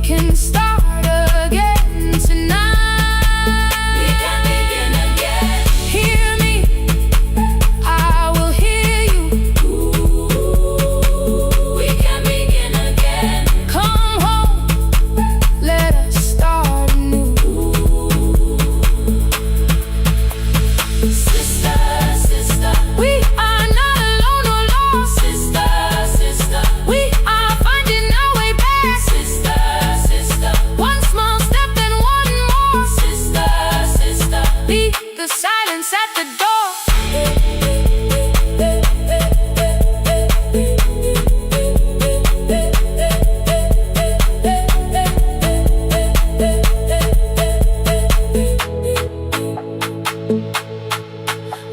can start again tonight. We can begin again. Hear me, I will hear you. We can begin again. Come home, let us start anew. Sister, sister, we are not alone or lost. Sister, sister, we are finding our way back. Sister, sister, one small step and one more. Sister, sister, beat the silence at the door.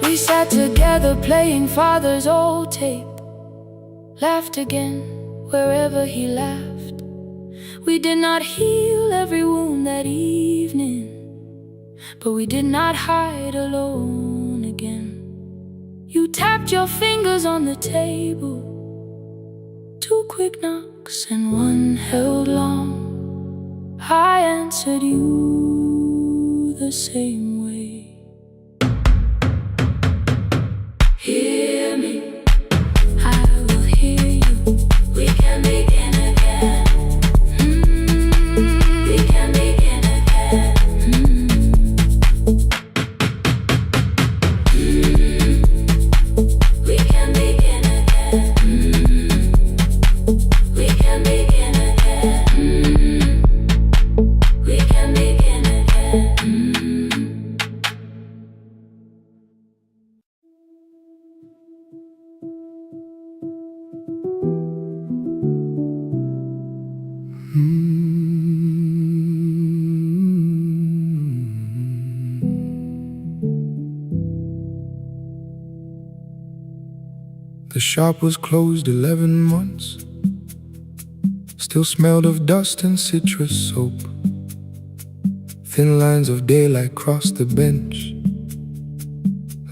We sat together playing father's old tape, laughed again wherever he laughed. We did not heal every wound that evening, but we did not hide alone again. You tapped your fingers on the table, 2 quick knocks and 1 held long. I answered you the same way. Hear me, I will hear you. We can begin again. We can begin again. We can begin again. We can begin again. We can begin again. The shop was closed 11 months. Still smelled of dust and citrus soap. Thin lines of daylight crossed the bench,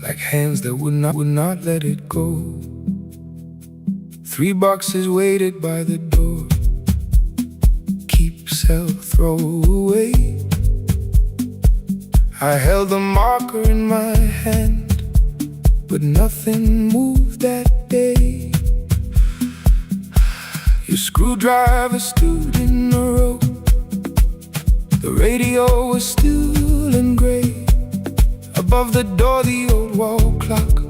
like hands that would not let it go. 3 boxes waited by the door. Keep, sell, throw away. I held the marker in my hand, but nothing moved that day. Your screwdriver stood in the road. The radio was still and gray. Above the door, the old wall clock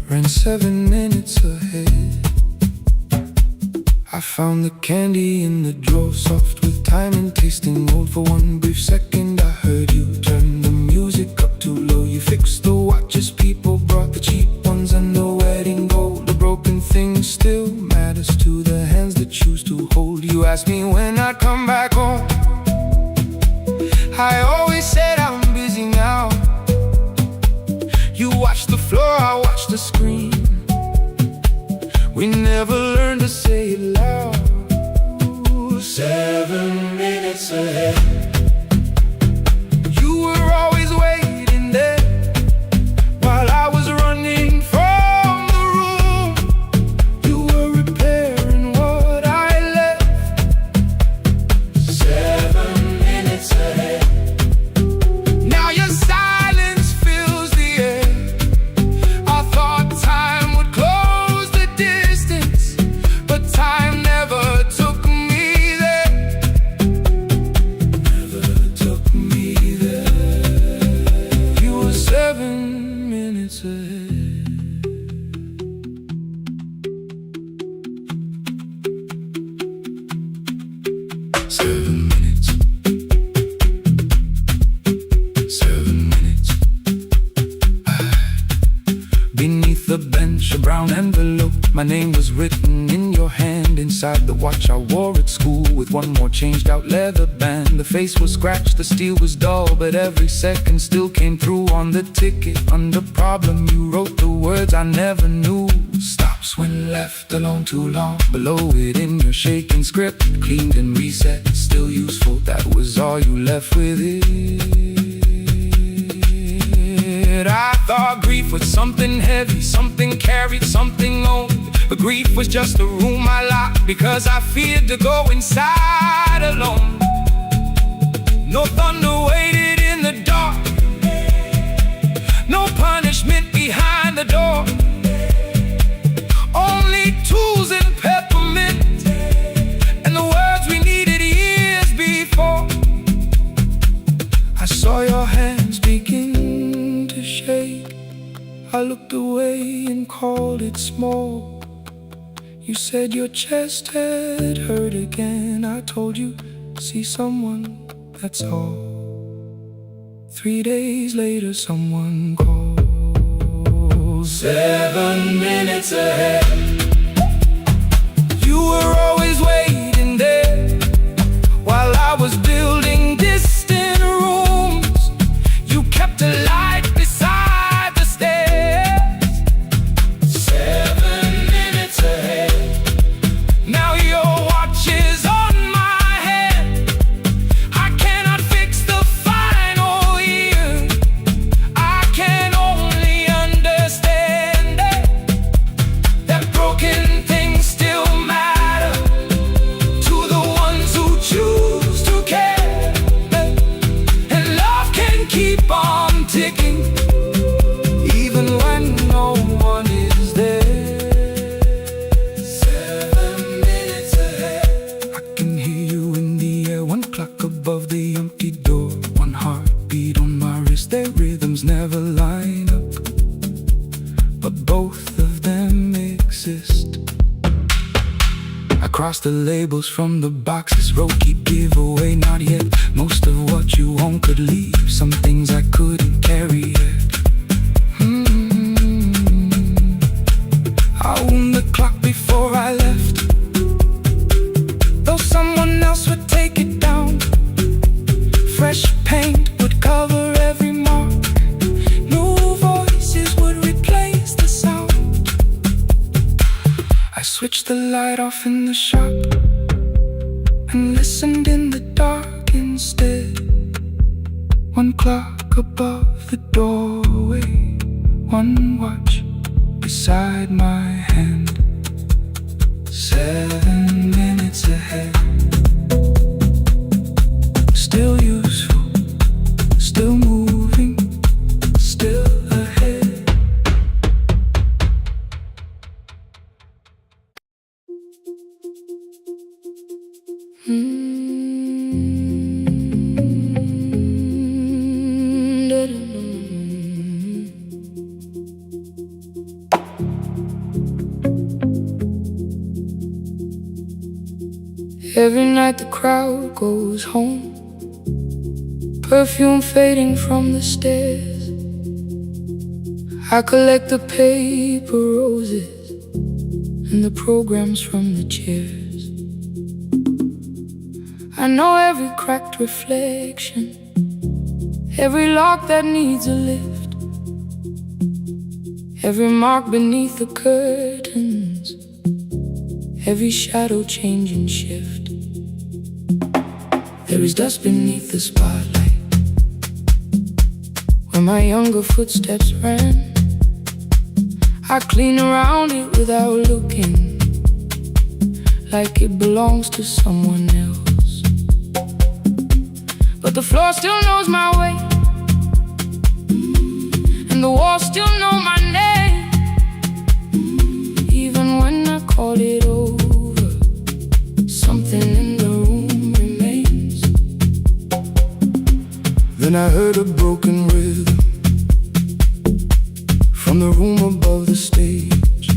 ran 7 minutes ahead. I found the candy in the drawer, soft with time and tasting old. For one brief second I heard you turn the music up too low. You fixed the watches, people brought the cheap ones and the wedding gold. The broken thing still matters to the hands that choose to hold. You asked me when I'd come back home. I always said I'm busy now. You watched the floor, I watched the screen. We never learned to say it loud. 7 minutes ahead. You were always waiting there while I was running from the room. You were repairing what I left. 7 minutes ahead. Now your silence fills the air. I thought time would close the distance, but time never took me there. Never took me there. You were 7 minutes ahead. Seven minutes. 7 minutes. Beneath the bench, a brown envelope. My name was written in your hand. Inside the watch I wore at school, with one more changed out leather band. The face was scratched, the steel was dull, but every second still came through on the ticket. Under problem, you wrote the words I never knew. Stops when left alone too long. Below it in your shaking script, cleaned and reset, still useful. That was all you left with it. I thought grief was something heavy, something carried, something owned. But grief was just a room I locked because I feared to go inside alone. No thunder waited in the dark, no punishment behind the door. Only tools and peppermint, and the words we needed years before. I saw your hands begin to shake. I looked away and called it small. You said your chest had hurt again. I told you, see someone, that's all. 3 days later someone called. 7 minutes ahead. You were always waiting there while I was building distant rooms. You kept a light beside the stairs. 7 minutes ahead. Now your watch is on my head. I cannot fix the final year. I can only understand that broken things still matter to the ones who choose to care. And love can keep on ticking even when no one is there. 7 minutes ahead. I can hear you in the air, one clock above the empty door, one heartbeat on my wrist. Their rhythms never line up, but both of them exist. I cross the labels from the boxes, wrote keep, give away, not yet. Most of what you own could leave, some things I couldn't carry yet. I wound the clock before I left, though someone else would take it down. Fresh paint would cover every mark, new voices would replace the sound. I switched the light off in the shop and listened in the dark instead. One clock above the doorway, one watch beside my hand. 7 minutes ahead. Still useful, still moving, still ahead. Every night the crowd goes home, perfume fading from the stairs. I collect the paper roses and the programs from the chairs. I know every cracked reflection, every lock that needs a lift, every mark beneath the curtains, every shadow change and shift. There is dust beneath the spotlight where my younger footsteps ran. I clean around it without looking, like it belongs to someone else. But the floor still knows my way, and the walls still know my name. Even when I call it over, something in the room remains. Then I heard a broken rhythm from the room above the stage.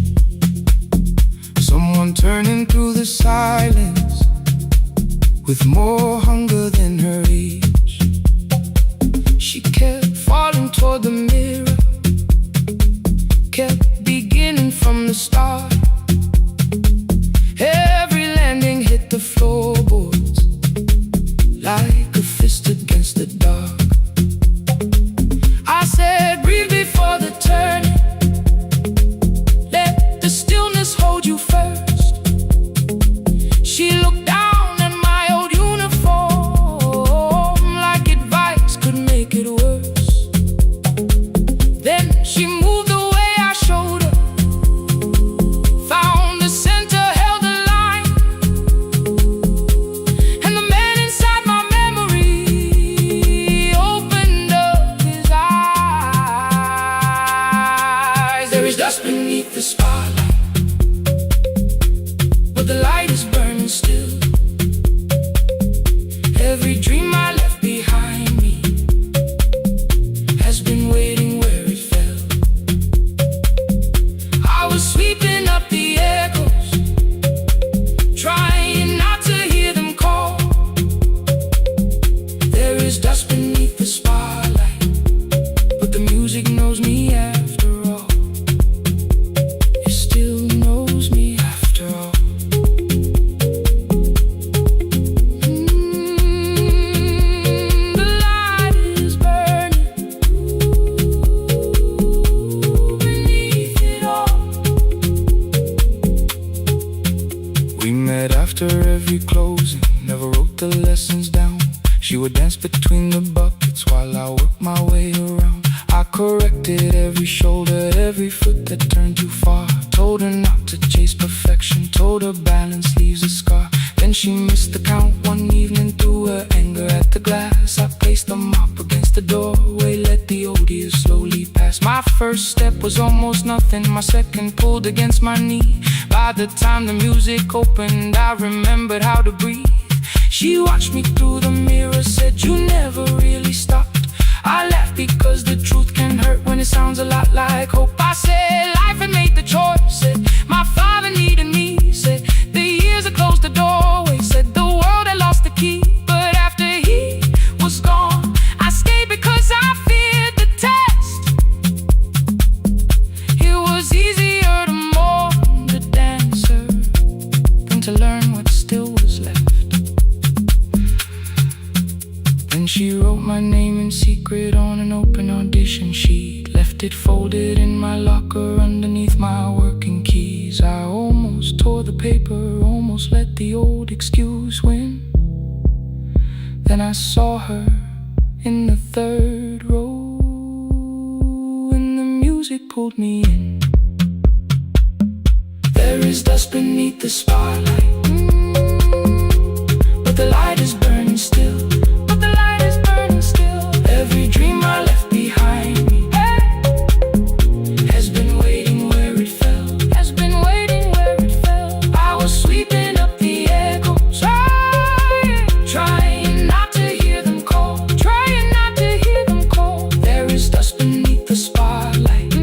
Someone turning through the silence with more hunger than her age. She kept falling toward the mirror, kept beginning from the start. Every landing hit the floorboards like a fist against the dark. I said, breathe before the turning, let the stillness hold you first. She looked down at my old uniform like advice could make it worse. Then she moved the way I showed her, light is burning still. Every dream I left behind me has been waiting where it fell. I was sweeping up the echoes, trying not to hear them call. There is dust beneath the spotlight, but the music knows me after all. It still knows me after all. The light is burning beneath it all. We met after every closing, never wrote the lessons down. She would dance between the buckets while I worked my way around. I corrected every shoulder, every foot that turned too far. Told her not to chase perfection, told her balance leaves a scar. Then she missed the count one evening, threw her anger at the glass. I placed the mop against the doorway, let the odious slowly pass. My first step was almost nothing, my second pulled against my knee. By the time the music opened, I remembered how to breathe. She watched me through the mirror, said, "You never really stopped." I laughed because the truth can hurt when it sounds a lot like hope. I said, life had made the choice, said, my father needed me, said, the years had closed the doorway, said, the world had lost the key. But after he was gone, I stayed because I feared the test. It was easier to mourn the dancer than to learn what still was left. Then she wrote my name in secret on an open audition sheet, left it folded in my locker underneath my working keys. I almost tore the paper, almost let the old excuse win. Then I saw her in the third row, and the music pulled me in. There is dust beneath the spotlight, but the light is burning still. Every dream I left behind me has been waiting where it fell. Has been waiting where it fell. I was sweeping up the echoes, trying not to hear them call. Trying not to hear them call. There is dust beneath the spotlight,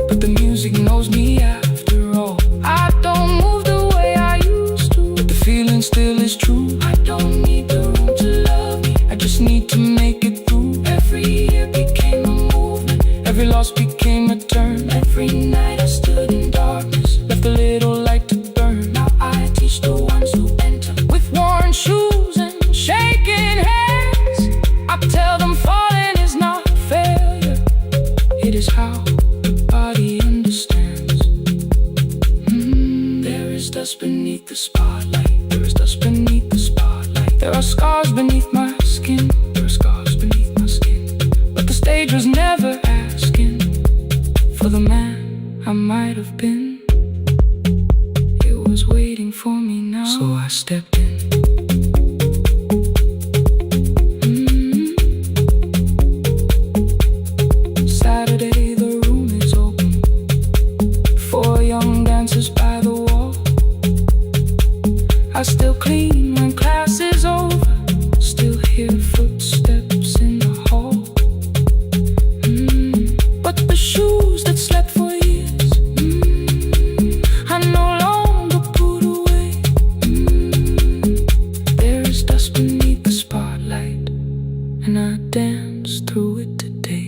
but the music knows me after all. I don't move the way I used to, but the feeling still is true. I don't need the room to love me, I just need to make it through. Every year became a movement, every loss became a turn. Every night I stood in darkness, left a little light to burn. Now I teach the ones who enter with worn shoes and shaking hands. I tell them falling is not failure, it is how the body understands. There is dust beneath the spotlight, there is dust beneath the spotlight. There are scars beneath my skin, there are scars beneath my skin. But the stage was never asking for the man I might have been. It was waiting for me now, so I stepped in. Saturday, the room is open, 4 young dancers by the wall. I still clean when class is over, still hear footsteps in the hall. But the shoes that slept for years, I no longer put away. There is dust beneath the spotlight, and I dance through it today.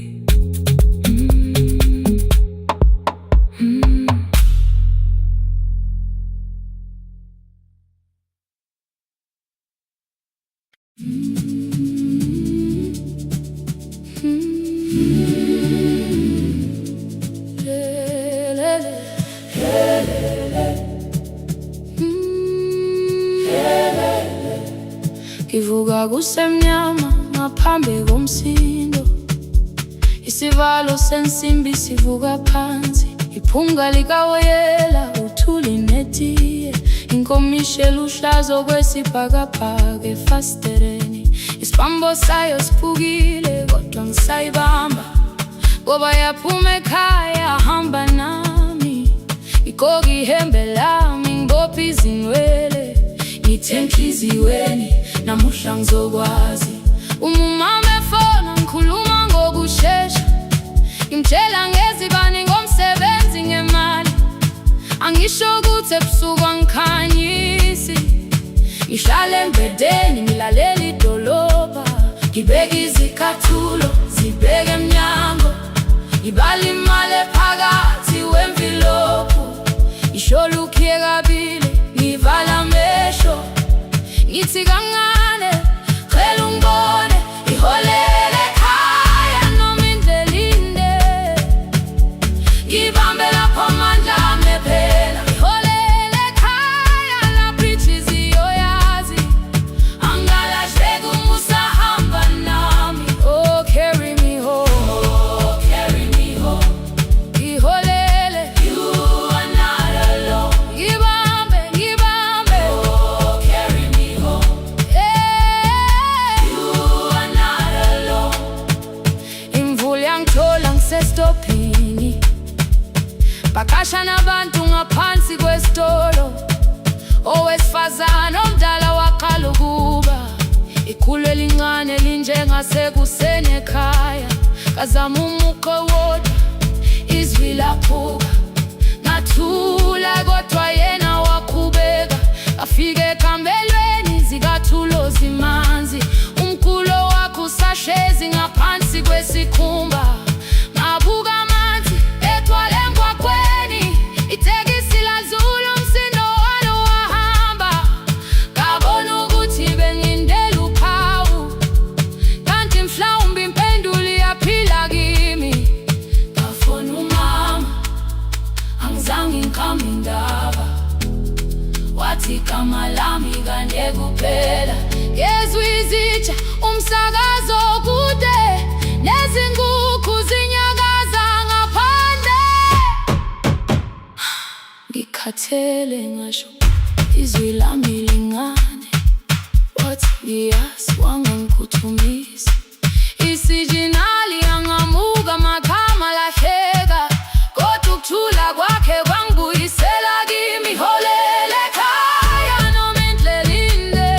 Ivuga kusemnyama ngaphambi komsindo, isivalo sensimbi sivuka phansi, iphunga likawoyela uthuli netiye, inkomishi eluhlaza okwesibhakabhaka efasitereni. Isibambo sayo siphukile kodwa ngisayibamba, ngoba yaphuma ekhaya hamba nami, igqoka ihembe lami ngibophe stop izinwele, ngithe enhliziyweni namuhla ngizokwazi. Umama efona ngikhuluma ngokushesha, ngimtshela ngezibani ngomsebenzi ngemali. Angisho ukuthi ebusuku angikhanyisi, ngihlala embedeni ngilalela idolobha. Ngibeka izicathulo zibheke emnyango, ngibala imali phakathi wemvilophu. Isholukiye kabili ngivala amehlo, ngithi kancane cela ungibone, iholele ekhaya noma indlela inde. Ngibambe lapho amandla ami phela, iholele ekhaya lapho inhliziyo yazi. Angalahleki uma usahamba nami. Oh, carry me home, oh, carry me home. Iholele, you are not alone. Ngibambe, ngibambe, oh, carry me home. Yeah, you are not alone. Imvula yangithola ngisestopini, bakasha nabantu ngaphansi kwesitolo. Owesifazane omdala waqala ukuba, ikhulu elincane linjengasekuseni ekhaya. Kazama umuqo wodwa, izwi laphuka, ngathula kodwa yena waqhubeka. Afike ekambelweni zikathulo zimanzi, umkhulo wakhe usahlezi ngaphansi kwesikhumba. Ngabuka amanzi egcwele emgwaqweni, itekisi ladlula umsindo walo wahamba. Ngabona ukuthi bengindela uphawu, kanti mhlawumbe impendulo iyaphila kimi. Ngafona umama, angizange ngikhambe indaba, wathi igama lami kanye kuphela. Ngezwe izitsha, umsakazo kude, nezinkukhu zinyakaza ngaphandle. Ngikhathele ngasho izwi lami lingane, wathi ngiyazi wangangiphuthumisa. Isijinali yangamuka magama lahleka, kodwa ukuthula kwakhe kwangibuyisela kimi. Iholele ekhaya noma indlela inde,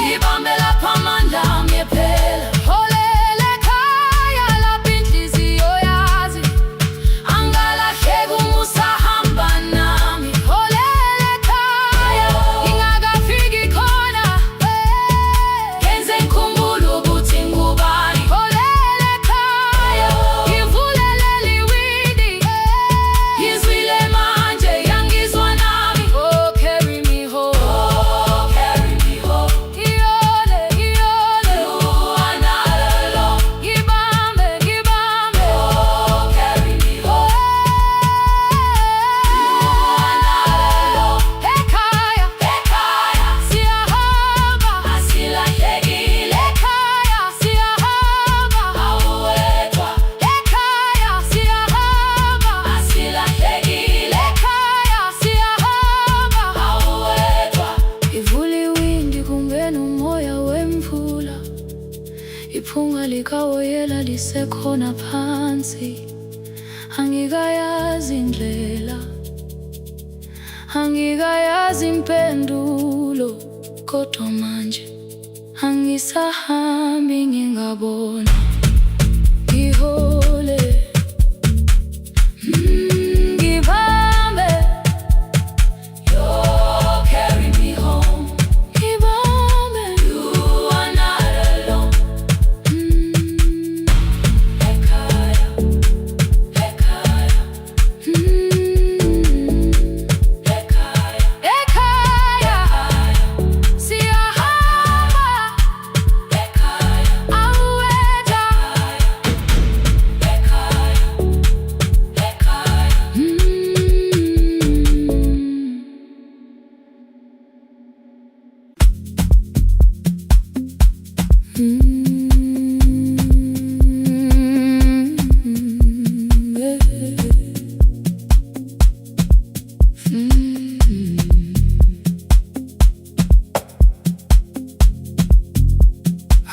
ngibambe lapho amandla ami phela. Iholele ekhaya lapho inhliziyo yazi. Angalahleki uma usahamba nami. Iholele ekhaya ngingakafiki khona, ngenze ngikhumbule ukuthi ngubani. Iholele ekhaya ngivulelele iwindi, ngizwile manje yangizwa nami. Oh, carry me home, oh, carry me home. Iyole, iyole, you are not alone. Ngibambe, ngibambe, oh, carry me home. You are not alone. Ekhaya, ekhaya siyahamba, asilahlekile. Ekhaya siyahamba, awuwedwa. Ekhaya siyahamba, asilahlekile. Ekhaya siyahamba, awuwedwa. Ivula iwindi kungena umoya wemvula, iphunga likawoyela lisekhona phansi. Angikayazi indlela, angikayazi impendulo, kodwa manje angisahambi ngingabona. Ihole, ngibambe, you carry me home. Ngibambe, you are not alone. Ekhaya, ekhaya, ekhaya, ekhaya siyahamba. Ekhaya, awuwedwa. Ekhaya,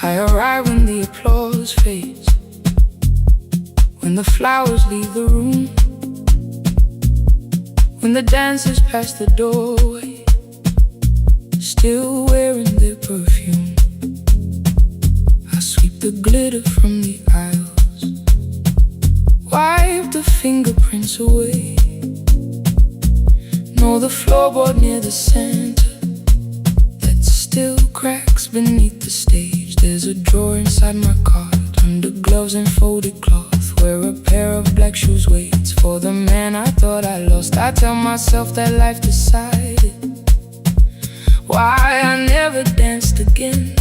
I arrive when the applause fades, when the flowers leave the room, When the dancers pass the doorway, still wearing their perfume, I sweep the glitter from the aisles, wipe the fingerprints away. Know the floorboard near the center that still cracks beneath the stage. There's a drawer inside my cart, under gloves and folded cloth, where a pair of black shoes waits for the man I thought I lost. I tell myself that life decided why I never danced again,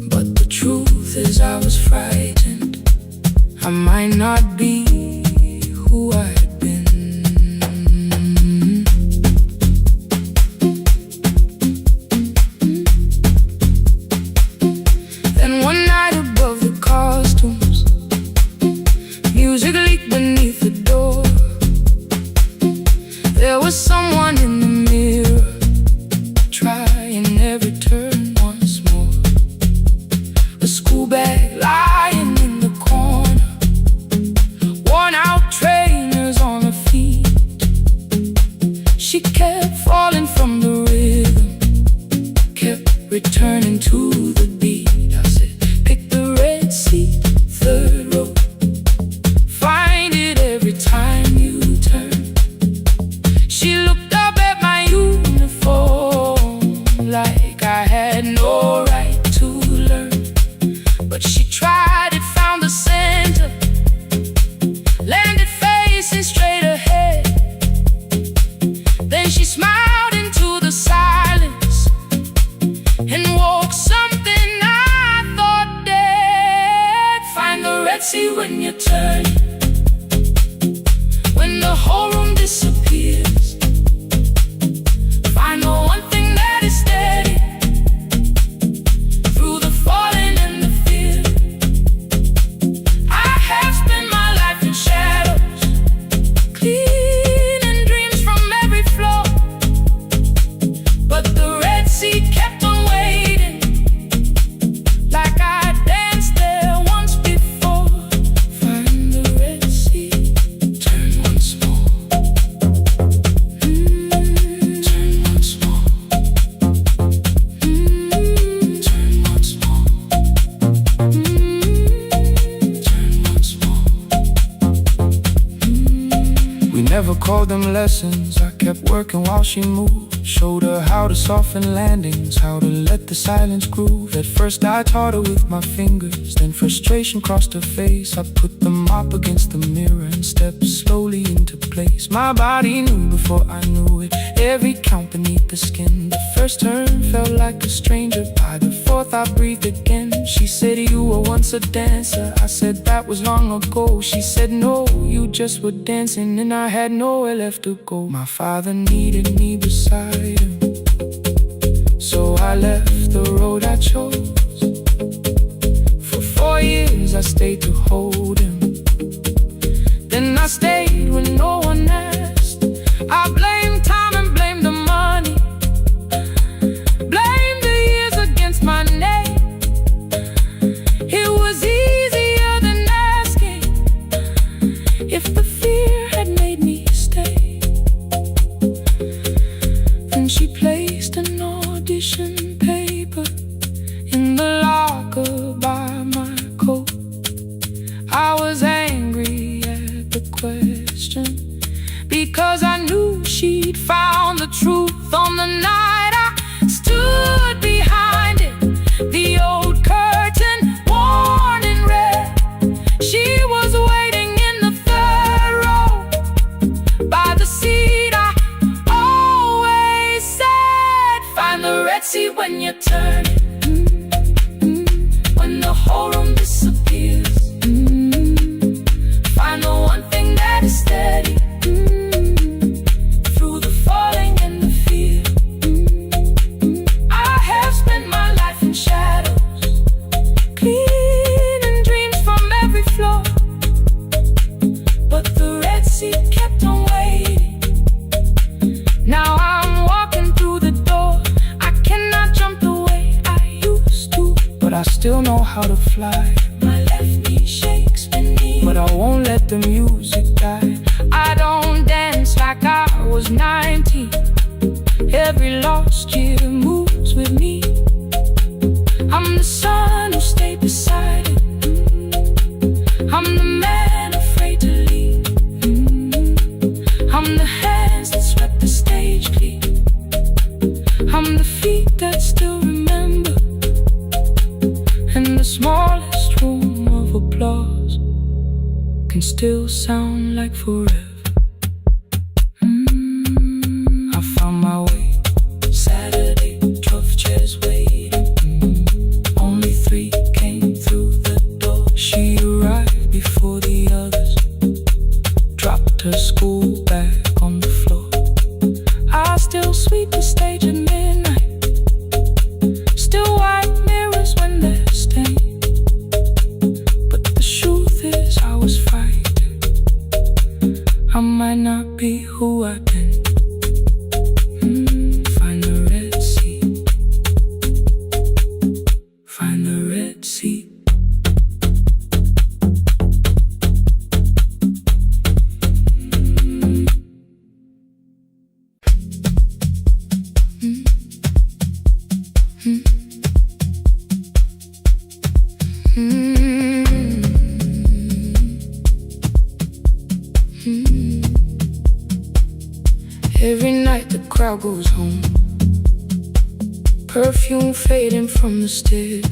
but the truth is I was frightened I might not be who I had been. Then one night above the costumes, music leaked beneath the door. There was someone in the mirror, trying every turn once more. A school bag lying in the corner, worn out trainers on her feet. She kept falling from the rhythm, kept returning to the beat. I said, pick the red seat, third row, find it every time you turn. She looked up at my uniform like I had no right to learn, but she tried it, found the center, landed facing straight ahead. Then she smiled into the silence and woke something I thought dead. Find the red sea when you turn, when the whole room disappears. Find the one thing that is steady through the falling and the fear. I have spent my life in shadows, cleaning dreams from every floor, but the red sea kept on waiting, like I danced there once before. Find the red sea, turn once more. Turn once more. Turn once more. Turn once more. We never called them lessons. I kept working while she moved, showed her how to soften landings, how to let the silence groove. At first I taught her with my fingers, then frustration crossed her face. I put the mop against the mirror and stepped slowly into place. My body knew before I knew it, every count beneath the skin. The first turn felt like a stranger, by the fourth I breathed again. She said, you were once a dancer. I said, that was long ago. She said, no, you just were dancing, and I had nowhere left to go. My father needed me beside him, so I left the road I chose. For 4 years I stayed to hold him, then I stayed when no one asked. I blamed time and blamed the money, blamed the years against my name. It was easier than asking if the fear had made me stay. Then she placed an audition paper in the locker by my coat. I was angry at the question, because I knew she'd found the truth on the night I stood behind it. The old curtain, worn in red, she was waiting in the third row by the seat I always said. Find the red sea when you turn it, when the whole room disappears. Find the one thing that is steady through the falling and the fear. I have spent my life in shadows, cleaning dreams from every floor, but the red sea kept on waiting. Now I'm walking through the door. I cannot jump the way I used to, but I still know how to fly. My left knee shakes beneath, but I won't let the music die. I don't dance like was 19. Every lost year moves with me. I'm the son who stayed beside him. I'm the man afraid to leave. I'm the hands that swept the stage clean. I'm the feet that still remember. And the smallest room of applause can still sound like forever. I found my way. Saturday, 12 chairs waiting. Only 3 came through the door. She arrived before the others, dropped her school bag on the floor. I still sweep the stage at midnight, still wipe mirrors when they're stained. But the truth is I was frightened. I might not be who I've been. Find the red sea. Find the red sea. Every night the crowd goes home, perfume fading from the stairs.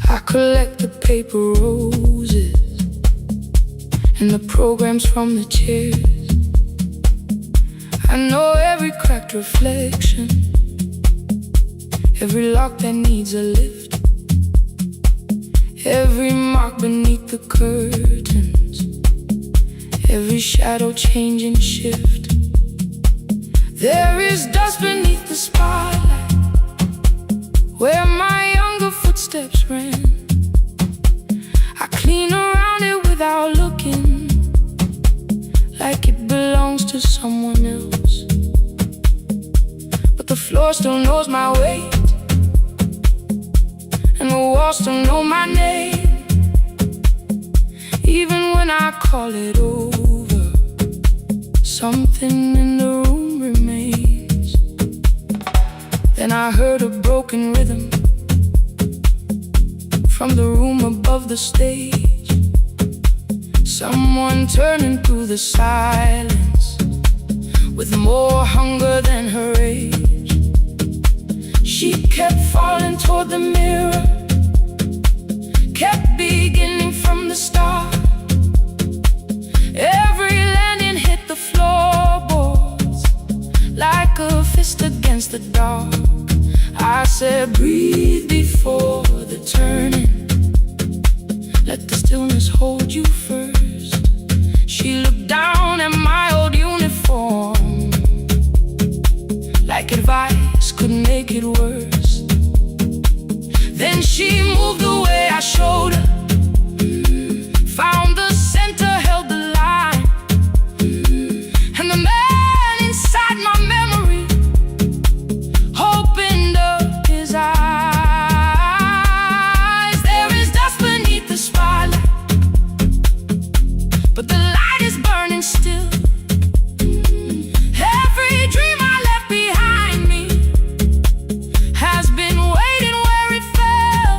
I collect the paper roses and the programs from the chairs. I know every cracked reflection, every lock that needs a lift, every mark beneath the curtains, every shadow change and shift. There is dust beneath the spotlight where my younger footsteps ran. I clean around it without looking, like it belongs to someone else. But the floor still knows my weight, and the walls still know my name. Even when I call it over, something in the room remains. Then I heard a broken rhythm from the room above the stage. Someone turning through the silence with more hunger than her age. She kept falling toward the mirror, kept beginning from the start. Every landing hit the floorboards like a fist against the dark. I said, breathe before the turning, let the stillness hold you first. She looked down at my old uniform, like advice could make it worse. Then she moved the way I showed her, found the center, held the line, and the man inside my memory opened up his eyes. There is dust beneath the spotlight, but the light is burning still. Every dream I left behind me has been waiting where it fell.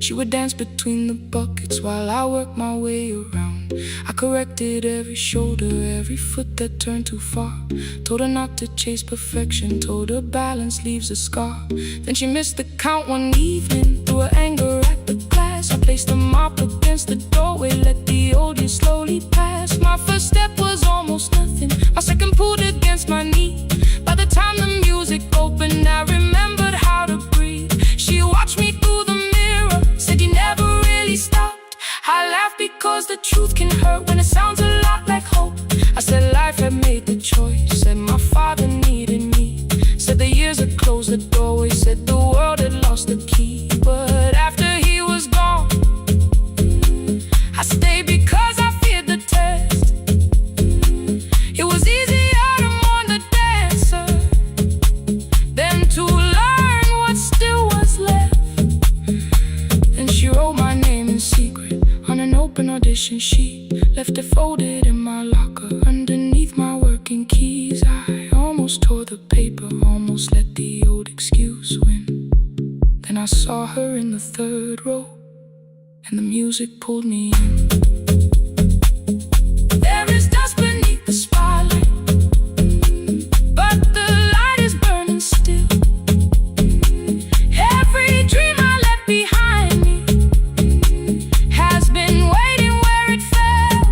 She would dance between the buckets while I worked my way around. I corrected every shoulder, every foot that turned too far. Told her not to chase perfection, told her balance leaves a scar. Then she missed the count one evening, threw her anger at the glass. I placed the mop against the doorway, let the old year slowly pass. My first step was almost nothing, my second pulled against my knee. By the time the music opened, I remembered how to breathe. She watched me through the mirror, said you never really stopped. I laughed because the truth can hurt when it sounds a lot like hope. I said life had made the choice, said my father needed me. Said the years had closed the doorway, said the world had lost the key. But after he was gone, I stayed because I feared the test. It was easier to mourn the dancer than to learn what still was left. And she wrote my name in secret on an open audition sheet, left it folded in my locker underneath my working keys. I almost tore the paper, almost let the old excuse win. Then I saw her in the third row, and the music pulled me in. There is dust beneath the spotlight, but the light is burning still. Every dream I left behind me has been waiting where it fell.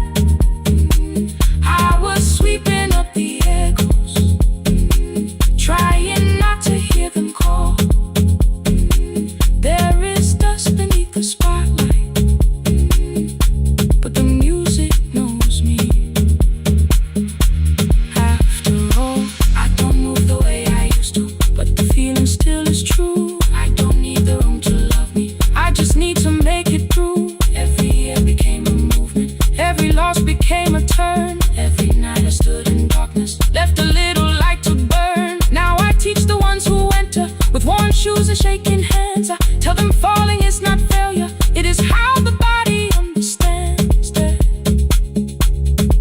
I was sweeping up the echoes, trying not to hear them call. There is dust beneath the spotlight, but the music knows me. After all, I don't move the way I used to, but the feeling still is true. I don't need the room to love me, I just need to make it through. Every year became a movement, every loss became a turn. Every night I stood in darkness, left a little light to burn. Now I teach the ones who enter with worn shoes and shaking hands. I tell them falling is not failure, it is how the body understands.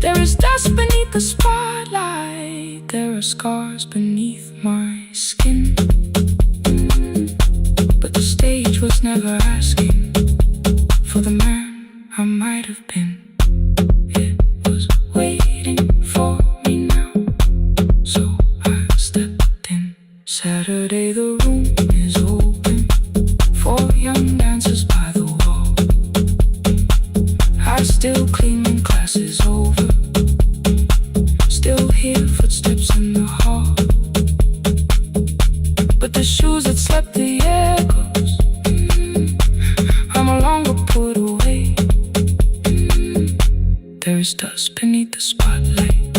There is dust beneath the spotlight, there are scars beneath my skin. But the stage was never asking for the man I might have been. It was waiting for me now, so I stepped in. Saturday the room is open for young dancers by the wall. I still clean when class is over, still hear footsteps in the hall. But the shoes that slept the echoes, are no longer put away. There is dust beneath the spotlight,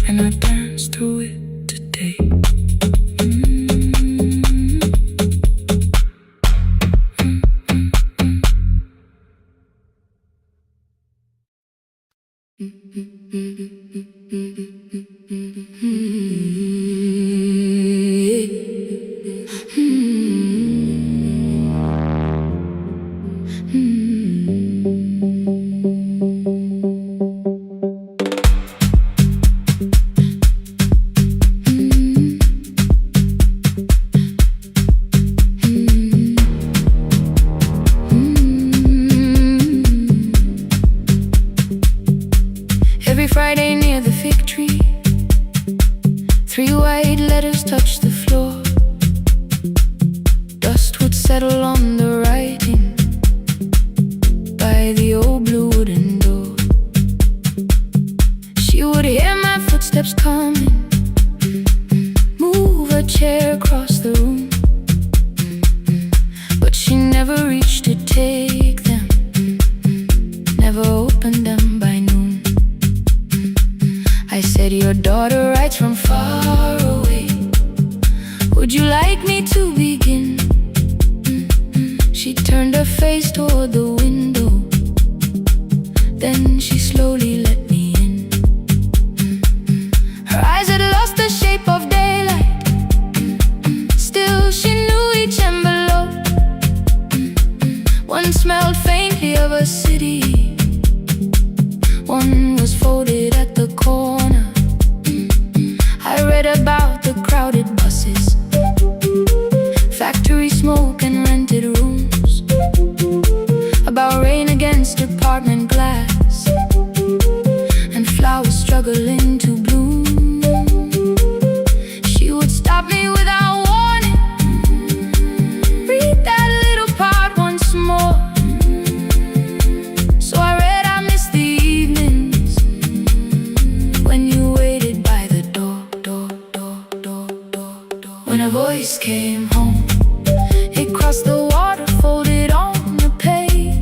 and I dance through it today. Every Friday near the fig tree, 3 white letters touched the floor. Dust would settle on the writing by the old blue wooden door. She would hear my footsteps coming, move a chair across the room, but she never reached to take them, never opened them by noon. I said, your daughter writes from far away, would you like me to begin? She turned her face toward the window, then she slowly let me in. Her eyes had lost the shape of daylight, still she knew each envelope. One smelled faintly of a city, one was folded at the corner. I read about the crowded buses, factory smoke and rented rooms. against apartment glass, and flowers struggling to bloom. She would stop me without warning, read that little part once more. So I read I missed the evenings when you waited by the door. When a voice came home, it crossed the water, folded on the page.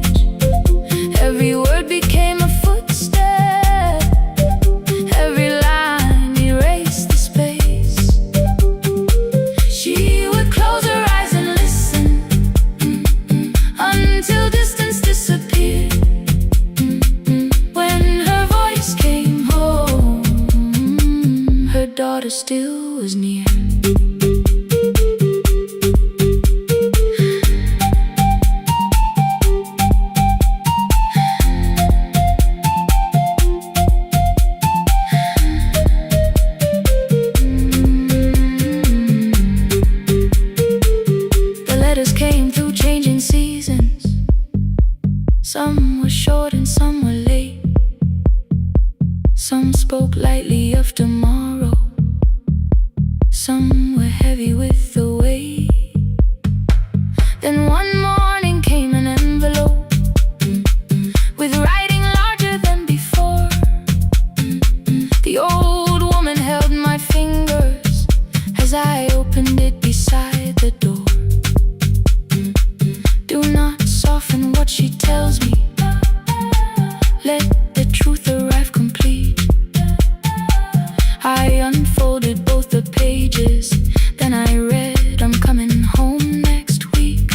Every word became a footstep, every line erased the space. She would close her eyes and listen, until distance disappeared. When her voice came home, her daughter still was near. Came through changing seasons. Some were short and some were late. Some spoke lightly of tomorrow, some were heavy with the weight. Then one morning came an envelope with writing larger than before. The old woman held my fingers as I opened it beside the door. Do not soften what she tells me, let the truth arrive complete. I unfolded both the pages, then I read, I'm coming home next week.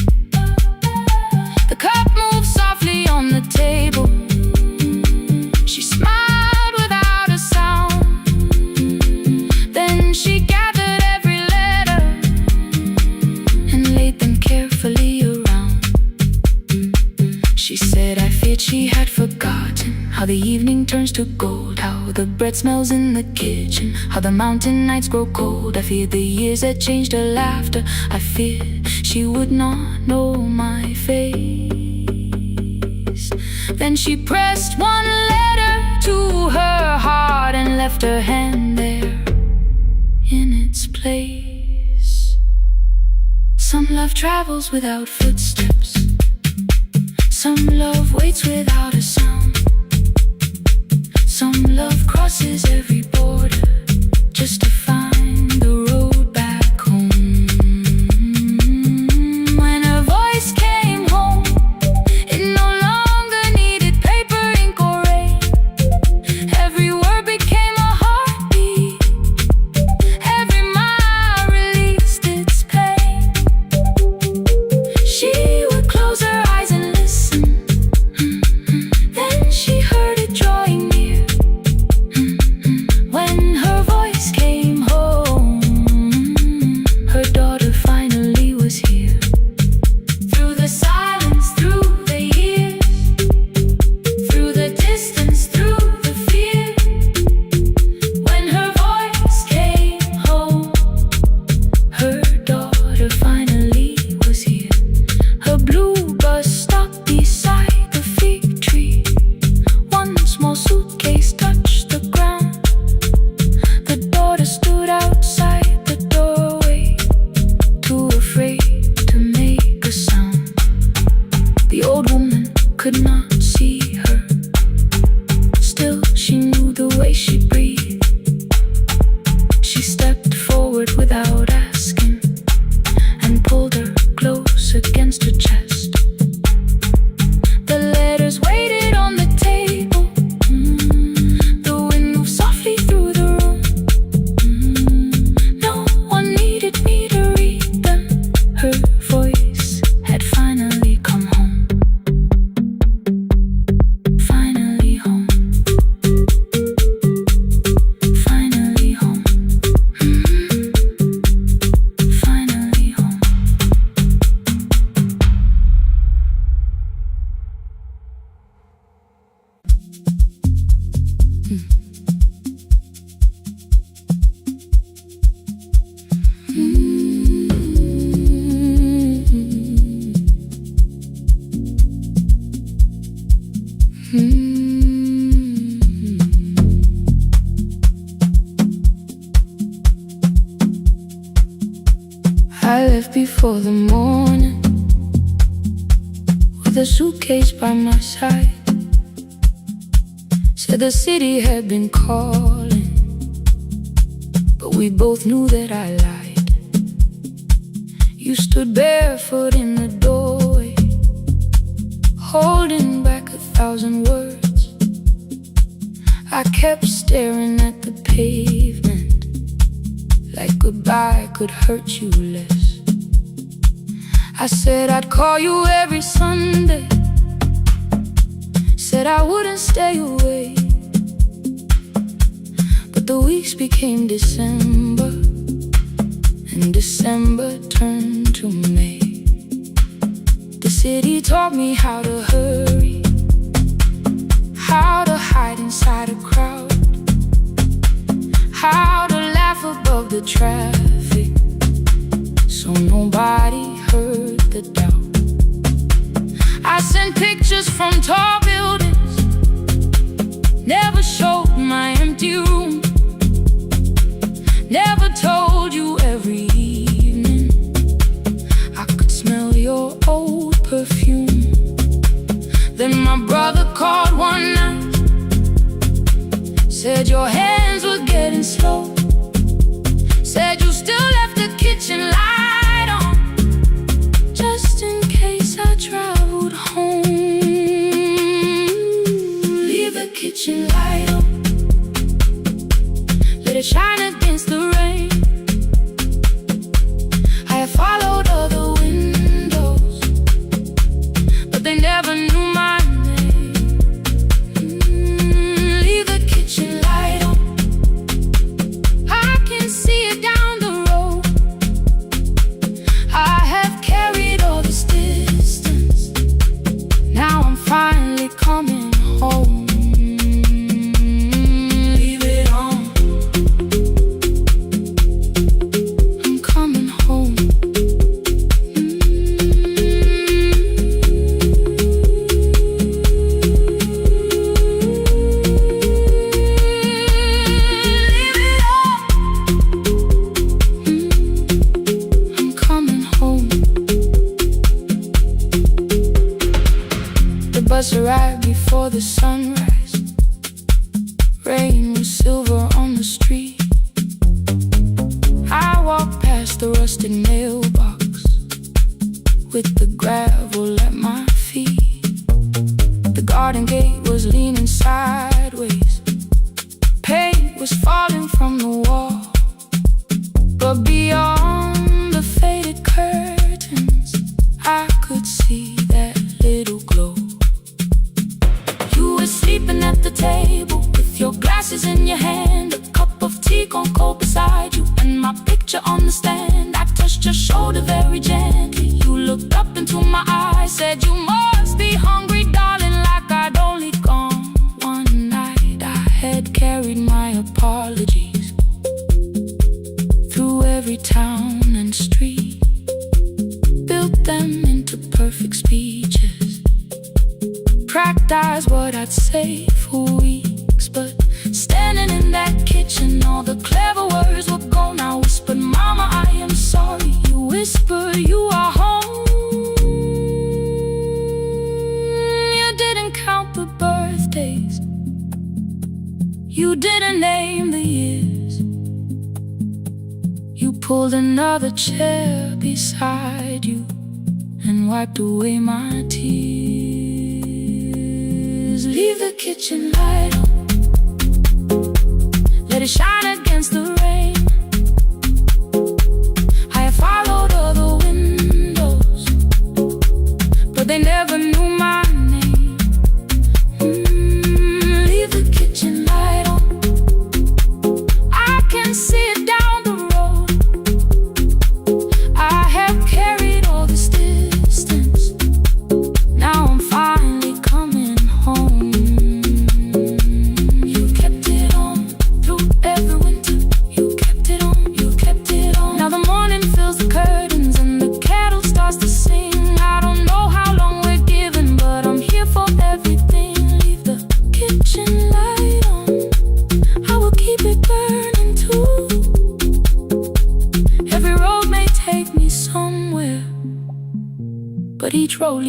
The cup moved softly on the table. She smiled without a sound. Then she gathered every letter and laid them carefully around. She said, I feared she had forgotten how the evening turns to gold, how the bread smells in the kitchen, how the mountain nights grow cold. I feared the years had changed her laughter. I feared she would not know my face. Then she pressed one letter to her heart and left her hand there in its place. Some love travels without footsteps, some love waits without a sound. Some love crosses every border just to find the road back home. When her voice came home, it no longer needed paper, ink, or rain. Every word became a heartbeat, every mile released its pain. She would close her eyes and listen, then she heard it drawing near. When her voice came home, her daughter finally was here. Through the silence, through the years, through the distance, through the fear. When her voice came home, her daughter finally was here. Her blue bus stopped beside the fig tree. One small suitcase touched the ground. The daughter stood outside the doorway, too afraid to make a sound. The old woman could not see her, still she knew the way she breathed. She stepped forward without asking and pulled her close against her chest. The letters waited on the table. The wind moved softly through the room. No one needed me to read them. Her voice had finally come home. Finally home. Finally home. Finally home. I left before the morning with a suitcase by my side. Said the city had been calling, but we both knew that I lied. You stood barefoot in the doorway, holding back 1,000 words. I kept staring at the pavement, like goodbye could hurt you less. I said I'd call you every Sunday, said I wouldn't stay away. But the weeks became December, and December turned to May. The city taught me how to hurry, how to hide inside a crowd, how to laugh above the traffic, so nobody heard the doubt. I sent pictures from tall buildings, never showed my empty room, never told you every evening I could smell your old perfume. Then my brother called one night, said your hands were getting slow, said you still left the kitchen light on, just in case I traveled home. Leave the kitchen light on, let it shine against the rain. I have followed other windows, but they never knew my name. Leave the kitchen light on, I can see it down the road. I have carried all this distance, now I'm finally coming home. Leave it on, I'm coming home. Leave it on, I'm coming home. The bus arrived before the sunrise. Rain was silver on the street. I walked past the rusted mailbox with the gravel at my feet. The garden gate was leaning sideways, paint was falling from the wall, but beyond the faded curtains I could see that little glow. You were sleeping at the table with your glasses in your hand, a cup of tea gone cold beside you, and my picture on the stand. I touched your shoulder very gently. You looked up into my eyes, said you must be hungry, darling, like I'd only gone one night. I had carried my apologies through every town and street, built them into perfect speeches, practiced what I'd say for weeks. But standing in that kitchen, all the clever words were gone. I whispered, Mama, I am sorry. You whisper, you are home. You didn't count the birthdays, you didn't name the years. You pulled another chair beside you and wiped away my tears. Leave the kitchen light on, let it shine against the rain. I have followed other windows, but they never knew my name. Leave the kitchen light on, I can see it down the road. I have carried all this distance, now I'm finally coming home. You kept it on through every winter,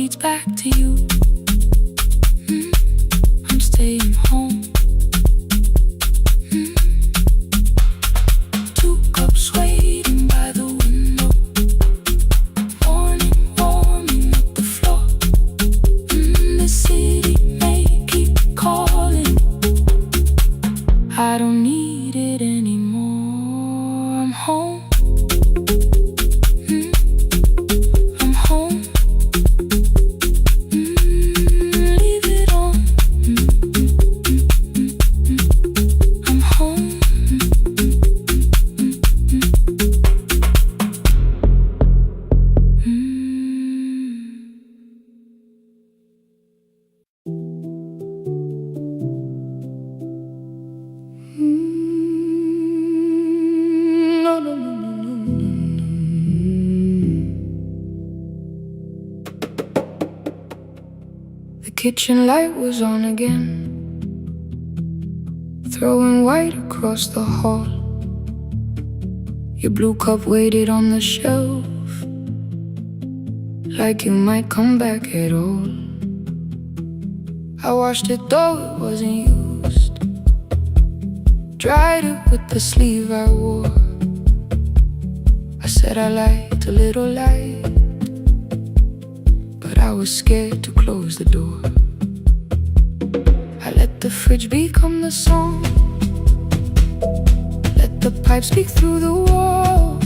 leads back to you. I'm staying home. 2 cups waiting by the window. Morning warming up the floor. The city may keep calling. I don't need it anymore. I'm home. I'm home. Leave it on. I'm home. No, no, no, no, no, no, no. The kitchen light was on again, throwing white across the hall. Your blue cup waited on the shelf, like you might come back at all. I washed it though it wasn't used, dried it with the sleeve I wore. I said I liked a little light, but I was scared to close the door. I let the fridge become the song, let the pipe speak through the wall.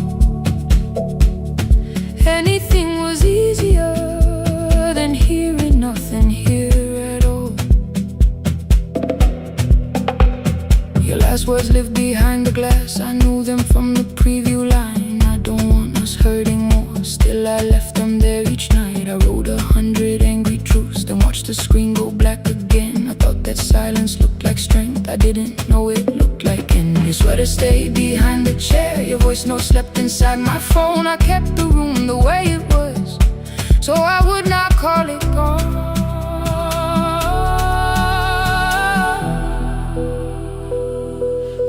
Anything was easier than hearing nothing here at all. Your last words lived behind the glass, I knew them from the preview line. I don't want us hurting more, still I left them there each night. I wrote 100 angry truths, then watched the screen go black again. I thought that silence looked like strength, I didn't know it looked like end. Your sweater stayed behind the chair, your voice note slept inside my phone. I kept the room the way it was, so I would not call it gone.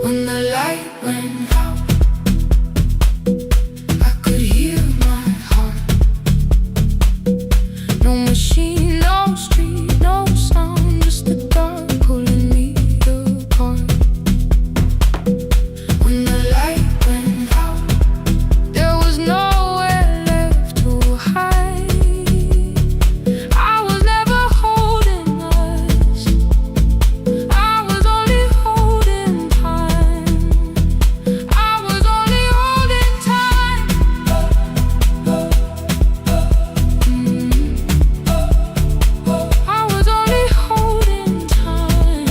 When the light went out, I could hear my heart. No machine, no street, no sound, just the dark pulling me apart. When the light went out, there was nowhere left to hide. I was never holding us, I was only holding time. I was only holding time. I was only holding time.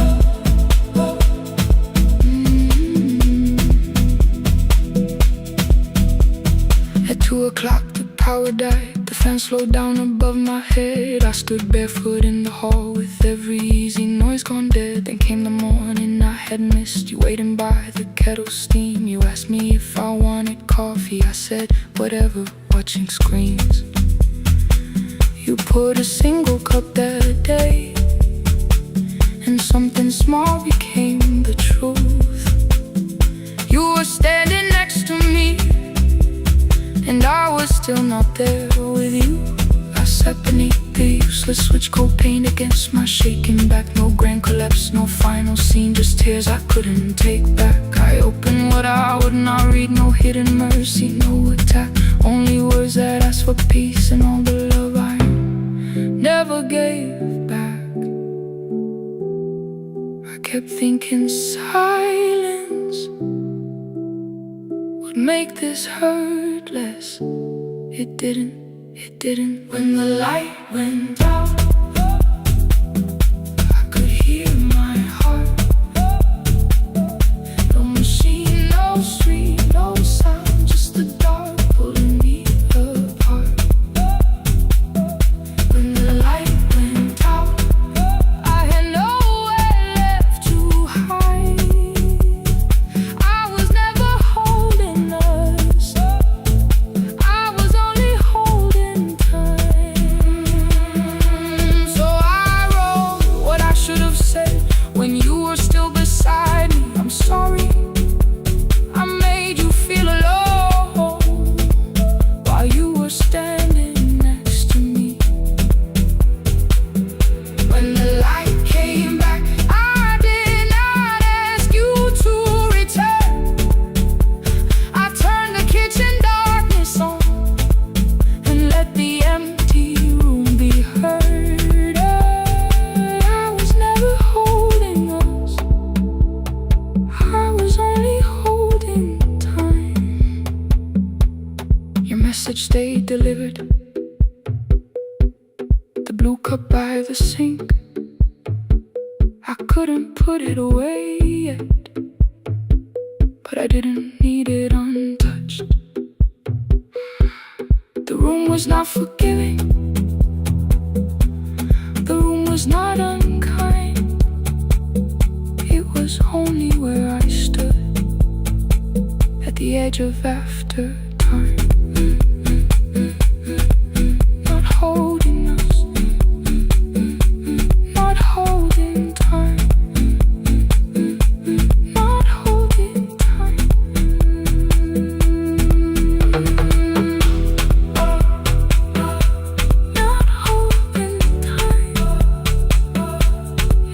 At 2 o'clock the power died, the fan slowed down above my head. I stood barefoot in the hall with every easy noise gone dead. Then came the morning I had missed, you waiting by the kettle steam. You asked me if I wanted coffee, I said whatever, watching screens. You poured a single cup that day, and something small became the truth. You were standing next to me, and I was still not there with you. I sat beneath the useless switch, cold paint against my shaking back. No grand collapse, no final scene, just tears I couldn't take back. I opened what I would not read, no hidden mercy, no attack, only words that asked for peace and all the love I never gave back. I kept thinking silence would make this hurt less. It didn't, it didn't. When the light went out, I could hear my heart. No machine, no street, no sound, just the dark pulling me apart. When the light went out, I had nowhere left to hide. I was never holding us, I was only holding time. couldn't put it away yet, but I didn't need it untouched. The room was not forgiving, the room was not unkind. It was only where I stood at the edge of after time. Not holding us, not holding time, not holding time. Not holding time,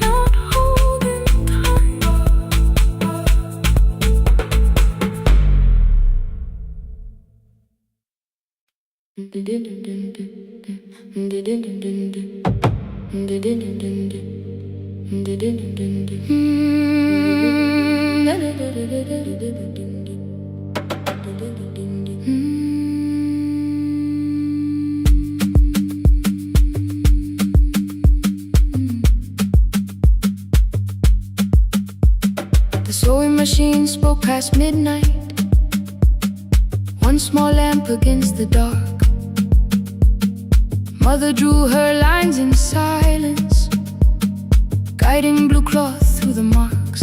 not holding time. The sewing machine spoke past midnight, one small lamp against the dark. Mother drew her lines in silence, guiding blue cloth through the marks.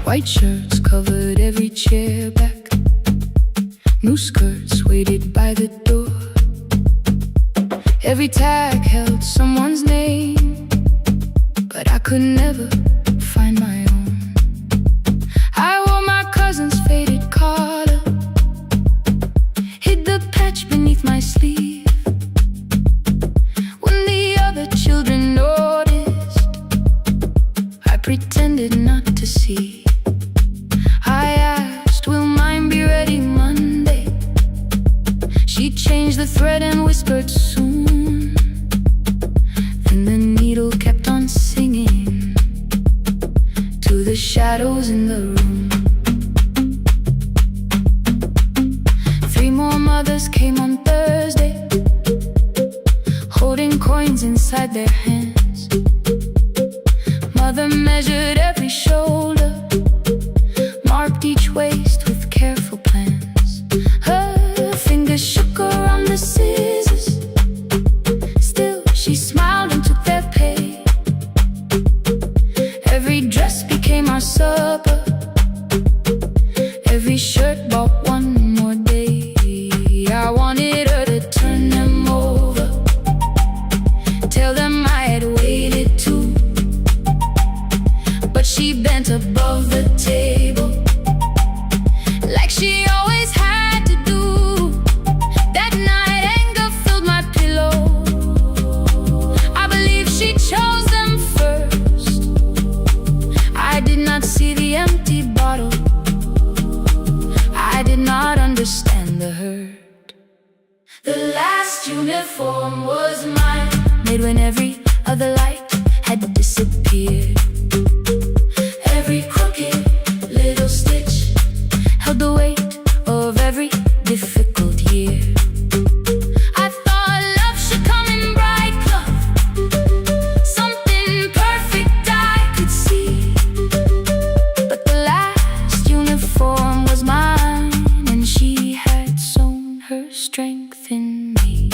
White shirts covered every chair back, new skirts waited by the door. Every tag held someone's name, but I could never find my own. I wore my cousin's faded collar, hid the patch beneath my sleeve. Children noticed, I pretended not to see. I asked, will mine be ready Monday? She changed the thread and whispered soon. Then the needle kept on singing to the shadows in the room. 3 more mothers came on Thursday, holding coins inside their hands. Mother measured every shoulder, marked each waist with careful plans. Her fingers shook around the scissors, still she smiled and took their pay. Every dress became our supper, every shirt bought one more day. I wanted her to turn them over, tell them I had waited too, but she bent above the table like she always had to do. That night anger filled my pillow, I believe she chose them first. I did not see the empty bottle, I did not understand the hurt. The last uniform was mine, made when every other light had disappeared. Every crooked little stitch held the weight of every difficult year. I thought love should come in bright cloth, something perfect I could see. But the last uniform was mine, and she had sown her strength in me.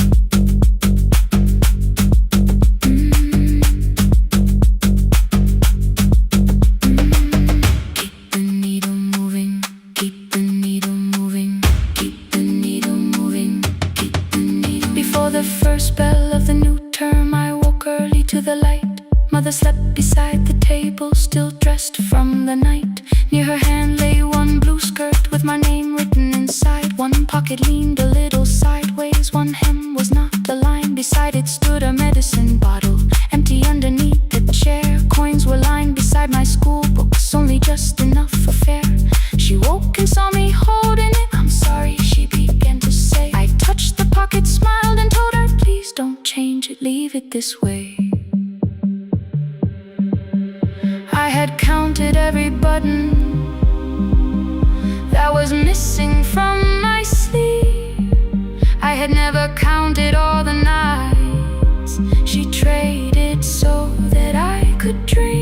The first bell of the new term, I woke early to the light. Mother slept beside the table, still dressed from the night. Near her hand lay one blue skirt with my name written inside. One pocket leaned a little sideways, one hem was not aligned. Beside it stood a medicine bottle, empty underneath the chair. Coins were lined beside my school books, only just enough for fare. She woke and saw me holding it. I'm sorry, she began to say. I touched the pocket, smiled and told her, please don't change it, leave it this way. I had counted every button that was missing from my sleeve. I had never counted all the nights she traded so that I could dream.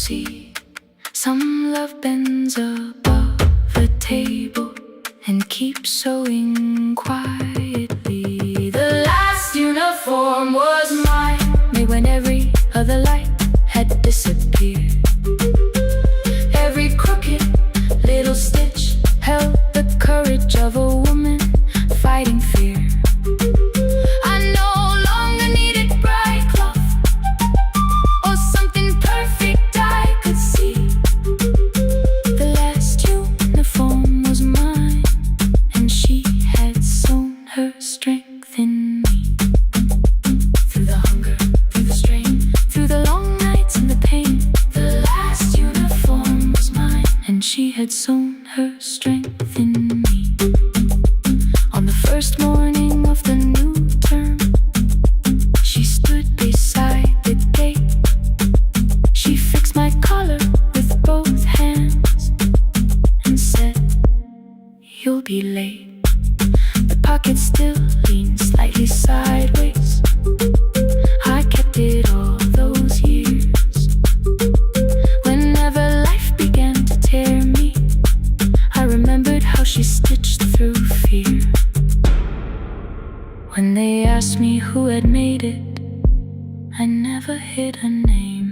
see. Some love bends above a table and keeps sewing quietly. The last uniform was mine, made when every other light had disappeared. Every crooked little stitch held the courage of a woman fighting fear. I no longer needed bright cloth or something perfect I could see. The last uniform was mine, and she had sewn her strength in me. Through the hunger, through the strain, through the long nights and the pain, the last uniform was mine, and she had sewn her strength in me. On the first morning of the new term, she stood beside the gate. She fixed my collar with both hands and said, "You'll be late." The pocket still leaned slightly sideways. I kept it all those years. Whenever life began to tear me, I remembered how she stitched through fear. When they asked me who had made it, I never hid a name.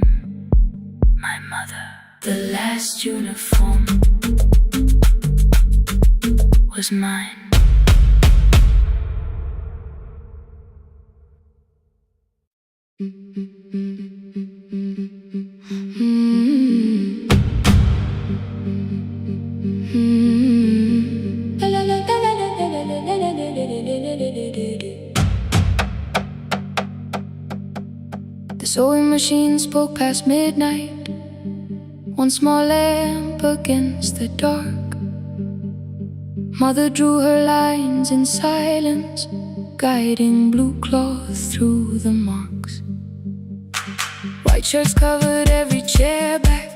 My mother. The last uniform was mine. The sewing machine spoke past midnight, one small lamp against the dark. Mother drew her lines in silence, guiding blue cloth through the marks. White shirts covered every chair back,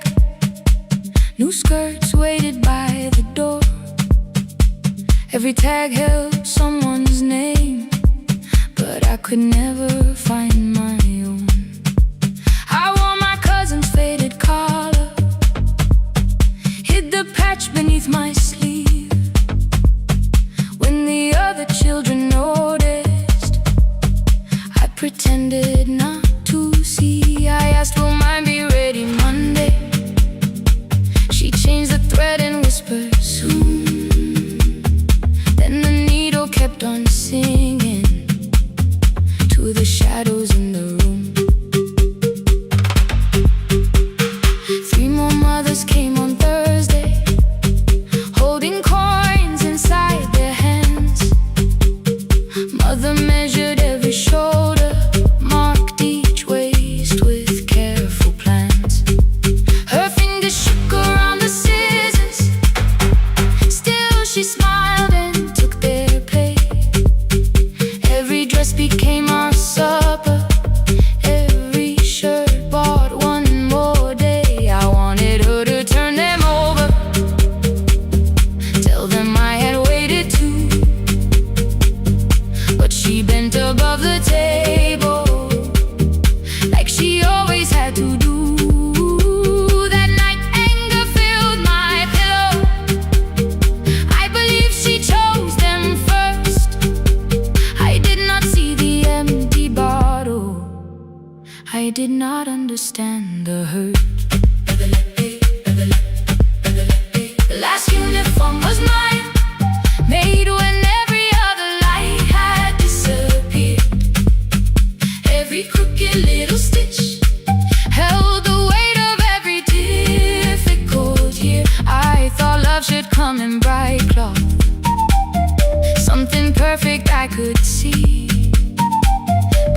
new skirts waited by the door. Every tag held someone's name, but I could never find my own. I wore my cousin's faded collar, hid the patch beneath my sleeve. When the other children noticed, I pretended not to see. I asked, "Will mine be ready Monday?" She changed the thread and whispered, "Soon." Then the needle kept on singing to the shadows in the room. 3 more mothers came on Thursday, holding coins inside their hands. Mother measured every shoulder, marked each waist with careful plans. Her fingers shook around the scissors, still she smiled and took their pay. Every dress became our supper, every shirt bought one more day. I wanted her to turn them over, tell them I had waited too. But she bent above the table, like she always had to do. That night anger filled my pillow, I believe she chose them first. I did not see the empty bottle, I did not understand the hurt. The last uniform was mine, made when every other light had disappeared. Every crooked little stitch held the weight of every difficult year. I thought love should come in bright cloth, something perfect I could see.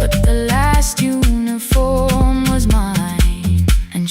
But the last uniform was mine, and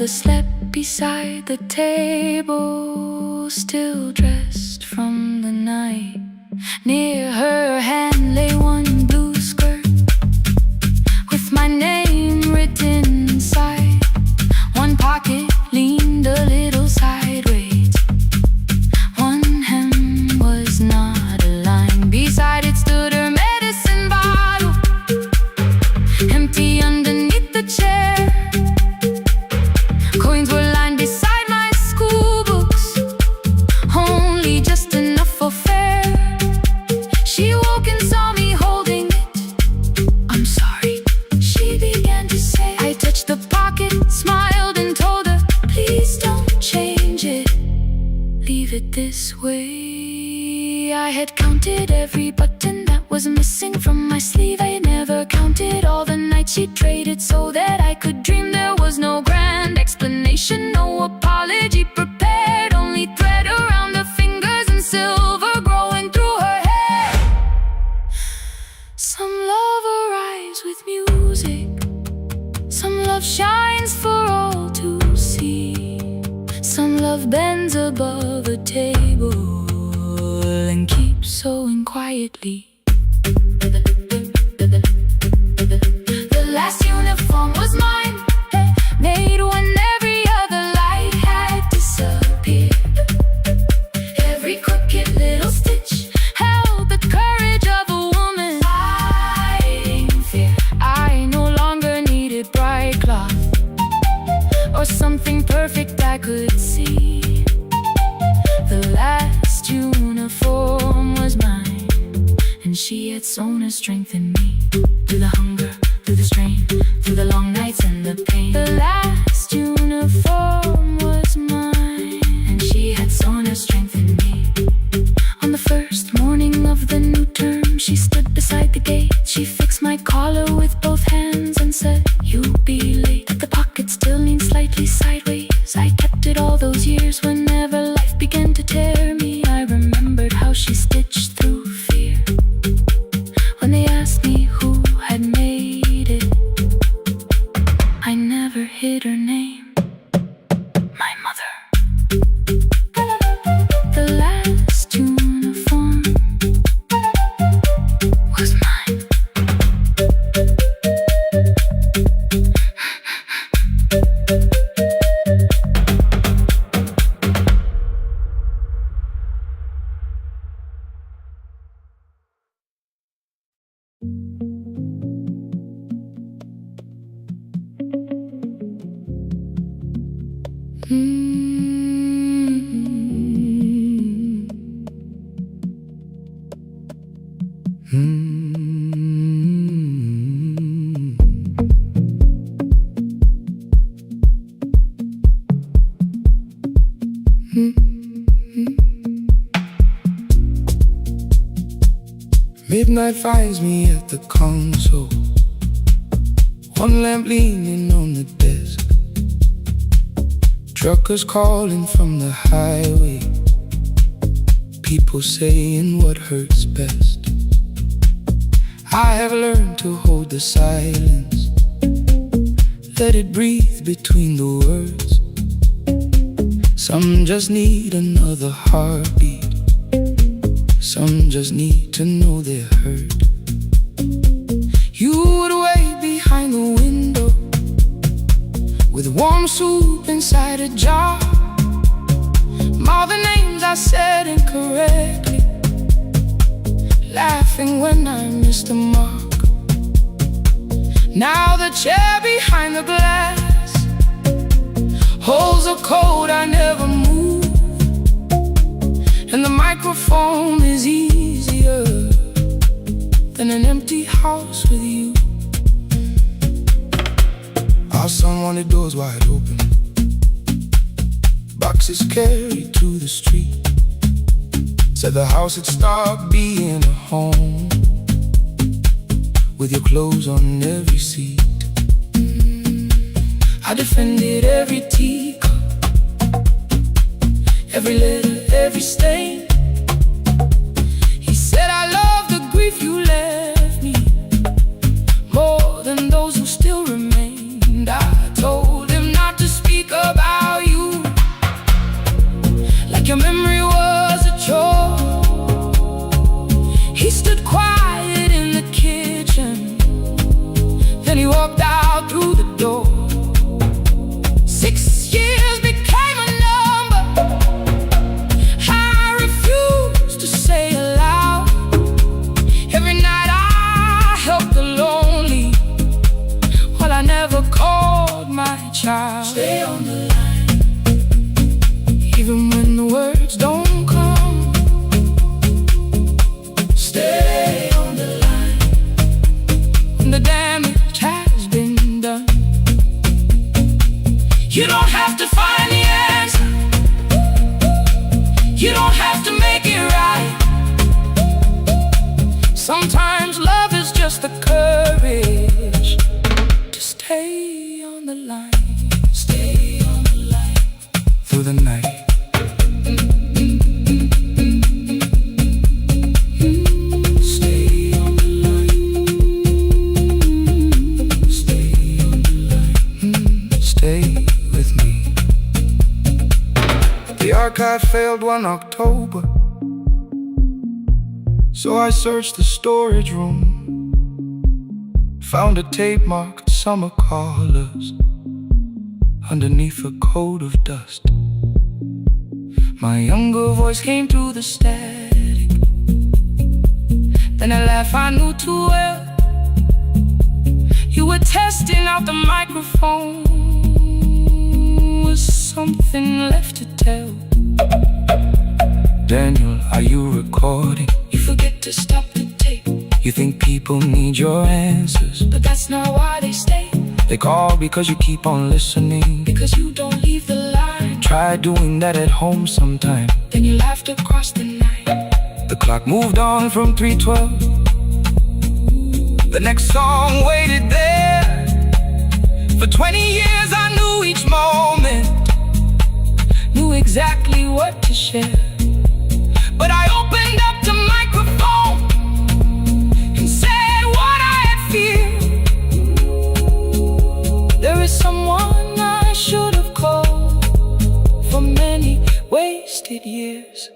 mother slept beside the table, still dressed from the night. Near her hand lay one blue skirt with my name written inside. One pocket leaned a little sideways, one hem was not aligned. Beside it stood her medicine bottle, empty underneath the chair. Coins were lined beside my school books, only just enough for fare. She woke and saw me holding it. "I'm sorry," she began to say. I touched the pocket, smiled and told her, "Please don't change it, leave it this way." I had counted every button that was missing from my sleeve. I had never counted all the nights she traded so that I could dream. There was no grand explanation, no apology prepared, only thread around her fingers and silver growing through her hair. Some love arrives with music, some love shines for all to see. Some love bends above a table and keeps sewing quietly. The last uniform was mine, made when every other light had disappeared. Every crooked little stitch held the courage of a woman fighting fear. I no longer needed bright cloth or something perfect I could see. The last uniform was mine, and she had sewn her strength in me. Through the hunger, through the strain, through the long nights and the pain. The last uniform was mine, and she had sewn her strength in me. On the first morning of the new term, she stood beside the gate. She fixed my collar with both hands and said, "You'll be late." The pocket still leaned slightly sideways. I kept it all those years. Whenever life began to tear me, I remembered how she stitched through fear. When they asked me who had made it, I never hid her name, my mother. The last uniform was mine. Midnight finds me at the console, one lamp leaning on the desk. Truckers calling from the highway, people saying what hurts best. I have learned to hold the silence, let it breathe between the words. Some just need another heartbeat, some just need to know they're hurt. You would wait behind the window with warm soup inside a jar. All the names I said incorrectly, laughing when I missed the mark. Now the chair behind the glass holds a code I never moved, and the microphone is easier than an empty house with you. Our son wanted doors wide open, boxes carried to the street. Said the house had stopped being a home, with your clothes on every seat. I defended every teacup, every letter, every stain. He said, "I love the grief you left me more than those who still remained." I told him not to speak through the night. Stay on the line. Stay on the line. Stay with me. The archive failed one October, so I searched the storage room. Found a tape marked Summer Callers underneath a coat of dust. My younger voice came through the static. Then a laugh I knew too well. You were testing out the microphone. Was something left to tell? Daniel, are you recording? You forget to stop the tape. You think people need your answers, but that's not why they stay. They call because you keep on listening, because you don't leave the line. Try doing that at home sometime, then you laughed across the night. The clock moved on from 3:12. The next song waited there. For 20 years I knew each moment, knew exactly what to share. But I opened up the microphone and said what I had feared. There is someone I should have called for many wasted years.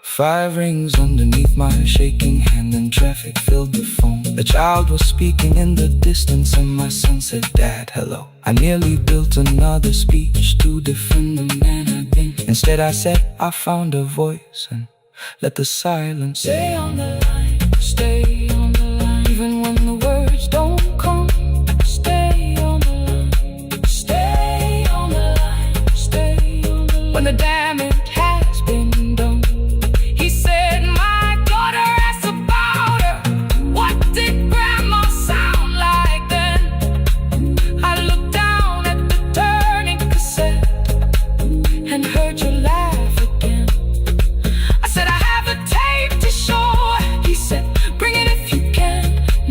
5 rings underneath my shaking hand, and traffic filled the phone. The child was speaking in the distance, and my son said, "Dad, hello." I nearly built another speech to defend the man I've been. Instead I said, I found a voice, and let the silence stay on the line. Stay on the line, even when the words don't come. Stay on the line. Stay on the line. Stay on the line. When the damage has been done, he said, "My daughter asked about her. What did grandma sound like then?" I looked down at the turning cassette and heard you laugh again. I said, "I have a tape to show." He said, "Bring it if you can."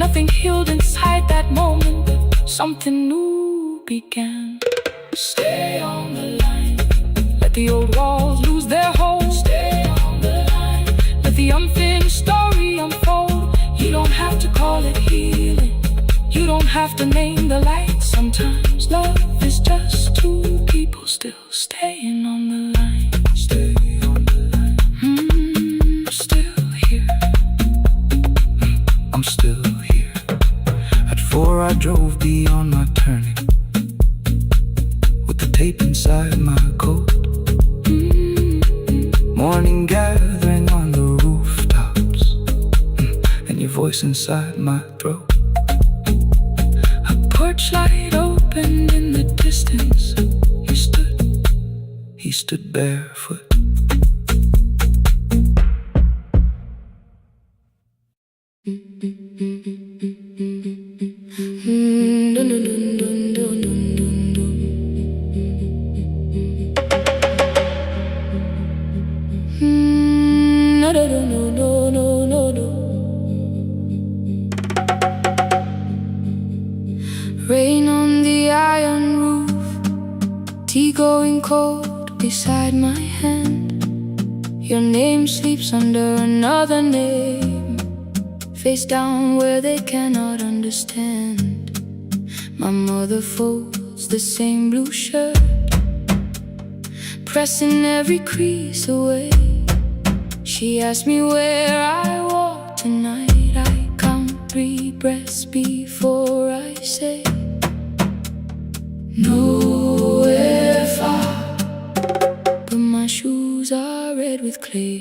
Nothing healed inside that moment, but something new began. Stay on the line. Let the old walls lose their hold. Stay on the line. Let the unfinished story unfold. You don't have to call it healing. You don't have to name the light. Sometimes love is just two people still staying on the line. Stay on the line. I'm still here. I'm still here. At 4 I drove beyond my turning, with the tape inside my coat. Morning gathering on the rooftops, and your voice inside my throat. A porch light opened in the distance. He stood barefoot. Rain on the iron roof, tea going cold beside my hand. Your name sleeps under another name, face down where they cannot understand. My mother folds the same blue shirt, pressing every crease away. She asked me where I walk tonight. I count 3 breaths before I say, nowhere far, but my shoes are red with clay.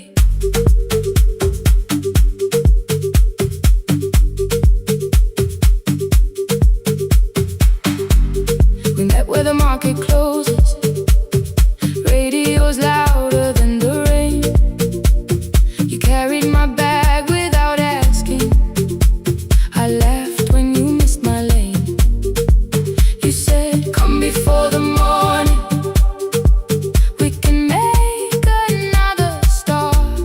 We met where the market closes. Radio's louder than the rain. You carried my bag without asking. I laughed when you missed my lane. You said, "Come before the morning. We can make another start."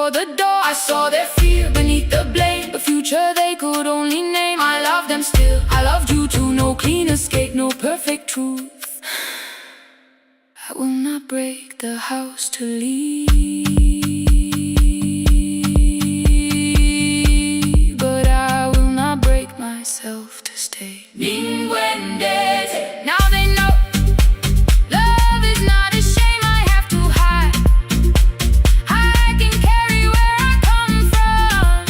before the door. I saw their fear beneath the blame, the future they could only name. I love them still, I loved you too. No clean escape, no perfect truth. I will not break the house to leave, but I will not break myself to stay. Now they know love is not a shame I have to hide. I can carry where I come from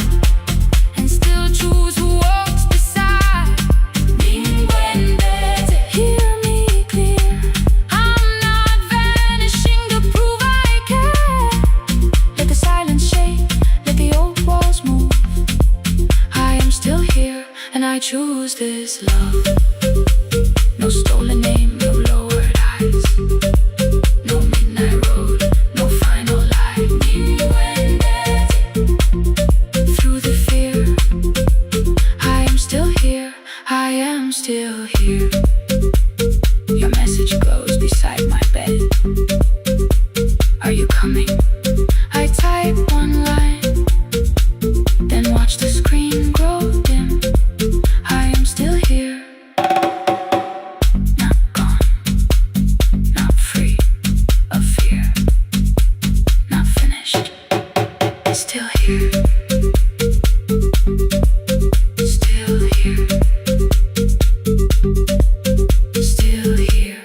and still choose who walks beside. Hear me clear, I'm not vanishing to prove I care. Let the silence shake, let the old walls move. I am still here and I choose this love. No stolen name, no lowered eyes, no midnight road, no final lie. Through the fear, I am still here, I am still here. Your message glows beside my bed. Are you coming? I type one line, then watch the screen grow dim. I am still here. Still here. Still here. Still here.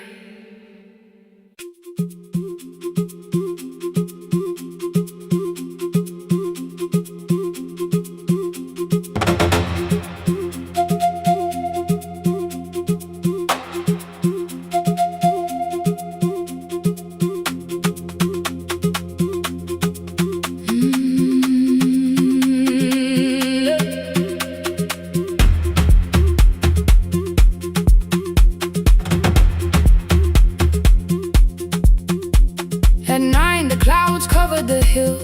At 9 the clouds covered the hill,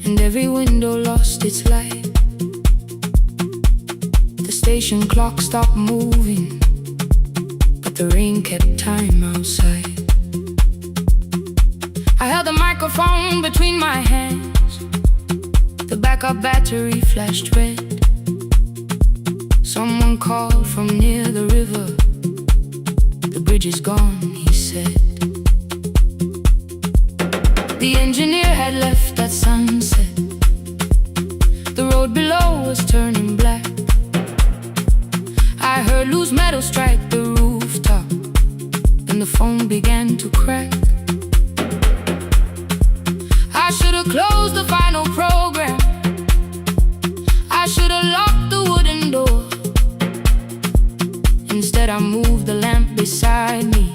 and every window lost its light. The station clock stopped moving, but the rain kept time outside. I held the microphone between my hands. The backup battery flashed red. Someone called from near the river. The bridge is gone, he said. The engineer had left at sunset. The road below was turning black. I heard loose metal strike the rooftop, and the phone began to crack. I should have closed the final program. I should have locked the wooden door. Instead I moved the lamp beside me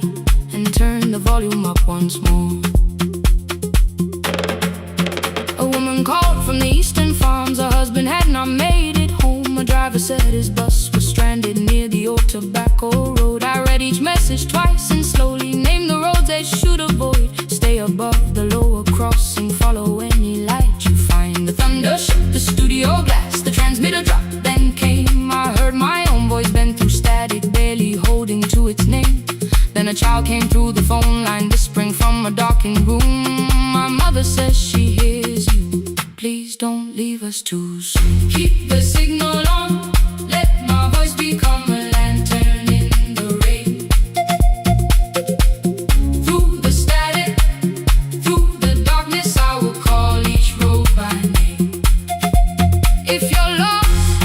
and turned the volume up once more. A woman called from the eastern farms. Her husband had not made it home. A driver said his bus was stranded near the old tobacco road. I read each message twice and slowly named the roads they should avoid. Stay above the lower crossing, follow any light you find. The thunder shook the studio glass, the transmitter dropped, then came. I heard my own voice bend through static, barely holding to its name. Then a child came through the phone line, whispering from a darkened room. My mother says she hears you. Please don't leave us too soon. Keep the signal on, let my voice become a lantern in the rain. Through the static, through the darkness, I will call each road by name. If you're lost,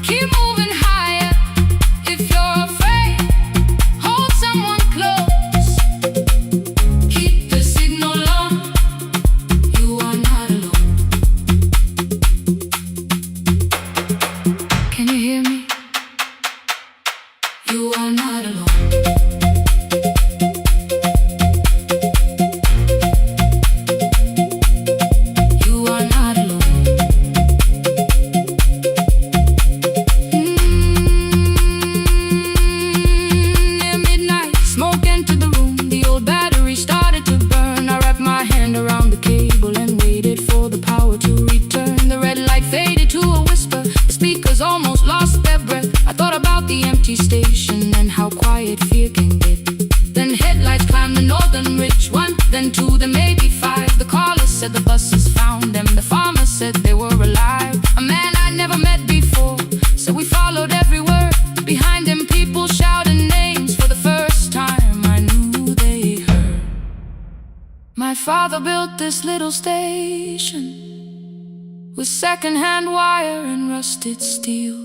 keep moving higher. If you're afraid, hold someone close. Keep the signal on, you are not alone. Can you hear me? You are not alone. You are not alone. Near midnight, smoke entered the room. The old battery started to burn. I wrapped my hand around the cable and waited for the power to return. The red light faded to a whisper. The speakers almost lost their breath. I thought about the empty station and how quiet fear can get. Then headlights climbed the northern ridge. One, then two, then maybe five. The caller said the bus is found. father built this little station with second-hand wire and rusted steel.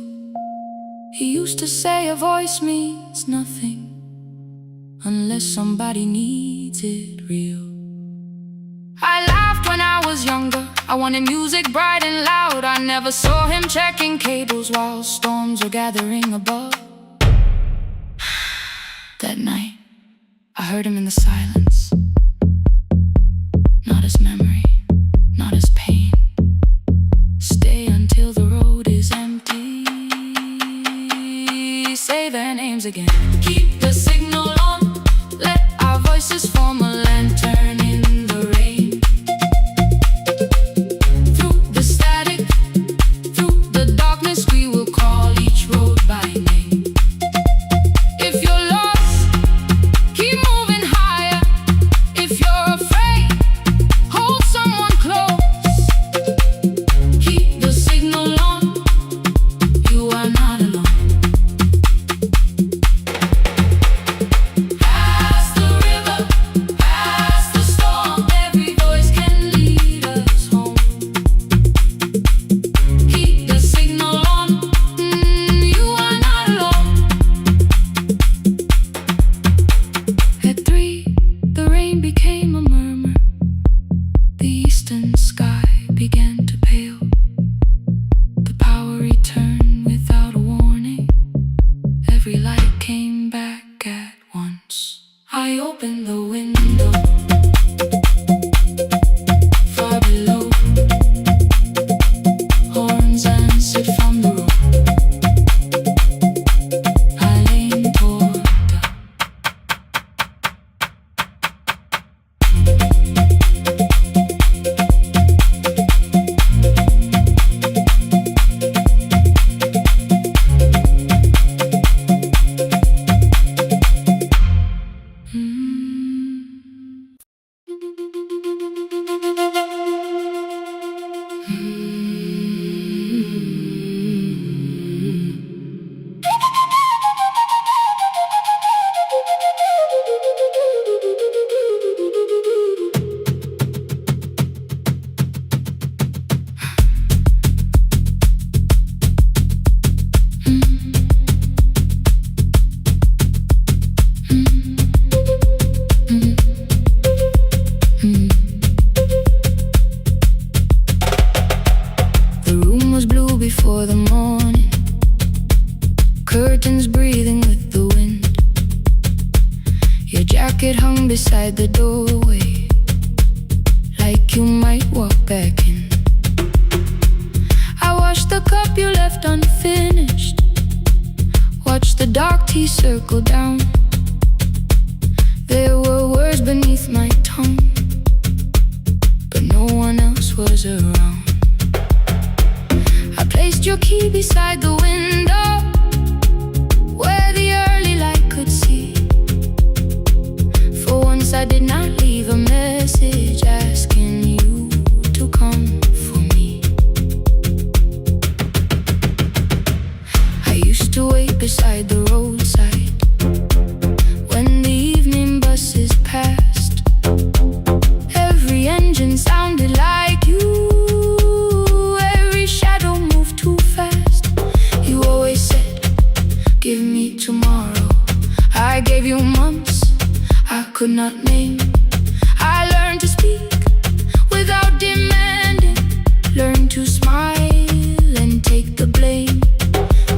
He used to say a voice means nothing unless somebody needs it real. I laughed when I was younger. I wanted music bright and loud. I never saw him checking cables while storms were gathering above. That night, I heard him in the silence. Not as memory, not as pain. Stay until the road is empty. Say their names again. Keep the signal on. Let our voices form a lantern in the rain. Through the static, through the darkness, we will call each road by name. If you're lost, keep moving higher. If you're afraid, hold someone close. Keep the signal on. You are not alone. Every light came back at once. I opened the window. Far below, horns answered from the road. I leaned toward before the morning, curtains breathing with the wind. Your jacket hung beside the doorway, like you might walk back in. I washed the cup you left unfinished, watched the dark tea circle down. There were words beneath my tongue, but no one else was around. I placed your key beside the window, where the early light could see. For once I did not leave a message asking you to come for me. I used to wait beside the roadside when the evening buses passed. Every engine sounded like you. Give me tomorrow. I gave you months I could not name. I learned to speak without demanding, learned to smile and take the blame.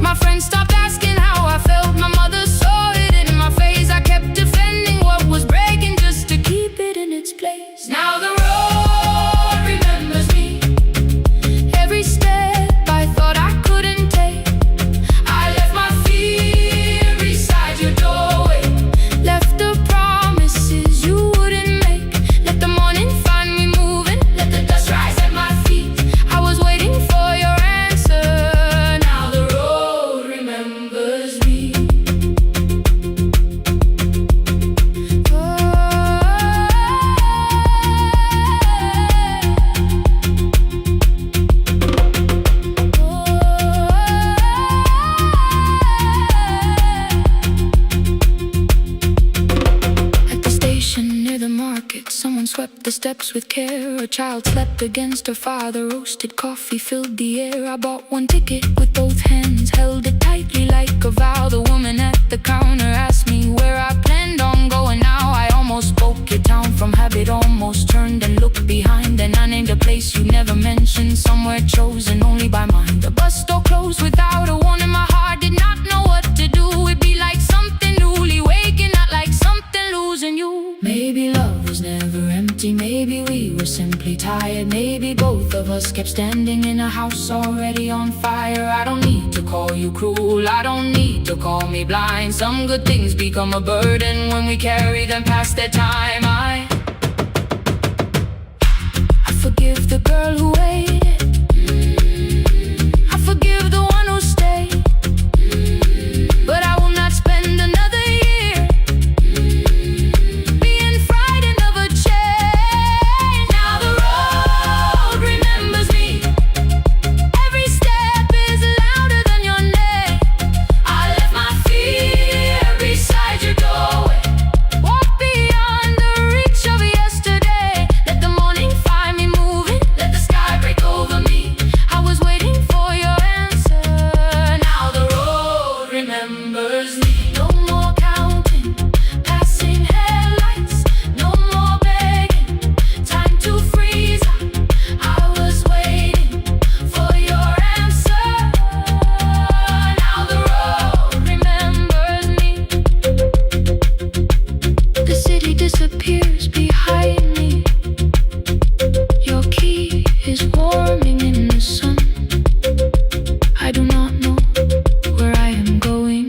My friends stopped asking how I felt. My mother saw it in my face. I kept defending what was breaking just to keep it in its place. Now the road remembers me. Every step I thought I couldn't take, I left my fear beside your doorway, left the promises you wouldn't steps with care. A child slept against her father. Roasted coffee filled the air. I bought one ticket with both hands, held it tightly like a vow. The woman at the counter asked me where I planned on going now. I almost spoke it down from habit, almost turned and looked behind. And I named a place you never mentioned, somewhere chosen only by mine. The bus door closed without a warning. My heart did not know what to do. It'd be like something newly waking, not like something losing you. Maybe love was never empty, maybe we were simply tired. Maybe both of us kept standing in a house already on fire. I don't need to call you cruel, I don't need to call me blind. Some good things become a burden when we carry them past their time. I forgive the girl who waited, I forgive the one who stayed, but I will not spend another year being frightened of a change. Now the road remembers me, every step is louder than your name. I left my fear beside your doorway, walk beyond the reach of yesterday. Let the morning find me moving, let the sky break over me. I was waiting for your answer. Now the road remembers me. No more counting, passing headlights, no more begging, time to freeze up. I was waiting for your answer. Now the road remembers me. The city disappears behind me. Your key is warming in the sun. I do not know where I am going,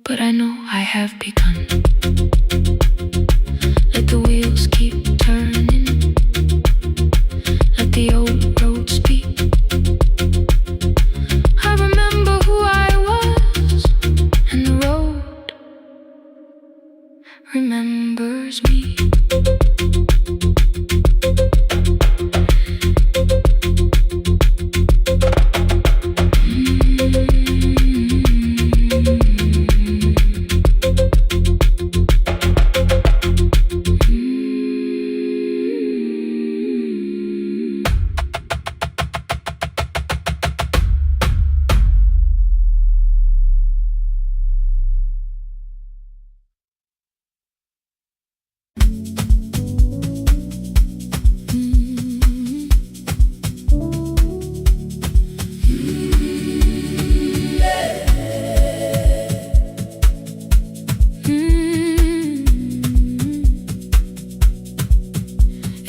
but I know I have begun. Let the wheels keep turning, let the old road speak. I remember who I was, and the road remembers me.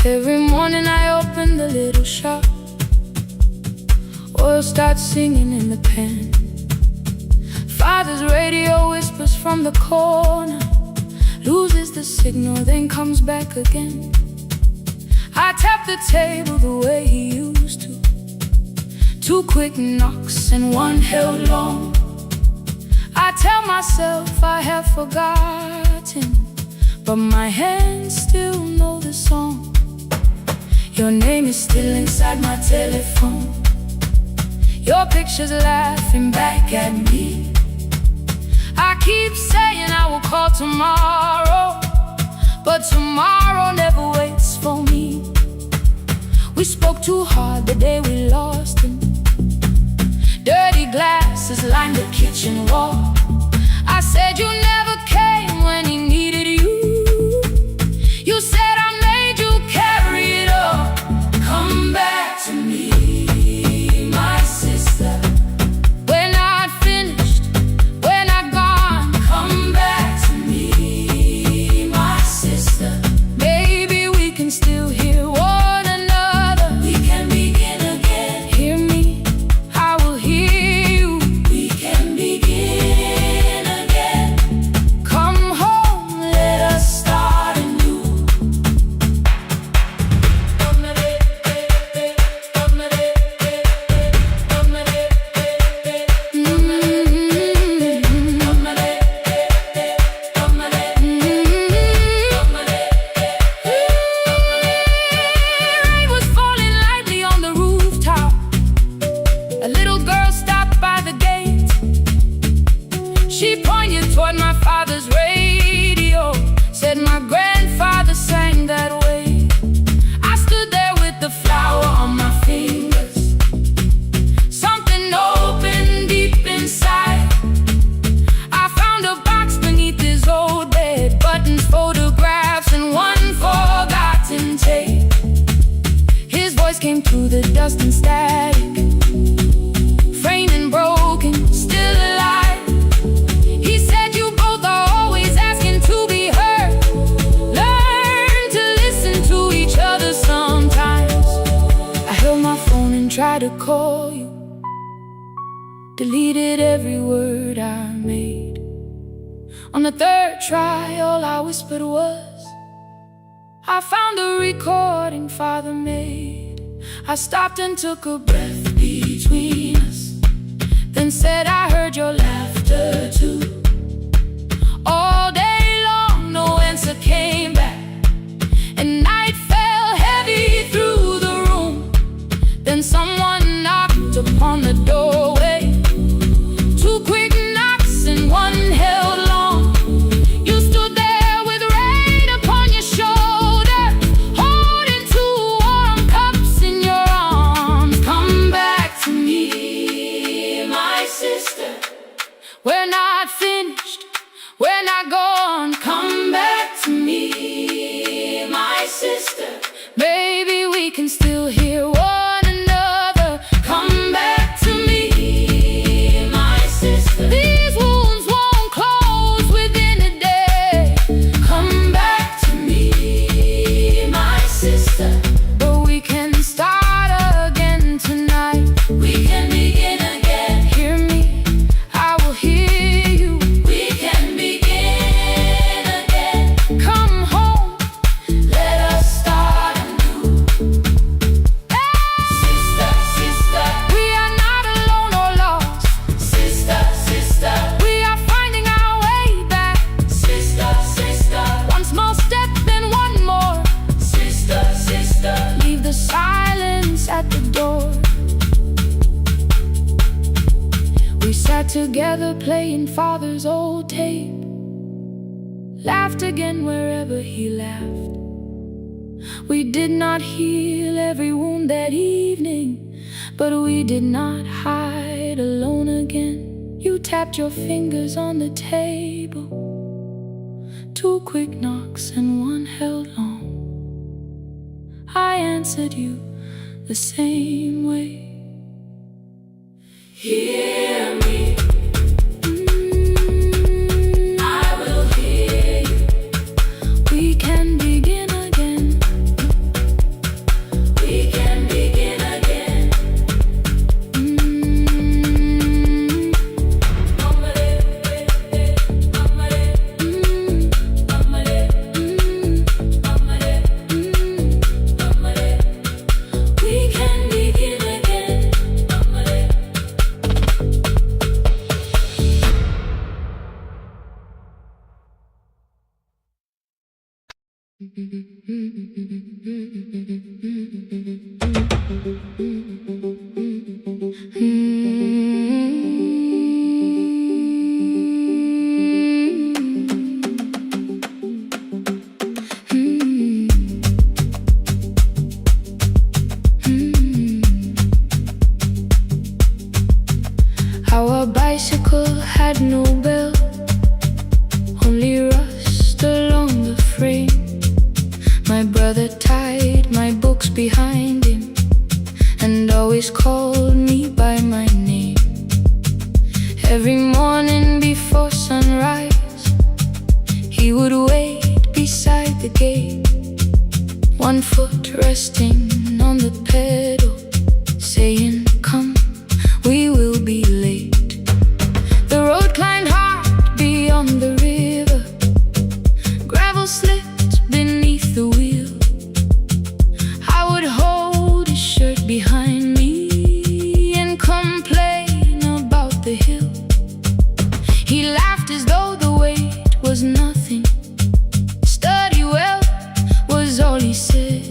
Every morning I open the little shop, oil starts singing in the pan. Father's radio whispers from the corner, loses the signal, then comes back again. I tap the table the way he used to, 2 quick knocks and 1 held long. I tell myself I have forgotten, but my hands still know the song. Your name is still inside my telephone, your picture's laughing back at me. I keep saying I will call tomorrow, but tomorrow never waits for me. We spoke too hard the day we lost him. Dirty glasses lined the kitchen wall. I said you never came when he needed you. You said I made you carry it all. Come back to me, my sister. We're not finished, we're not gone. Come back to me, my sister. Maybe we can still hear one another. We can begin again. Hear me, I will hear you. We can begin again. Come home, let us start anew. Rain was falling lightly on the rooftop. A little girl stopped by the gate. She pointed toward my father's radio, said my grandfather sang that tell you. Deleted every word I made. On the third try, all I whispered was, I found the recording Father made. I stopped and took a breath between us, then said I heard your laughter too. All day long no answer came back, and night fell heavy through the room. Then someone knocked upon the doorway. Two quick knocks and one held long. You stood there with rain upon your shoulder, holding two warm cups in your arms. Come back to me, my sister. We're not finished, we're not gone. Come back to me, my sister. Maybe we can still hear one another. Come back to me, my sister. These wounds won't close within a day. Come back to me, my sister. But we can start again tonight. We can begin again. Hear me, I will hear you. We can begin again. Come home, let us start anew. Sister, sister, we are not alone or lost. Sister, sister, we are finding our way back. Sister, sister, one small step, then one more. Sister, sister, leave the silence at the door. We sat together playing Father's old tape, laughed again wherever he laughed. We did not heal every wound that evening, but we did not hide alone again. You tapped your fingers on the table, two quick knocks and one held long. I answered you the same way. Hear me, I will hear you. We can begin again. We can begin again. We can begin again. Our bicycle had no bell, only rust along the frame. My brother tied my books behind him and always called me by my name. Every morning before sunrise, he would wait beside the gate, one foot resting on the pedal, saying, "Come, we will be late." The road climbed hard beyond the river, gravel slipped beneath the wheel. I would hold his shirt behind me and complain about the hill. He laughed as though the weight was nothing. Study well was all he said.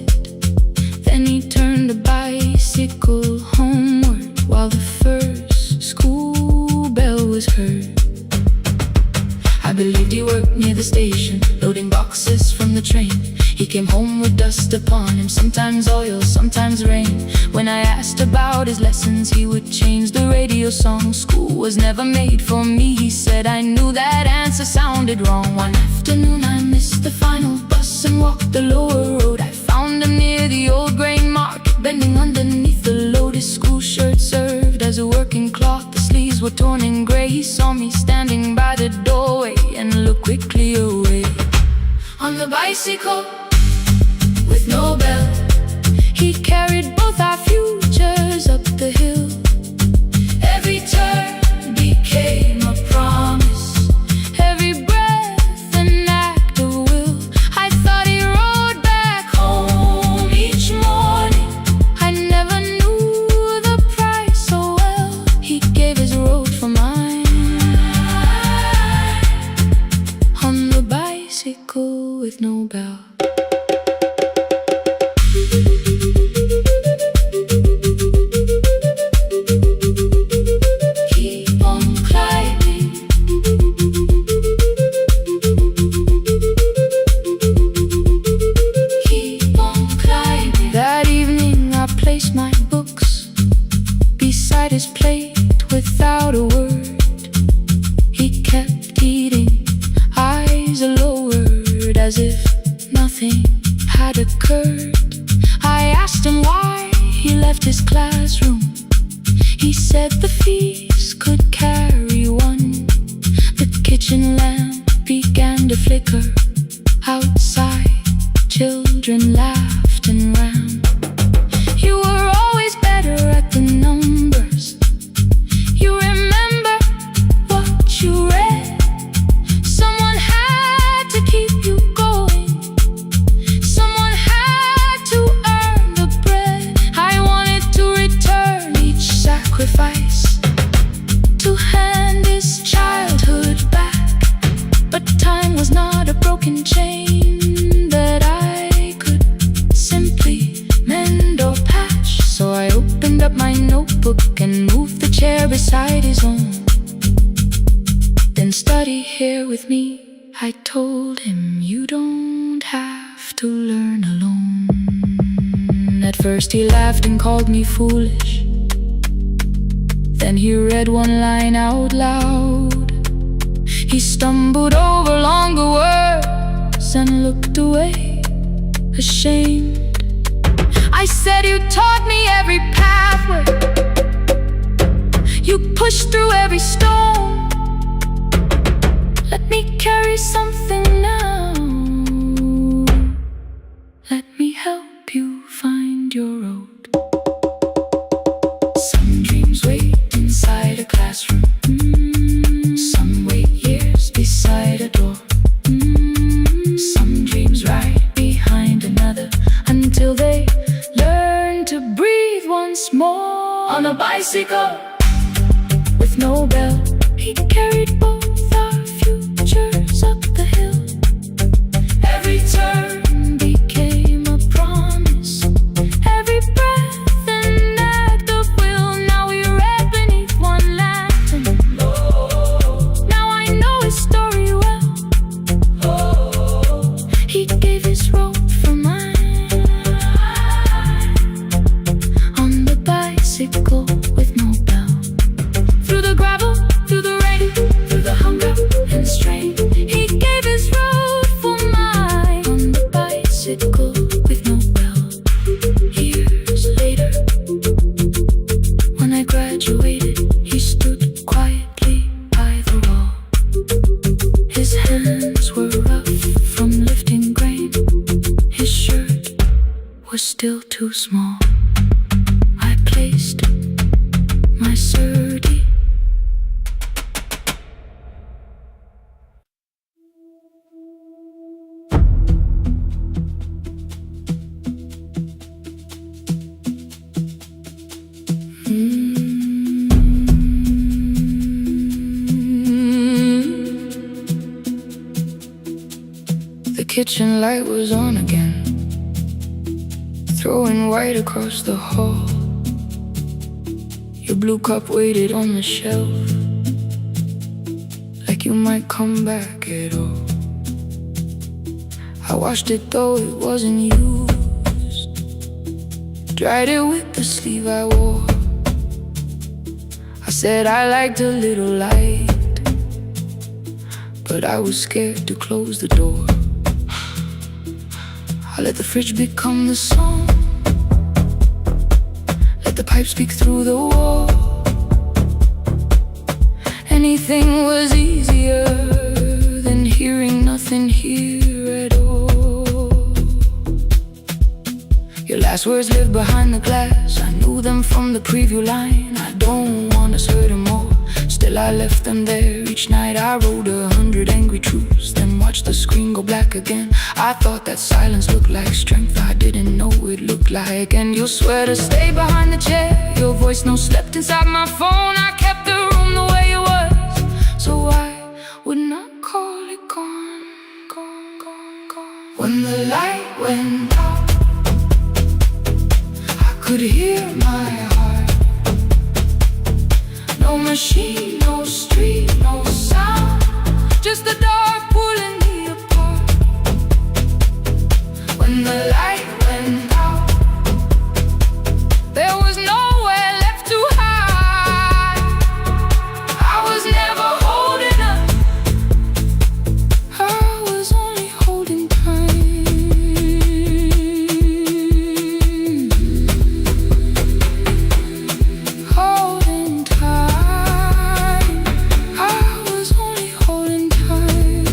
Then he turned the bicycle homeward while the first school bell was heard. I believed he worked near the station, loading boxes from the train. He came home with dust upon him, sometimes oil, sometimes rain. When I asked about his lessons, he would change the radio song. School was never made for me, he said. I knew that answer sounded wrong. One afternoon I missed the final bus and walked the lower road. I found him near the old grain market, bending underneath the load. His school shirt served as a working cloth, the sleeves were torn and gray. He saw me standing by the doorway and looked quickly away. On the bicycle, with no bell, he carried both our futures up the hill. with no bell. Keep on climbing. Keep on climbing. That evening I placed my books beside his plate without a word. He kept eating, eyes lowered, as if nothing had occurred. I asked him why he left his classroom. He said the feast could carry one. The kitchen lamp began to flicker. Outside, children laughed and ran. You were always better at the numbers. You remember what you read. Someone had to keep you going. Someone had to earn the bread. I wanted to return each sacrifice, to hand his childhood back. But time was not a broken chain that I could simply mend or patch. So I opened up my notebook and moved the chair beside his own. Then study here with me, I told him. You don't have to learn alone. At first he laughed and called me foolish. Then he read one line out loud. He stumbled over longer words and looked away, ashamed. I said, you taught me every pathway. You pushed through every stone. Let me carry something now. Let me help you find your road. Some dreams wait inside a classroom. Some wait years beside a door. Some dreams right behind another, until they learn to breathe once more. On a bicycle with no bell, he carried both our futures up the hill. Every turn became a promise, every breath an act of will. Now we read beneath one lantern. Now I know his story well. He gave his road for mine. On the bicycle with no bell, through the gravel, through the rain, through the hunger and strain, he gave his road for mine. On the bicycle with no bell. Years later, when I graduated, he stood quietly by the wall. His hands were rough from lifting grain. His shirt was still too small. I placed my sturdy. The kitchen light was on again, throwing white across the hall. Your blue cup waited on the shelf, like you might come back at all. I washed it though it wasn't used, dried it with the sleeve I wore. I said I liked a little light, but I was scared to close the door. I let the fridge become the song, let the pipe speak through the wall. Anything was easier than hearing nothing here at all. Your last words lived behind the glass. I knew them from the preview line. I don't want us hurting more. Still I left them there each night. I wrote 100 angry truths, then watched the screen go black again. I thought that silence looked like strength. I didn't know it looked like. And you'll swear to stay behind the chair. Your voice no slept inside my phone. I kept the room the way it was, so I would not call it gone, gone, gone, gone. went out, I could hear my heart. No machine, no street, no sound, just the dark pulling me apart. When the light went out, there was nowhere left to hide. I was never holding up, I was only holding time. Holding time, I was only holding time.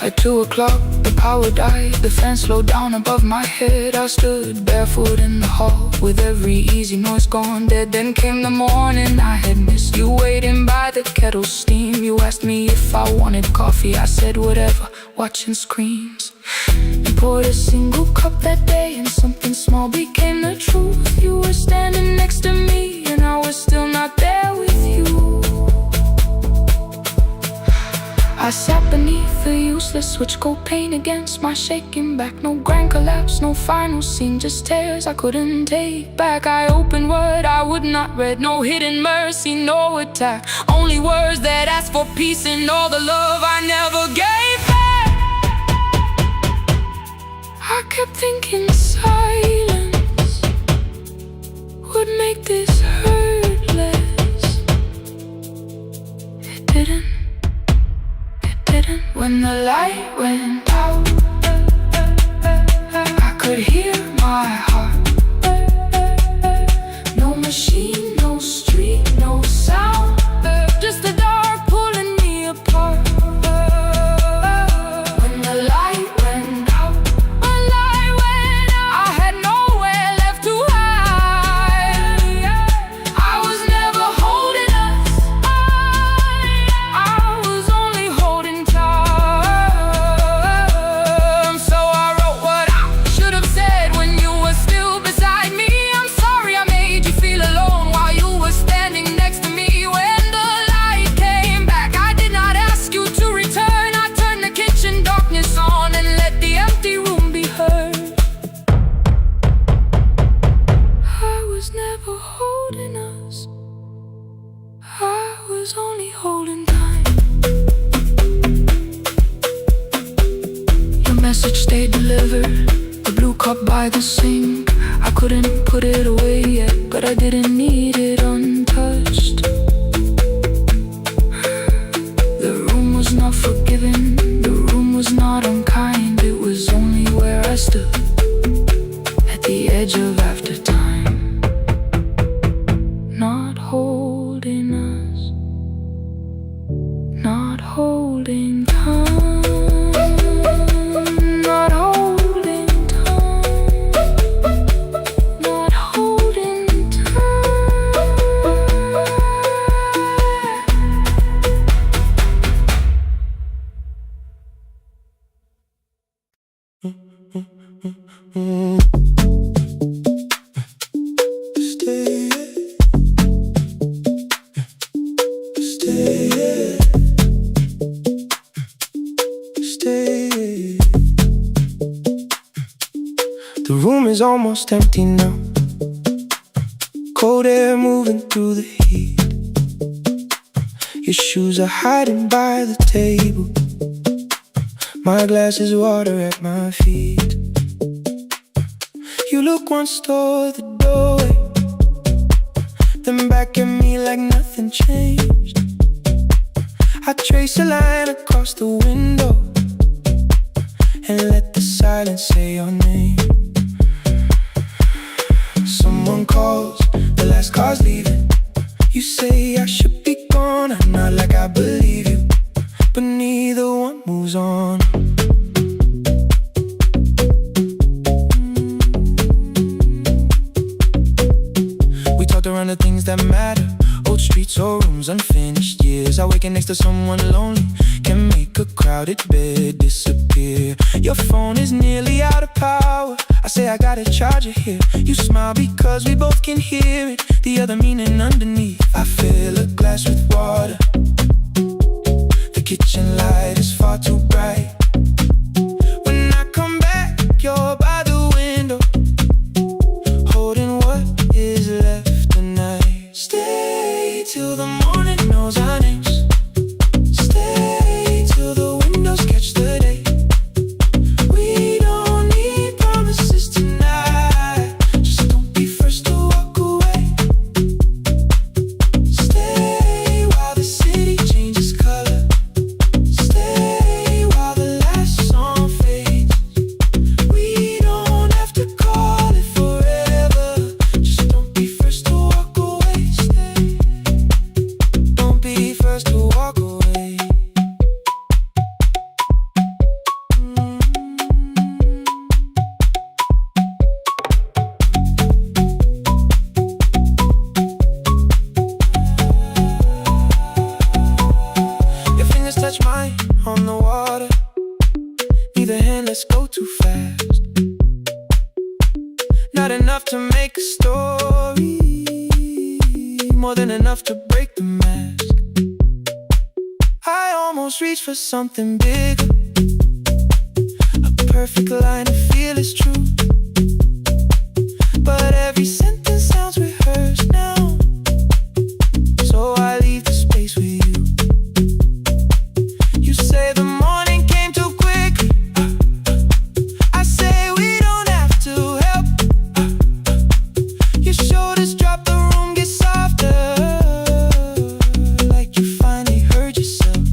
At 2 o'clock, the power died, the fan slowed down above my head. I stood barefoot in the hall, with every easy noise gone dead. Then came the morning I had missed, you waiting by the kettle steam. You asked me if I wanted coffee, I said whatever, watching screens. You poured a single cup that day, and something small became the truth. You were standing next to me, and I was still not there with you. I sat beneath the useless switch, cold pain against my shaking back. No grand collapse, no final scene, just tears I couldn't take back. I opened what I would not read, no hidden mercy, no attack. Only words that asked for peace and all the love I never gave back. I kept thinking silence would make this hurt less. It didn't. When the light went out, I could hear my heart. No machine, no street, no sound, just the dark pulling me apart. When the light went out, I had nowhere left to hide. I was never holding us, I was only holding time. Only holding time. Your message stayed delivered, the blue cup by the sink. I couldn't put it away yet, but I didn't need it untouched. The room was not forgiving, the room was not unkind. It was only where I stood, at the edge of after time. Not holding us, not holding time, not holding time, not holding time. The room is almost empty now, cold air moving through the heat. Your shoes are hiding by the table, my glass is water at my feet. You look once toward the doorway, then back at me like nothing changed. I trace a line across the window and let the silence say your name. Someone calls, the last car's leaving. You say I should be gone, I nod like I believe you, but neither one moves on. We talked around the things that matter, old streets or rooms, unfinished years. I waking next to someone lonely can make a crowded bed disappear. Your phone is nearly out of power, I say I got a charger here. You smile because we both can hear it, the other meaning underneath. I fill a glass with water, kitchen light is far too bright. When I come back, you're by the window, holding what is left tonight. Stay till the morning knows our names. Stay till the windows catch the day. We don't need promises tonight. Just don't be first to walk away. Stay while the city changes color. Stay while the last song fades. We don't have to call it forever. Just don't be first to walk away. Stay. Don't be first to walk away. Your fingers touch mine on the water. Neither hand, let's go too fast. Not enough to make a story, more than enough to break the mask. I almost reached for something bigger, a perfect line to feel is true. But every sentence sounds rehearsed now, so I leave the space with you. You say the morning came too quick. I say we don't have to help. Your shoulders drop, the room gets softer, like you finally heard yourself.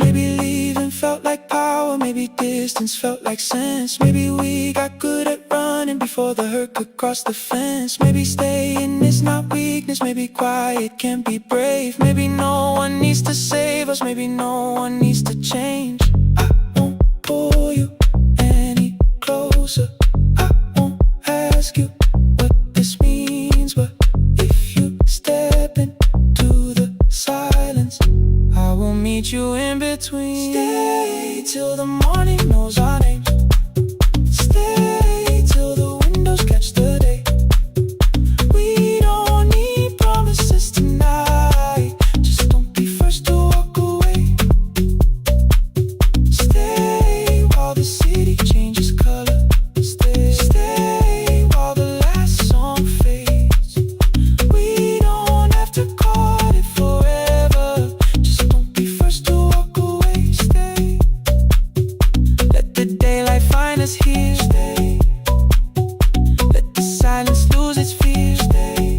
Maybe leaving felt like power, maybe distance felt like sense. Maybe we got good at running before the hurt could cross the fence. Maybe staying is not weakness, maybe quiet can be brave. Maybe no one needs to save us, maybe no one needs to change. I won't pull you any closer, I won't ask you what this means, but if you step into the silence, I will meet you in between. Stay till the morning knows our names. Stay till the windows catch the day. We don't need promises tonight. Just don't be first to walk away. Stay while the city changes color. Stay while the last song fades. We don't have to call it forever. Just don't be first to walk away. Stay. Let the daylight find us here. Stay. Let the silence lose its fear. Stay.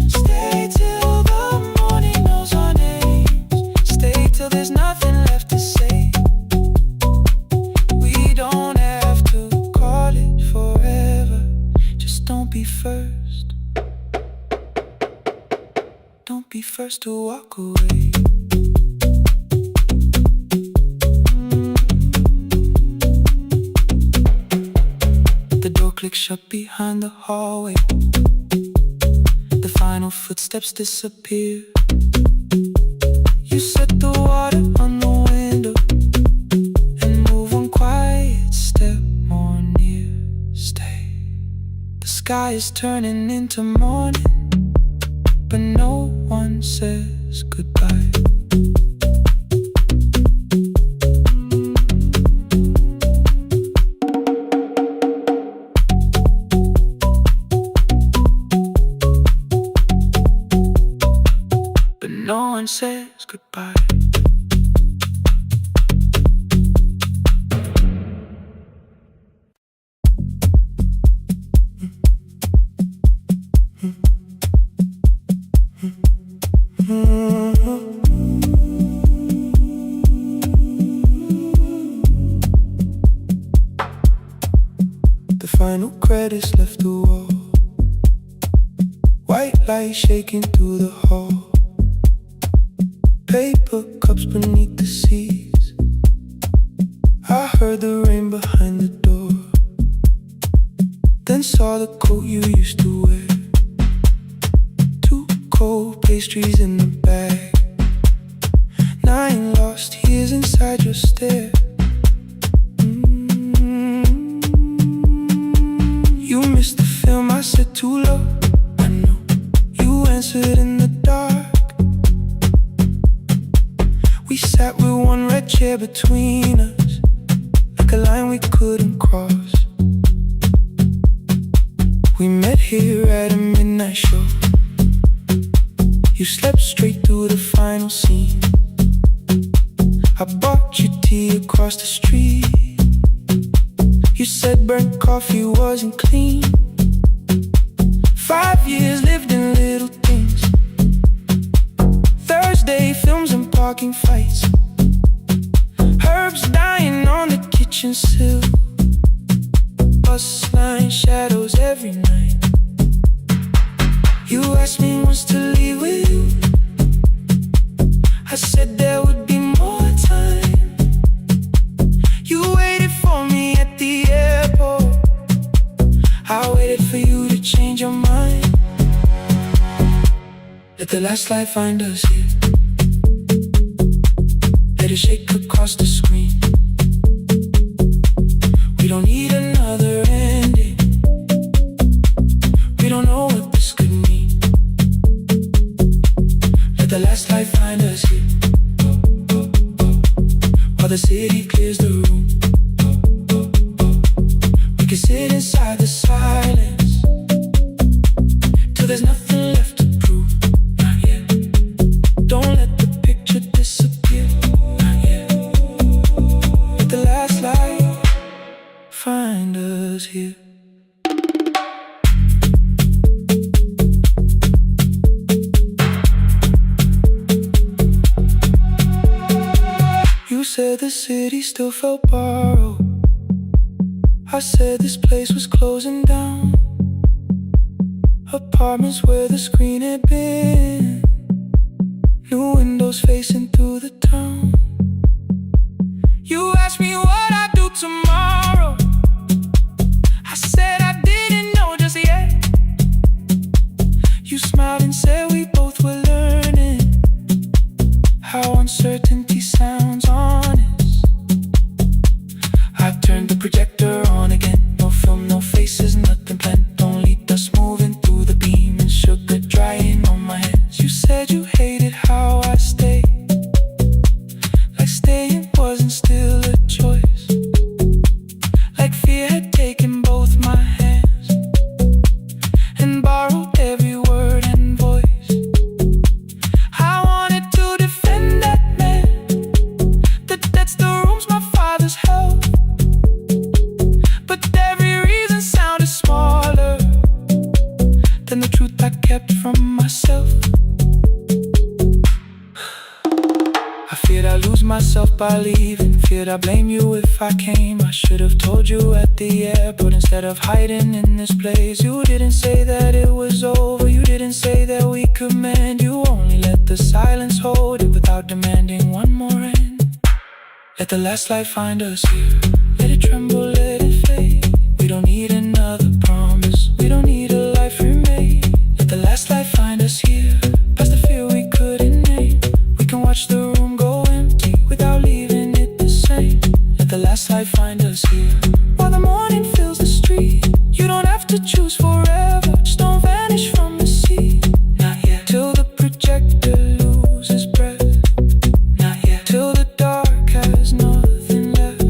Stay till the morning knows our names. Stay till there's nothing left to say. We don't have to call it forever. Just don't be first. Don't be first to walk away. The door clicks shut behind the hallway. The final footsteps disappear. You set the water on the window and move one quiet step more near. Stay. The sky is turning into morning, but no one says goodbye. But no one says goodbye. The final credits left the wall. White light shaking through the hall. Paper cups beneath the seats. I heard the rain behind the door. Then saw the coat you used to wear. Two cold pastries in the bag. 9 lost years inside your stare. You missed the film, I said too low. I know you answered in the dark. between us, like a line we couldn't cross. We met here at a midnight show. You slept straight through the final scene. I bought you tea across the street. You said burnt coffee wasn't clean. 5 years lived in little things. Thursday films and parking fights. Herbs dying on the kitchen sill. Bus line shadows every night. You asked me once to leave with you. I said there would be more time. You waited for me at the airport. I waited for you to change your mind. Let the last light find us here. Let it shake across the screen. We don't need another ending. We don't know what this could mean. Let the last light find us here, while the city clears the room. We can sit inside the silence till there's nothing left to prove. Not yet. Don't let the picture disappear. Not yet. Let the last light find us here. You said the city still felt borrowed. I said this place was closing down. Apartments where the screen had been. New windows facing through the town. You asked me what I'd do tomorrow. I said I didn't know just yet. You smiled and said we both were learning how uncertainty sounds honest. I turned the projector on again. No film, no faces, nothing planned. Only dust moving through the beam and sugar drying on my hands. You said you hated how I stayed, like staying wasn't still a choice. Like fear had taken both my hands and borrowed every word and voice. I wanted to defend that man, that's the rooms my father's held. But every reason sounded smaller than the truth I kept from myself. I feared I'd lose myself by leaving. Feared I'd blame you if I came. I should have told you at the airport instead of hiding in this place. You didn't say that it was over. You didn't say that we could mend. You only let the silence hold it without demanding one more end. Let the last light find us here. Let it tremble, let it fade. We don't need another promise. We don't need a life remade. Let the last light find us here. Past the fear we couldn't name. We can watch the room go empty without leaving it the same. Let the last light find us here, while the morning fills the street. You don't have to choose forever. Just don't vanish from the sea. Not yet. Till the projector loses breath. Not yet. Till the dark has nothing left.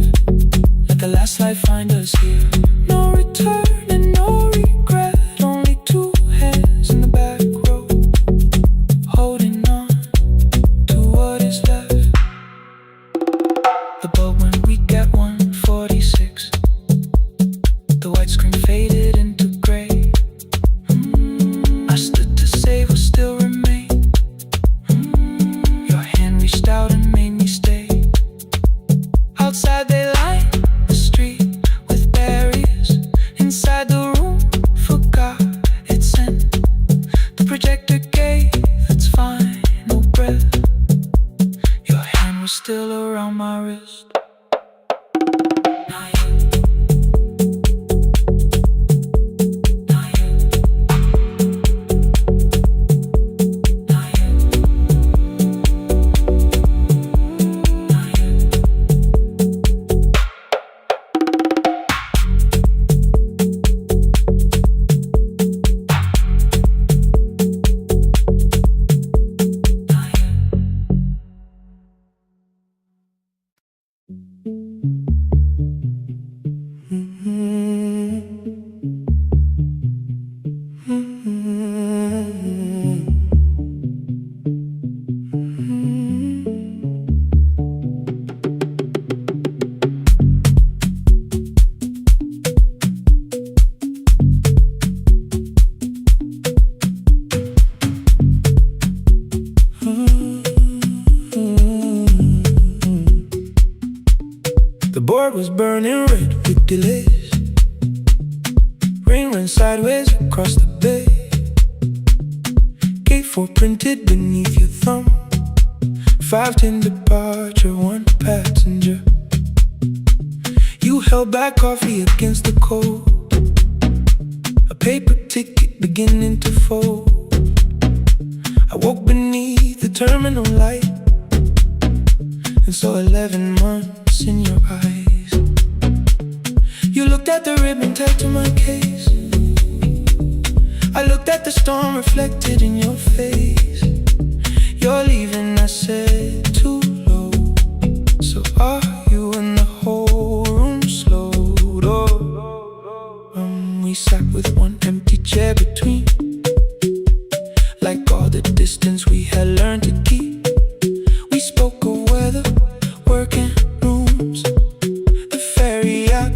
Let the last light find us here. No return and no regret. Only two hands in the back row, holding on to what is left. The bulb went weak at 1:46. The white screen faded into gray. I stood to save what still remained. Your hand reached out and made me stay. Outside they lined the street with barriers. Inside the room forgot its scent. The projector gave its final breath. Your hand was still around my wrist. Not yet. Not yet. Not yet. Not yet. board was burning red with delays. Rain ran sideways across the bay. Gate 4 printed beneath your thumb. 5:10 departure, 1 passenger. You held back coffee against the cold. A paper ticket beginning to fold. I woke beneath the terminal light and saw 11 months in your eyes. You looked at the ribbon tied to my case. I looked at the storm reflected in your face. You're leaving, I said, too low. So are you? And the whole room slowed up. We sat with one empty chair between, like all the distance we had learned to keep. We spoke of weather, work and rooms, the ferry app,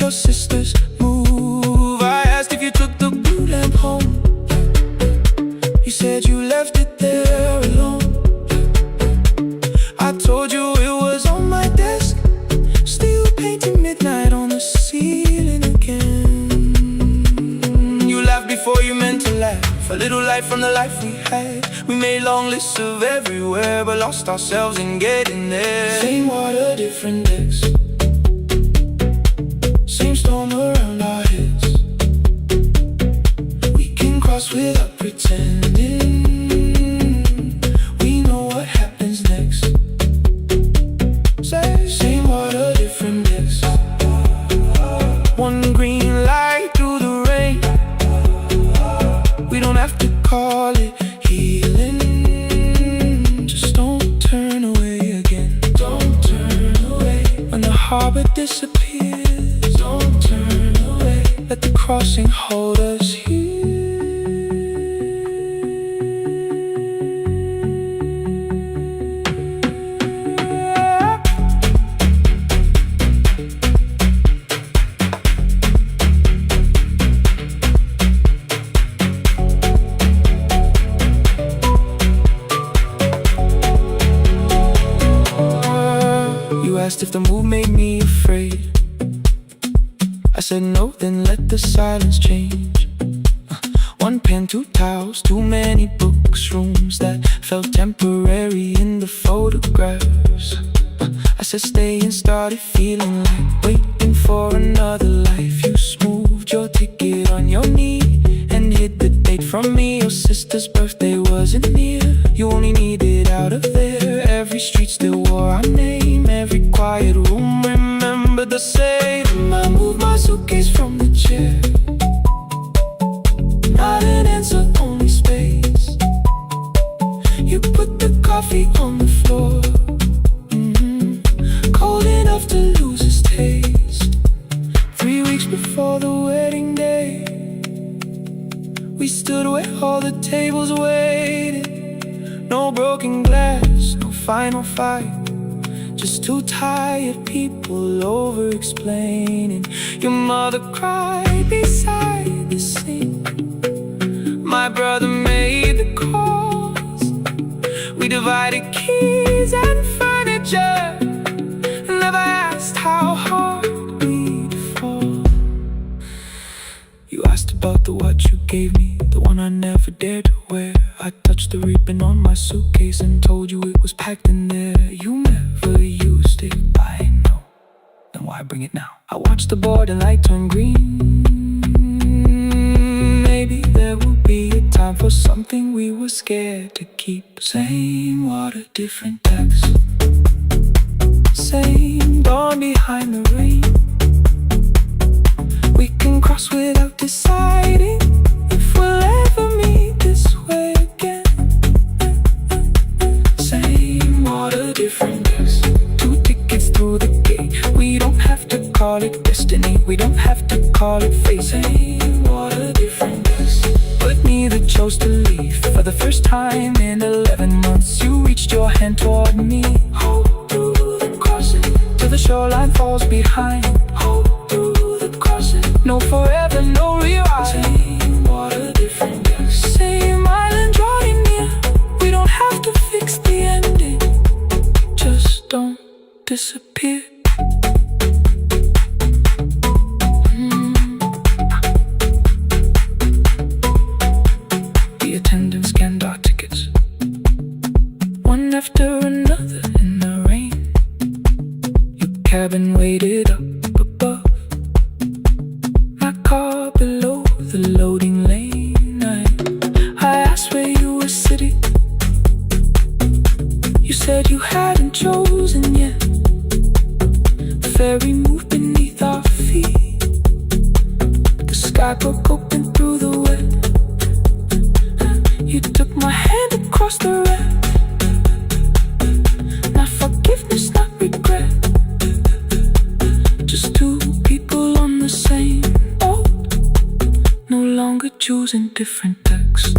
your sister's move. I asked if you took the blue lamp home. You said you left it there alone. I told you it was on my desk, still painting midnight on the ceiling again. You laughed before you meant to laugh, a little light from the life we had. We made long lists of everywhere, but lost ourselves in getting there. Same water, different decks, same storm around our heads. We can cross without pretending. We know what happens next. Same water, different decks. One green light through the rain. We don't have to call it healing. Just don't turn away again. Don't turn away. When the harbor disappears, don't turn away. Let the crossing hold us here. Asked if the move made me afraid. I said no, then let the silence change. One pen, 2 towels, too many books, rooms that felt temporary in the photographs. I said stay and started feeling like waiting for another life. You smoothed your ticket on your knee and hid the date from me. Your sister's birthday wasn't near. You only needed out of there. Every street still wore our name. Every quiet room remembered the same. I moved my suitcase from the chair. Not an answer, only space. You put the coffee on the floor, cold enough to lose its taste. 3 weeks before the wedding day, we stood where all the tables waited. No broken glass, no final fight, just 2 tired people over-explaining. Your mother cried beside the sink. My brother made the calls. We divided keys and furniture. Never asked how hard we'd fall. You asked about the watch you gave me, the one I never dared to wear. I touched the ribbon on my suitcase and told you it was packed in there. You never used it, I know. Then why bring it now? I watched the boarding light turn green. Maybe there will be a time for something we were scared to keep. Same water, different decks. Same dawn behind the rain. We can cross without deciding if we'll ever meet this way again. Same water, different decks. 2 tickets through the gate. We don't have to call it destiny. We don't have to call it fate. Same water, different decks. But neither chose to leave. For the first time in 11 months, you reached your hand toward me. Hold through the crossing till the shoreline falls behind. Hold through the crossing. No forever, no rewrite. Same water, different decks. Same island drawing near. We don't have to fix the ending. Just don't disappear. very move beneath our feet. The sky broke open through the wet. You took my hand across the red. Not forgiveness, not regret. Just two people on the same boat, no longer choosing different decks.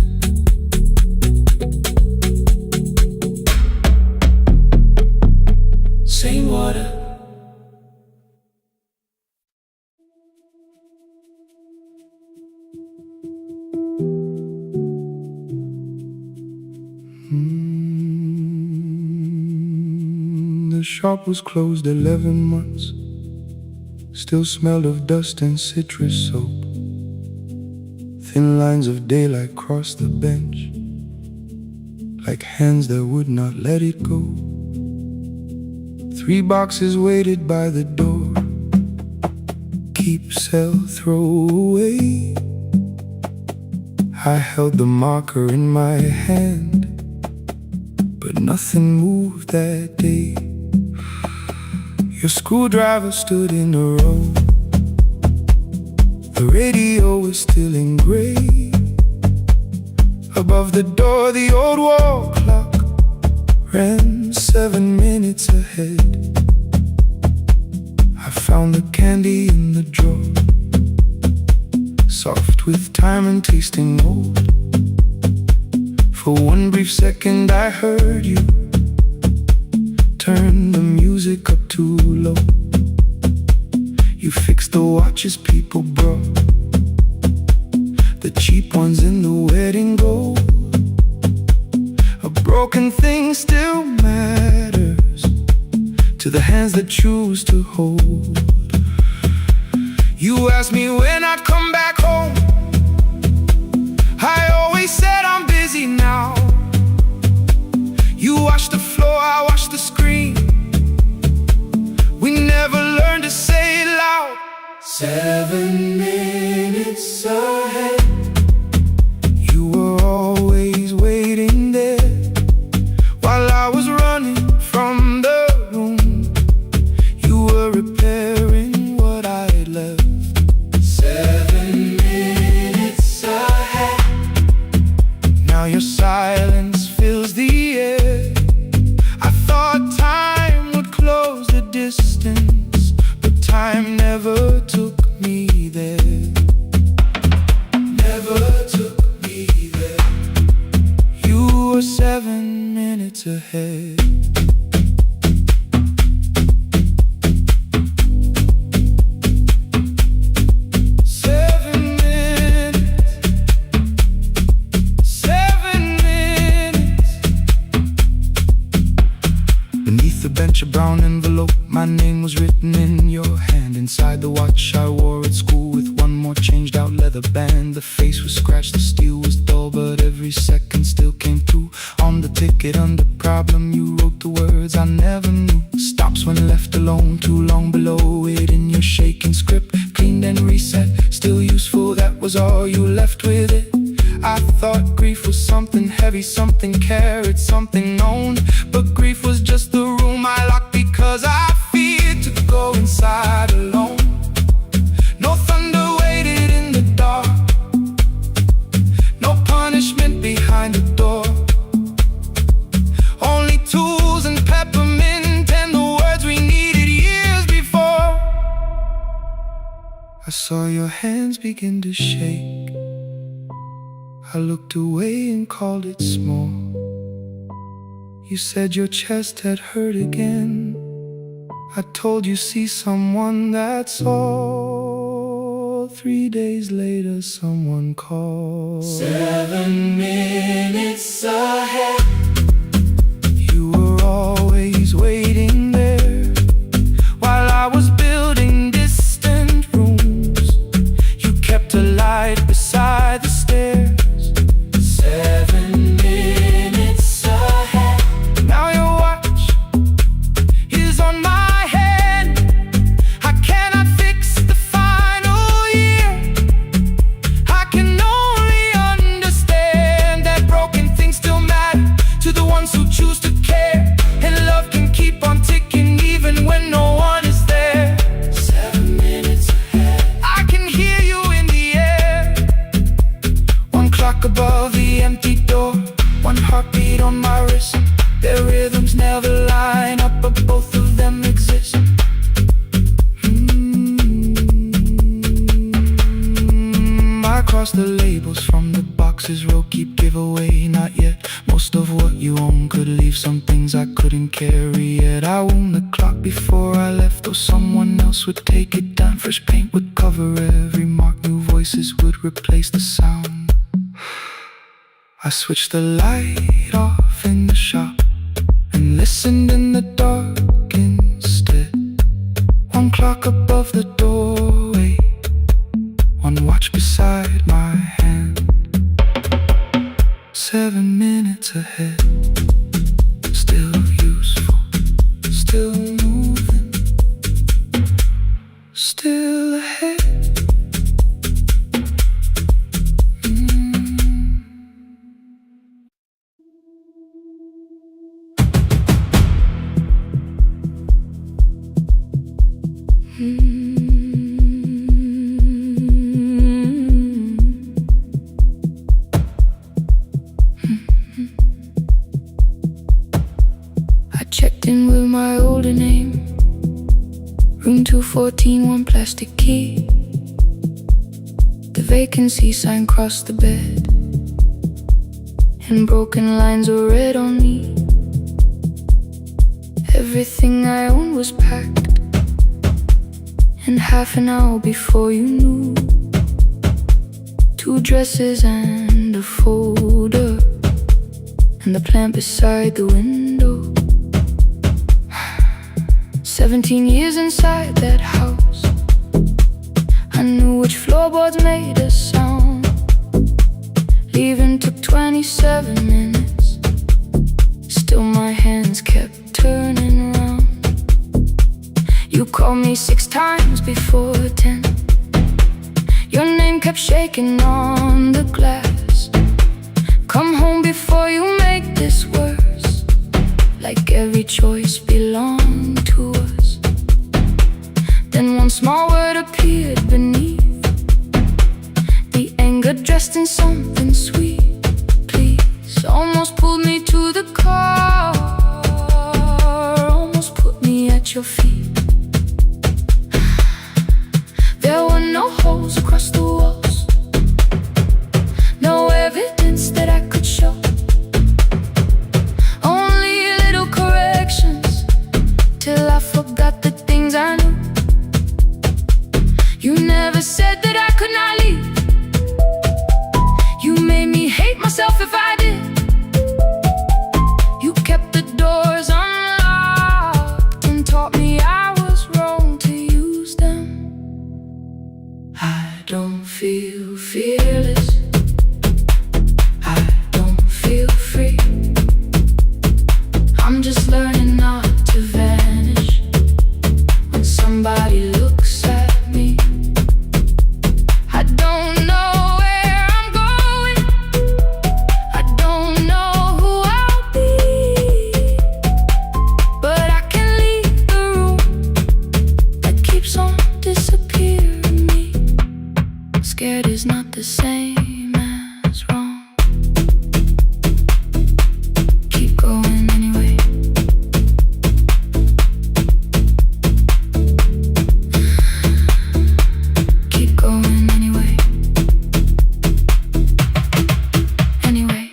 Same water. The shop was closed 11 months. Still smelled of dust and citrus soap. Thin lines of daylight crossed the bench, like hands that would not let it go. 3 boxes waited by the door. Keep, sell, throw away. I held the marker in my hand, but nothing moved that day. Your screwdriver stood in a row. The radio was still in gray. Above the door, the old wall clock ran 7 minutes ahead. I found the candy in the drawer, soft with time and tasting old. For one brief second I heard you turn the music up too low. You fixed the watches people brought, the cheap ones in the wedding gold. A broken thing still matters to the hands that choose to hold. You asked me when I'd come back home. I always said I'm busy now. You washed the floor, I washed the screen. We never learned to say it loud. 7 minutes ahead. You were always waiting there while I was running from the room. You were repairing what I had left. 7 minutes ahead. Now your silence fills the air. I thought time would close the distance, but time never took me there. Never took me there. You were 7 minutes ahead. A brown envelope, my name was written in your hand. Inside the watch I wore at school with one more changed out leather band. The face was scratched, the steel was dull, but every second still came through. On the ticket under problem you wrote the words I never knew. Stops when left alone, too long below it in your shaking script. Cleaned and reset, still useful, that was all you left with it. I thought grief was something heavy, something carried, something known. But grief was just the room I locked because I feared to go inside alone. No thunder waited in the dark, no punishment behind the door. Only tools and peppermint and the words we needed years before. I saw your hands begin to shake. I looked away and called it small. You said your chest had hurt again. I told you see someone, that's all. 3 days later someone called. 7 minutes ahead. You were always waiting there while I was building distant rooms. You kept a light beside the stairs. 7 minutes ahead. Now your watch is on my head. I cannot fix the final year. I can only understand that broken things still matter across the labels from the boxes. Row keep giveaway, not yet. Most of what you own could leave some things I couldn't carry yet. I wound the clock before I left, though someone else would take it down. Fresh paint would cover every mark, new voices would replace the sound. I switched the light off in the shop and listened in the dark instead. One clock above the doorway, one watch beside my hand. 7 minutes ahead, still useful, still moving, still ahead. I checked in with my older name, room 214, one plastic key. The vacancy sign crossed the bed, and broken lines were read on me. Everything I owned was packed, and half an hour before you knew, 2 dresses and a folder, and the plant beside the window. 17 years inside that house, I knew which floorboards made a sound. Leaving took 27 minutes, still my hands kept turning round. You called me 6 times before 10, your name kept shaking on the glass. Come home before you make this worse, like every choice belonged to us. Then one small word appeared beneath, the anger dressed in something sweet. Please, almost pulled me to the car, almost put me at your feet. There were no holes across the walls, no evidence that I could show, only little corrections, till I forgot the things I knew. You never said that I could not leave, you made me hate myself if I did. You kept the doors unlocked and taught me I was wrong to use them. I don't feel fearless, I don't feel free. I'm just learning not to vanish when somebody looks at me. I don't know where I'm going, I don't know who I'll be, but I can leave the room that keeps on disappearing me. Scared is not the same as wrong. Keep going anyway. Keep going anyway. Anyway,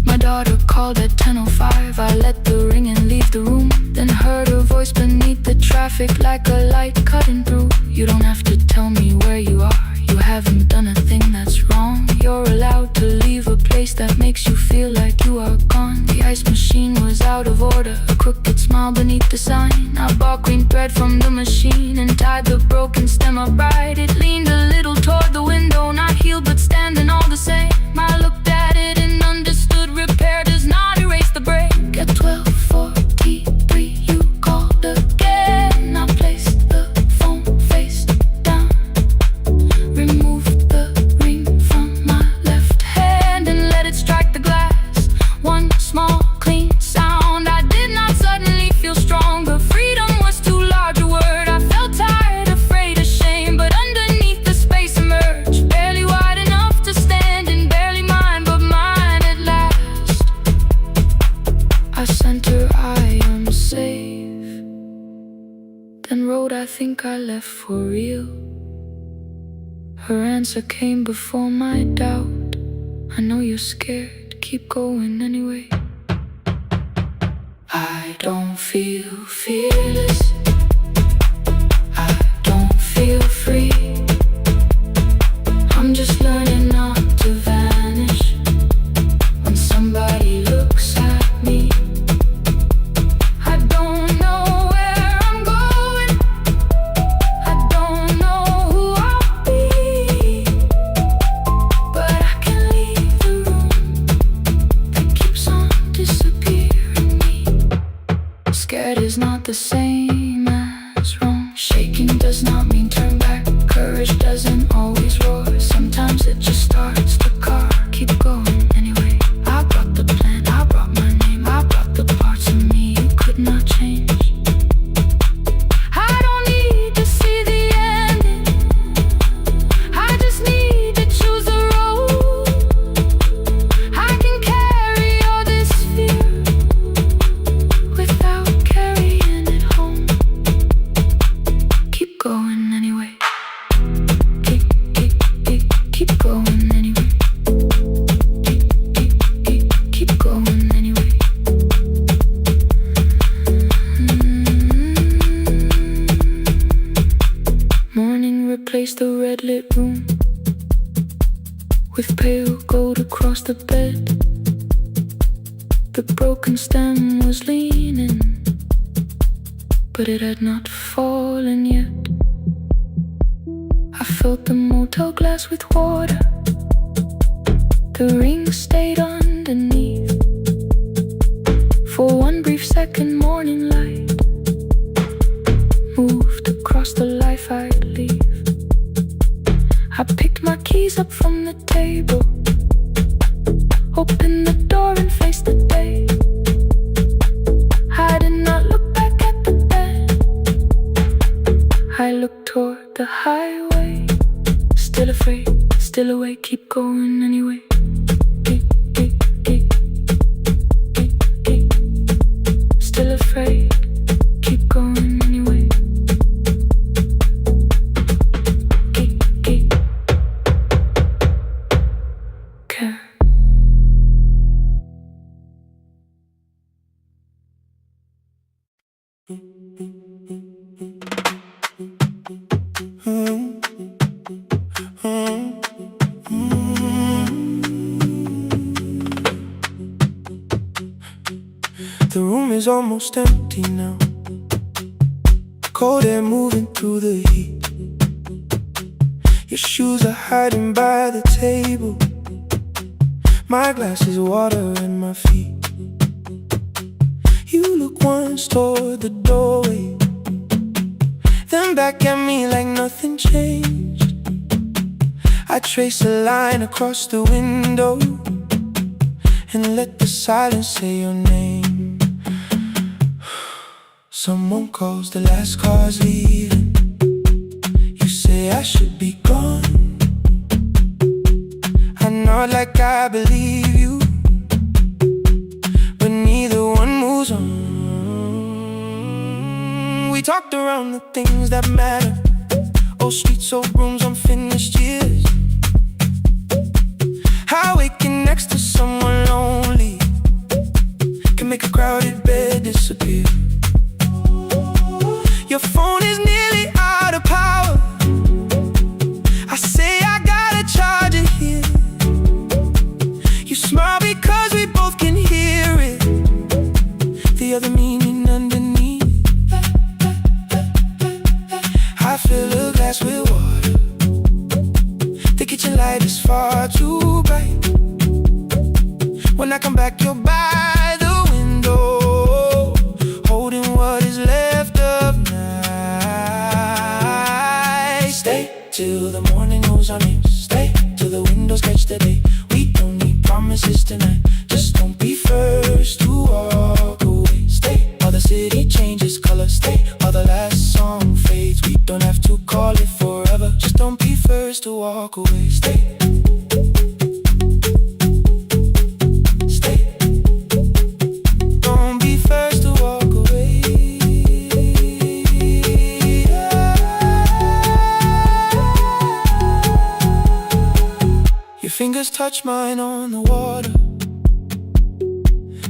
my daughter called at 10:05. I let the ring and leave the room, then heard her voice beneath the traffic like a light cutting through. You don't have to tell me where you are, you haven't done a thing that's wrong. You're allowed to leave a place that makes you feel like you are gone. The ice machine was out of order, a crooked smile beneath the sign. I bought green thread from the machine and tied the broken stem upright. It leaned a little toward the window, not healed but standing all the same. I looked at it and understood repair does not erase the break. At 12:43 you called again. I placed the phone face down, removed the ring from my left hand and let it strike the glass. One small clean sound. I did not suddenly feel stronger, freedom was too large a word. I felt tired, afraid, ashamed, but underneath the space emerged, barely wide enough to stand and barely mine, but mine at last. I sent her, I am safe, then wrote, I think I left for real. Her answer came before my doubt. I know you're scared, keep going anyway. I don't feel fearless, I don't feel free. I'm just learning not to vanish when somebody looks at me. I don't know where I'm going, I don't know who I'll be, but I can leave the room that keeps on disappearing me. Scared is not the same as wrong. Shaking does not mean turn back. Courage doesn't always roar. Sometimes it just starts the car. Keep going anyway. I brought the plan, I brought my name, I brought the parts of me you could not change. I don't need to see the ending, I just need to choose the road. I can carry all this fear without carrying it home. Keep going anyway. Keep going anyway. Keep going anyway. Morning replaced the red lit room with pale gold across the bed. The broken stem was leaning, but it had not fallen yet. I filled the motel glass with water, the ring stayed underneath. For one brief second, morning light moved across the life I'd leave. I picked my keys up from the table, opened the door and faced the day. I did not look back at the bed, I looked toward the highway. Still afraid, still awake, keep going anyway. Still afraid, keep going anyway. Care. The room is almost empty now, cold air moving through the heat. Your shoes are hiding by the table, my glass is water at my feet. You look once toward the doorway, then back at me like nothing changed. I trace a line across the window and let the silence say your name. Someone calls, the last car's leaving. You say I should be gone. I nod like I believe you, but neither one moves on. We talked around the things that matter, old streets, old rooms, unfinished years. How waking next to someone lonely can make a crowded bed disappear. Your phone is nearly out of power, I say I gotta charge it here. You smile because we both can hear it, the other meaning underneath. I fill a glass with water, the kitchen light is far too bright. When I come back, you're by the window, holding what is left of night. Stay till the morning knows our names, stay till the windows catch the day. We don't need promises tonight, just don't be first to walk away. Stay while the city changes color, stay while the last song fades. We don't have to call it forever, just don't be first to walk away. Stay. fingers touch mine on the water.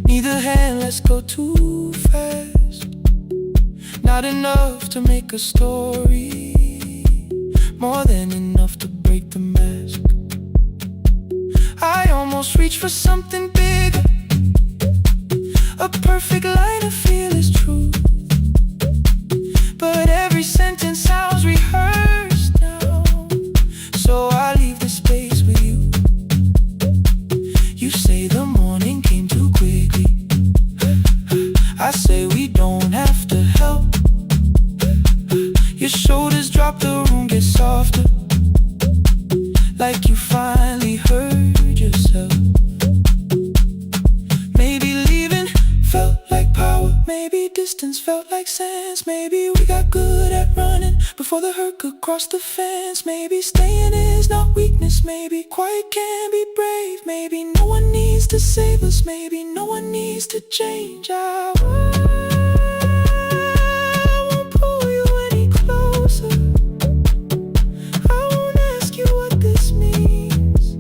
Neither hand lets go too fast. Not enough to make a story, more than enough to break the mask. I almost reach for something bigger, a perfect line of fearless truth. But every sentence sounds rehearsed now, so I leave the space with you. You say the morning came too quickly. I say we don't have to help. Your shoulders drop, the room gets softer, like you finally heard yourself. Maybe leaving felt like power, maybe distance felt like sense. Maybe we got good at running before the hurt could cross the fence. Maybe staying is not weakness, maybe quiet can be brave. Maybe no one needs to save us, maybe no one needs to change. I won't pull you any closer, I won't ask you what this means.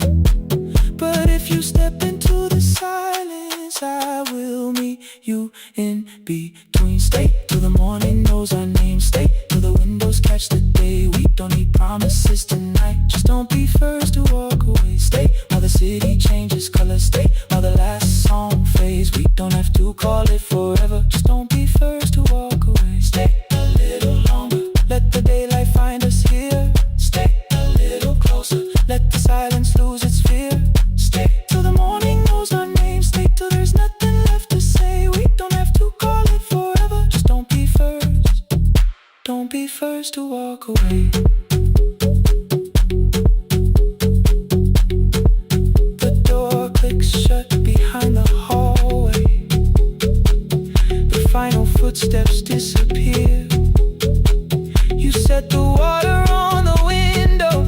But if you step into the silence, I will meet you in between. Stay till the morning knows our name. Stay till the windows catch the day. We don't need promises tonight, just don't be first to walk away. Stay while the city changes color. Stay while the last song fades. We don't have to call it forever, just don't be first to walk away. Stay a little longer, let the daylight find us here. Stay a little closer, let the silence lose its fear. Stay till the morning knows our name. Stay till there's nothing left to say. We don't have to call it forever, just don't be first. Don't be first to walk away. The door clicks shut behind the hallway. The final footsteps disappear. You set the water on the window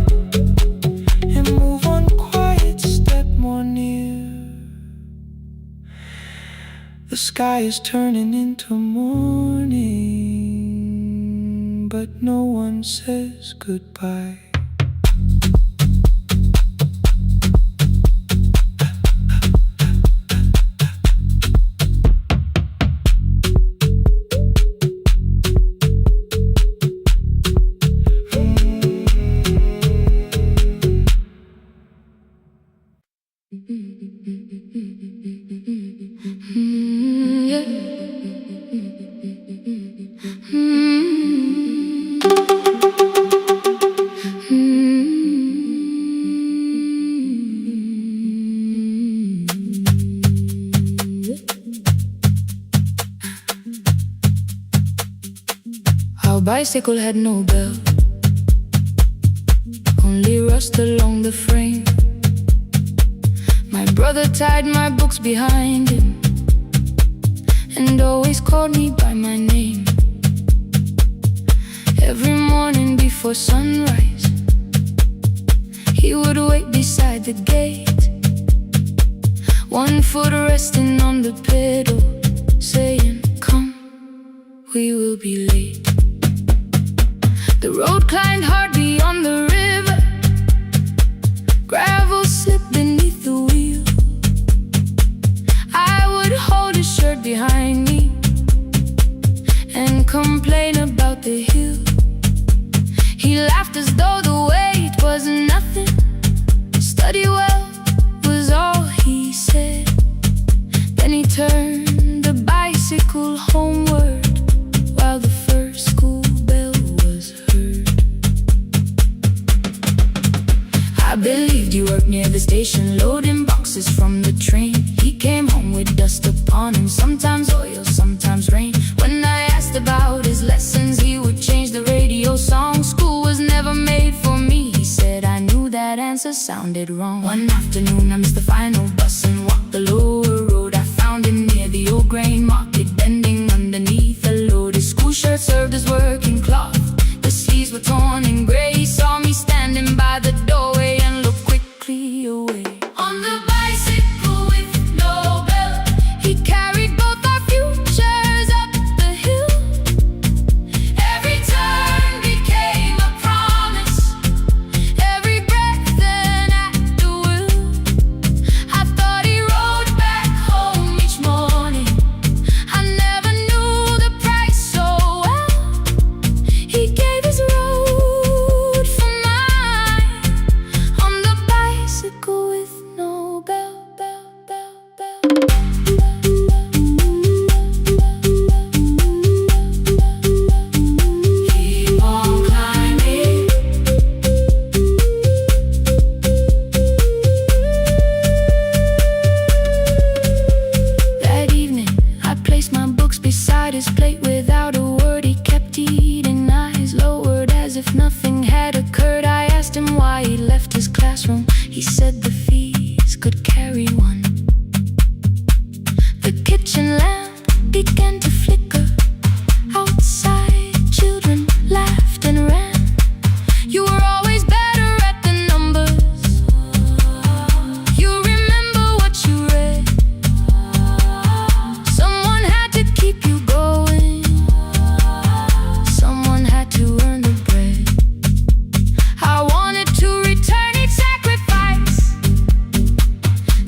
and move on quiet, step more near. The sky is turning into morning, but no one says goodbye. Our bicycle had no bell, only rust along the frame. My brother tied my books behind him and always called me by my name. Every morning before sunrise, he would wait beside the gate, one foot resting on the pedal, saying, "Come, we will be late." The road climbed hard beyond the river, gravel slipped beneath the wheel. I would hold his shirt behind me and complain about the hill. He laughed as though the weight was nothing. Study well was all he said. Then he turned the bicycle homeward while the first school bell was heard. I believed you worked near the station, loading boxes from the train. He came home with dust upon him, sometimes oil, sometimes rain. When I asked about his lessons, he would change the radio song. School was never made for me, he said. I knew that answer sounded wrong. One afternoon I missed the final bus and walked the lower road. I found him near the old grain market, bending underneath a load. His school shirt served as working cloth, the sleeves were torn and gray. He saw me standing by the doorway and looked quickly away. On the bicycle with no bell, he carried both our futures up the hill. Every turn became a promise, every breath an act of will. had occurred. I asked him why he left his classroom. He said the fees could carry one. The kitchen lamp began to flicker. Outside, children laughed and ran. You were always better at the numbers. You remember what you read. Someone had to keep you going. Someone had to earn the bread. I wanted to return each sacrifice,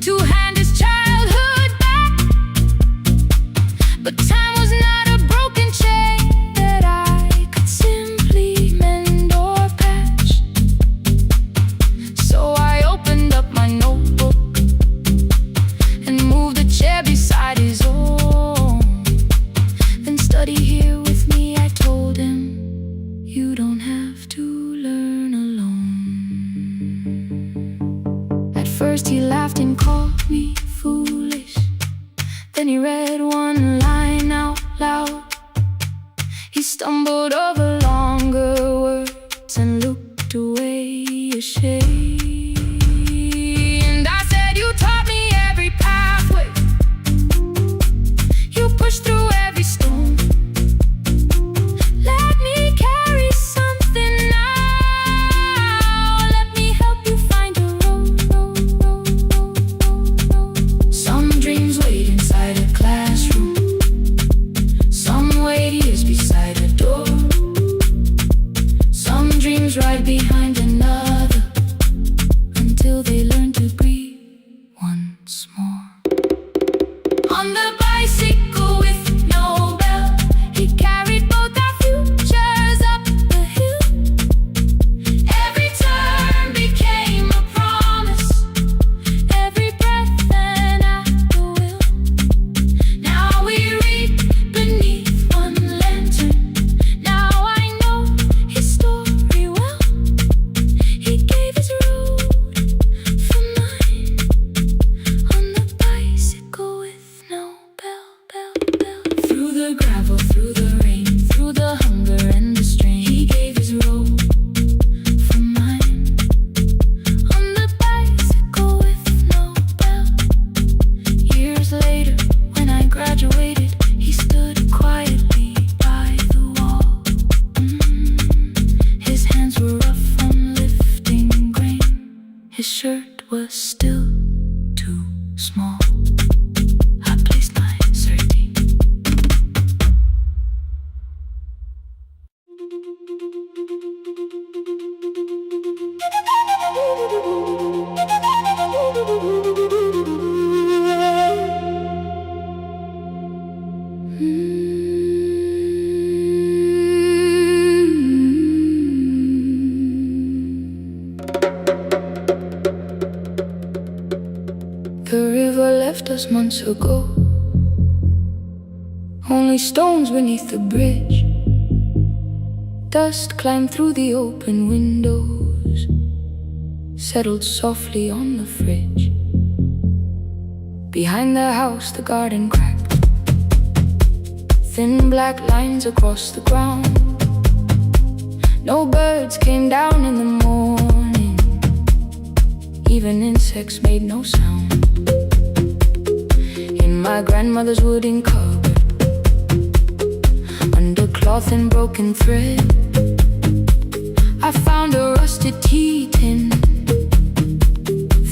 to hand his childhood back. But time was not a broken chain that I could simply mend or patch. So I opened up my notebook and moved a chair beside his own. Then study here with me, I told him. You don't have to learn alone. At first he laughed and called me foolish. Then he read one line out loud. He stumbled over longer words and looked away ashamed. And I said, you taught me every pathway. You pushed through every stone. Let me carry something now. Let me help you find a road. Some dreams wait inside a classroom. Some wait years beside a door. Some dreams right behind another, until they learn to breathe once more. On the bicycle with no bell, he carried both our futures up the hill. Every turn became a promise, every breath an act of will. Now we read beneath one lantern. Now I know his story well. He gave his road for mine, on the bicycle with no bell. Through the gravel, through the rain, through the hunger and the strain, he gave his road for mine, on the bicycle with no bell. Years later, when I graduated, he stood quietly by the wall. His hands were rough from lifting grain. His shirt was still too small. I placed my sardine. The river left us months ago. Only stones beneath the bridge. Dust climbed through the open windows, settled softly on the fridge. Behind the house the garden cracked, thin black lines across the ground. No birds came down in the morning, even insects made no sound. In my grandmother's wooden cupboard, under cloth and broken thread, I found a rusted tea tin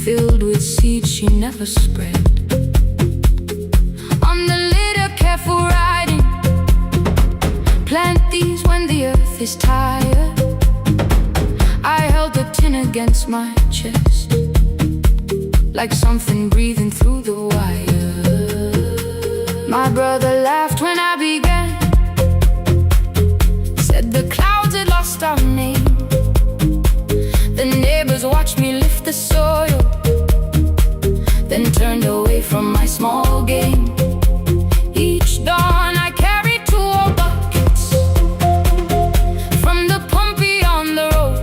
filled with seeds she never spread. On the lid a careful writing, plant these when the earth is tired. I held the tin against my chest, like something breathing through the wire. My brother laughed when I began, said the clouds had lost our name. The neighbors watched me lift the soil, then turned away from my small game. Each dawn I carried 2 old buckets from the pump beyond the road,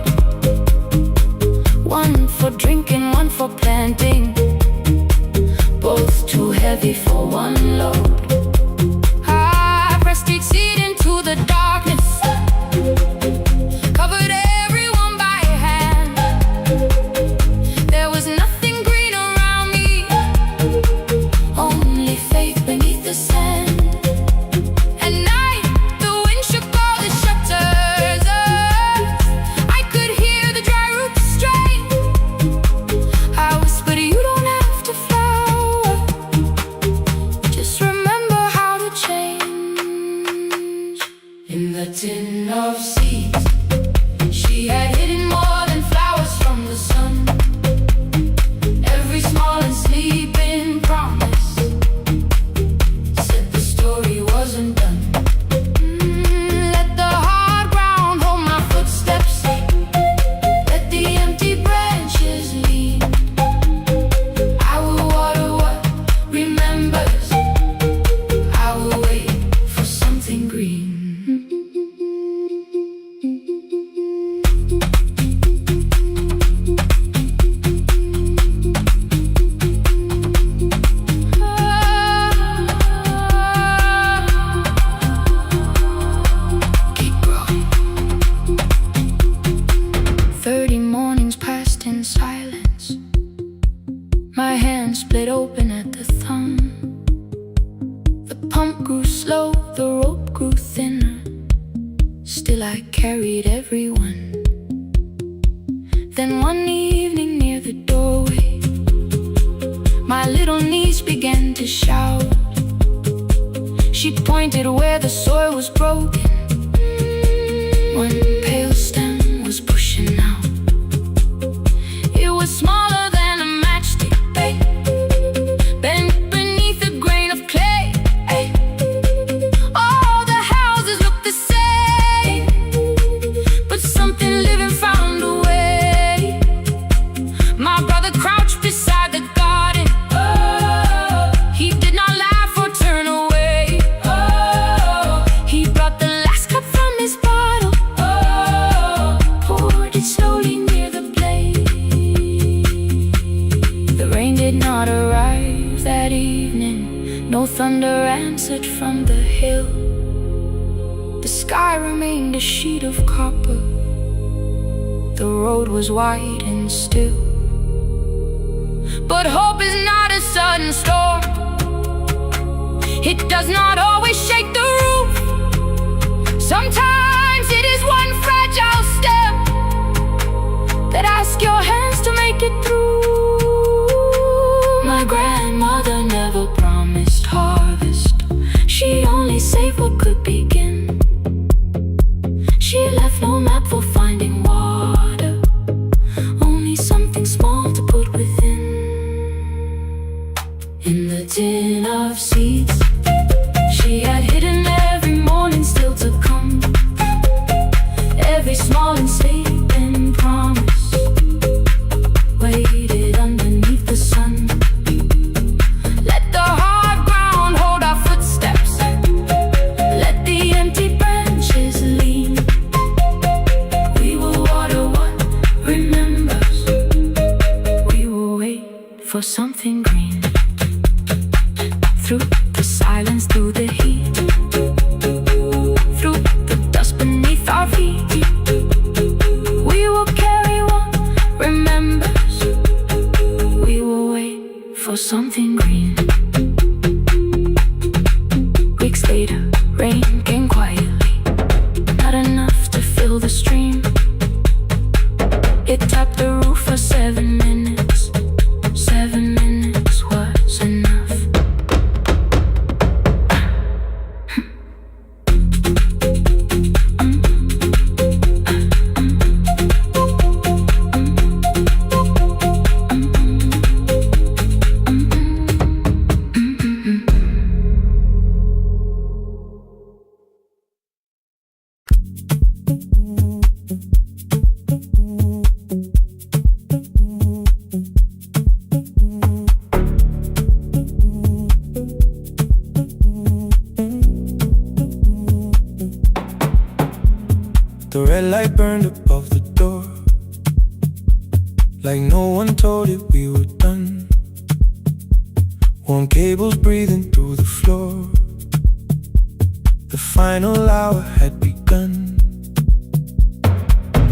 one for drinking, one for planting, both too heavy for one load. I pressed each seed into the darkness, covered everyone 30 mornings passed in silence. My hand split open at the thumb. The pump grew slow, the rope grew thinner. Still I carried everyone. Then one evening near the doorway, my little niece began to shout. She pointed where the soil was broken. One pale stem was pushing out. It was smaller than a matchstick, babe, bent beneath a grain of clay. All the houses looked the same, but something living found a way. My brother crouched beside the garden. He did not laugh or turn away. He brought the last cup from his bottle, poured it slowly near the blaze. The rain did not arrive that evening. No thunder answered from the hill. The sky remained a sheet of copper. The road was wide and still. But hope is not a sudden storm. It does not always shake the roof. Sometimes it is one fragile step that asks your hands to make it through. My grandmother never promised harvest. She only saved what could begin. She left no map for finding water, only something small to put within. In the tin of seeds she had hidden every morning still to come. Every small enslaving promise waited underneath the sun. Let the hard ground hold our footsteps. Let the empty branches lean. We will water what remembers. We will wait for something green. Through the silence, through the heat, through the dust beneath our feet, we will carry what remembers. We will wait for something green. Weeks later, rain came quietly, not enough to fill the stream. It tapped the roof for 7 minutes. 7 minutes was enough. The red light burned above the door, like no one told it we were done. Warm cables breathing through the floor. The final hour had begun.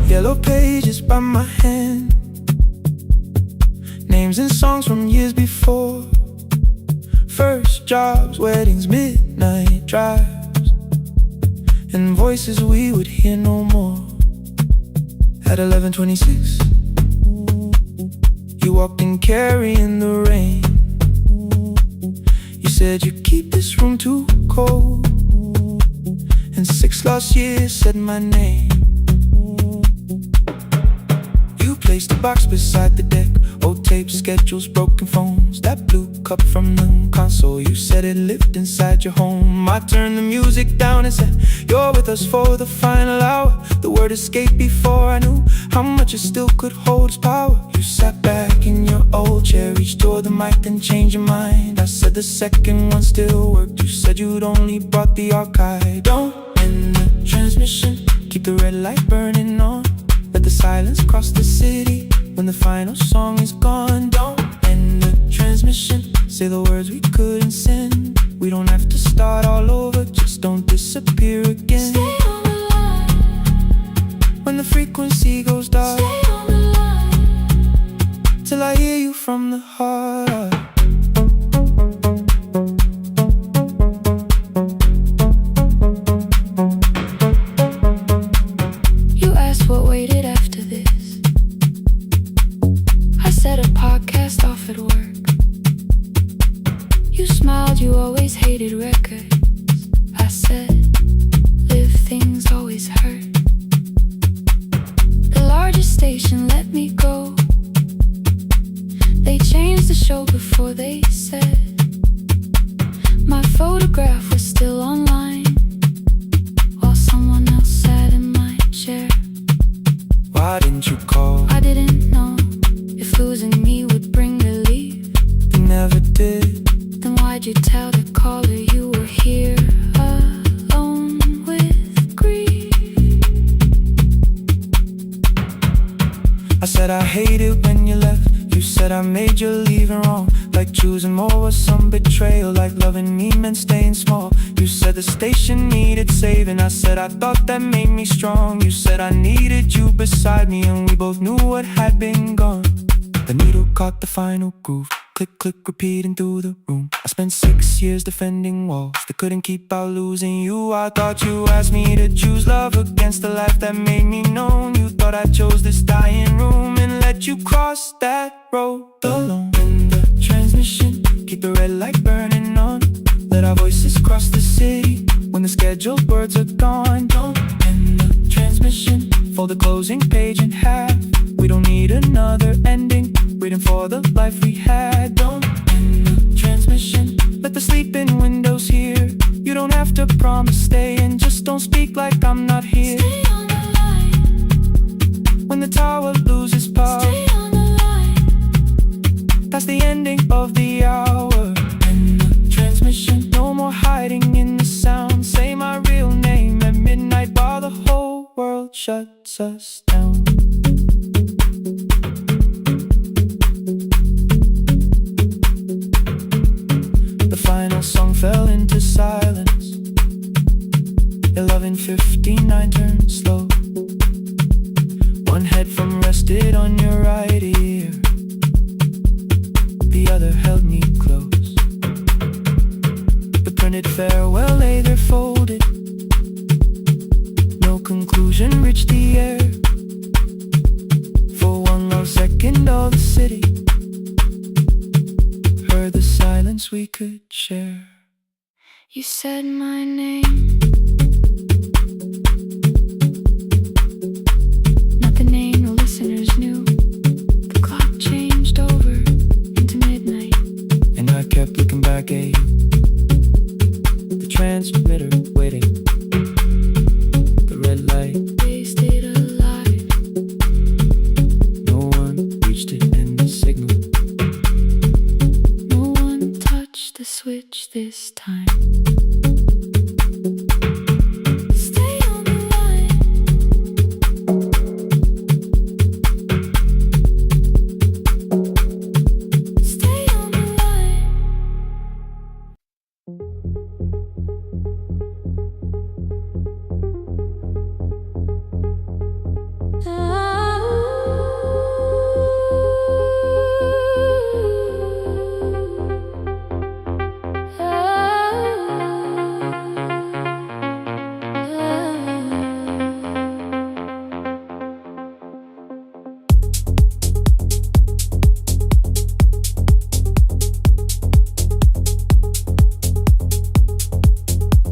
Yellow pages by my hand, names and songs from years before. First jobs, weddings, midnight drives, and voices we would hear no more. At 11:26, you walked in carrying the rain. You said you keep this room too cold, and 6 lost years said my name. You placed a box beside the deck, old tapes, schedules, broken phones, that blue cup from the console. You said it lived inside your home. I turned the music down and said, you're with us for the final hour. The word escaped before I knew how much it still could hold its power. You sat back in your old chair, reached toward the mic, then changed your mind. I said the second one still worked. You said you'd only brought the archive. Don't end the transmission, keep the red light burning on. Let the silence cross the city when the final song is gone. Don't end the transmission, say the words we couldn't send. We don't have to start all over, just don't disappear again. Stay on the line when the frequency goes dark. from the heart. You asked what waited after this. I said a podcast off at work. You smiled, you always hated records. I said, live things always hurt. The largest station let me go. They changed the show before they said my photograph was still online, while someone else sat in my chair. Why didn't you call? I didn't know if losing me would bring relief. You never did. Then why'd you tell the caller you were here alone with grief? I said I hate it when you left. You said I made you leaving wrong, like choosing more was some betrayal, like loving me meant staying small. You said the station needed saving. I said I thought that made me strong. You said I needed you beside me, and we both knew what had been gone. The needle caught the final groove. Click, click, repeating through the room. I spent 6 years defending walls that couldn't keep out losing you. I thought you asked me to choose love against the life that made me known. You thought I chose this dying room and let you cross that road alone. In the transmission, keep the red light burning on. Let our voices cross the city when the scheduled words are gone. Don't end the transmission, fold the closing page in half. We don't need another ending, waiting for the life we had. Don't end the transmission, let the sleeping windows hear. You don't have to promise staying, just don't speak like I'm not here. Stay on the line. When the tower loses power, Stay on the line. that's the ending of the hour. End the transmission, no more hiding in the sound. Say my real name at midnight while the whole world shuts us down. The final song fell into silence. 11:59 turned slow. One headphone rested on your right ear, the other held me close. The printed farewell lay there folded. No conclusion reached the air. For one long second all the city heard the silence we could share. You said my name, not the name the listeners knew. The clock changed over into midnight, And I kept looking back at you, the transmitter waiting, the red light. they stayed alive. No one reached it in the signal. No one touched the switch this time. Stay on the line. Stay on the line.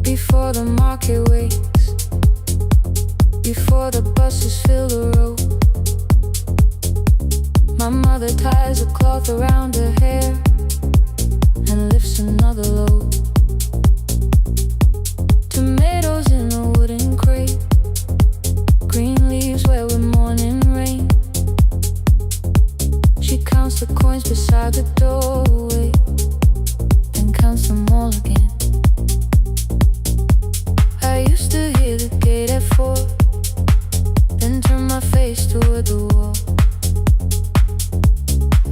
Before the market wakes, before the buses fill the road, my mother ties a cloth around her hair and lifts another load. Tomatoes in a wooden crate, green leaves where we're mourning rain. She counts the coins beside the doorway, then counts them all again. I used to hear the gate at 4, then turn my face toward the wall.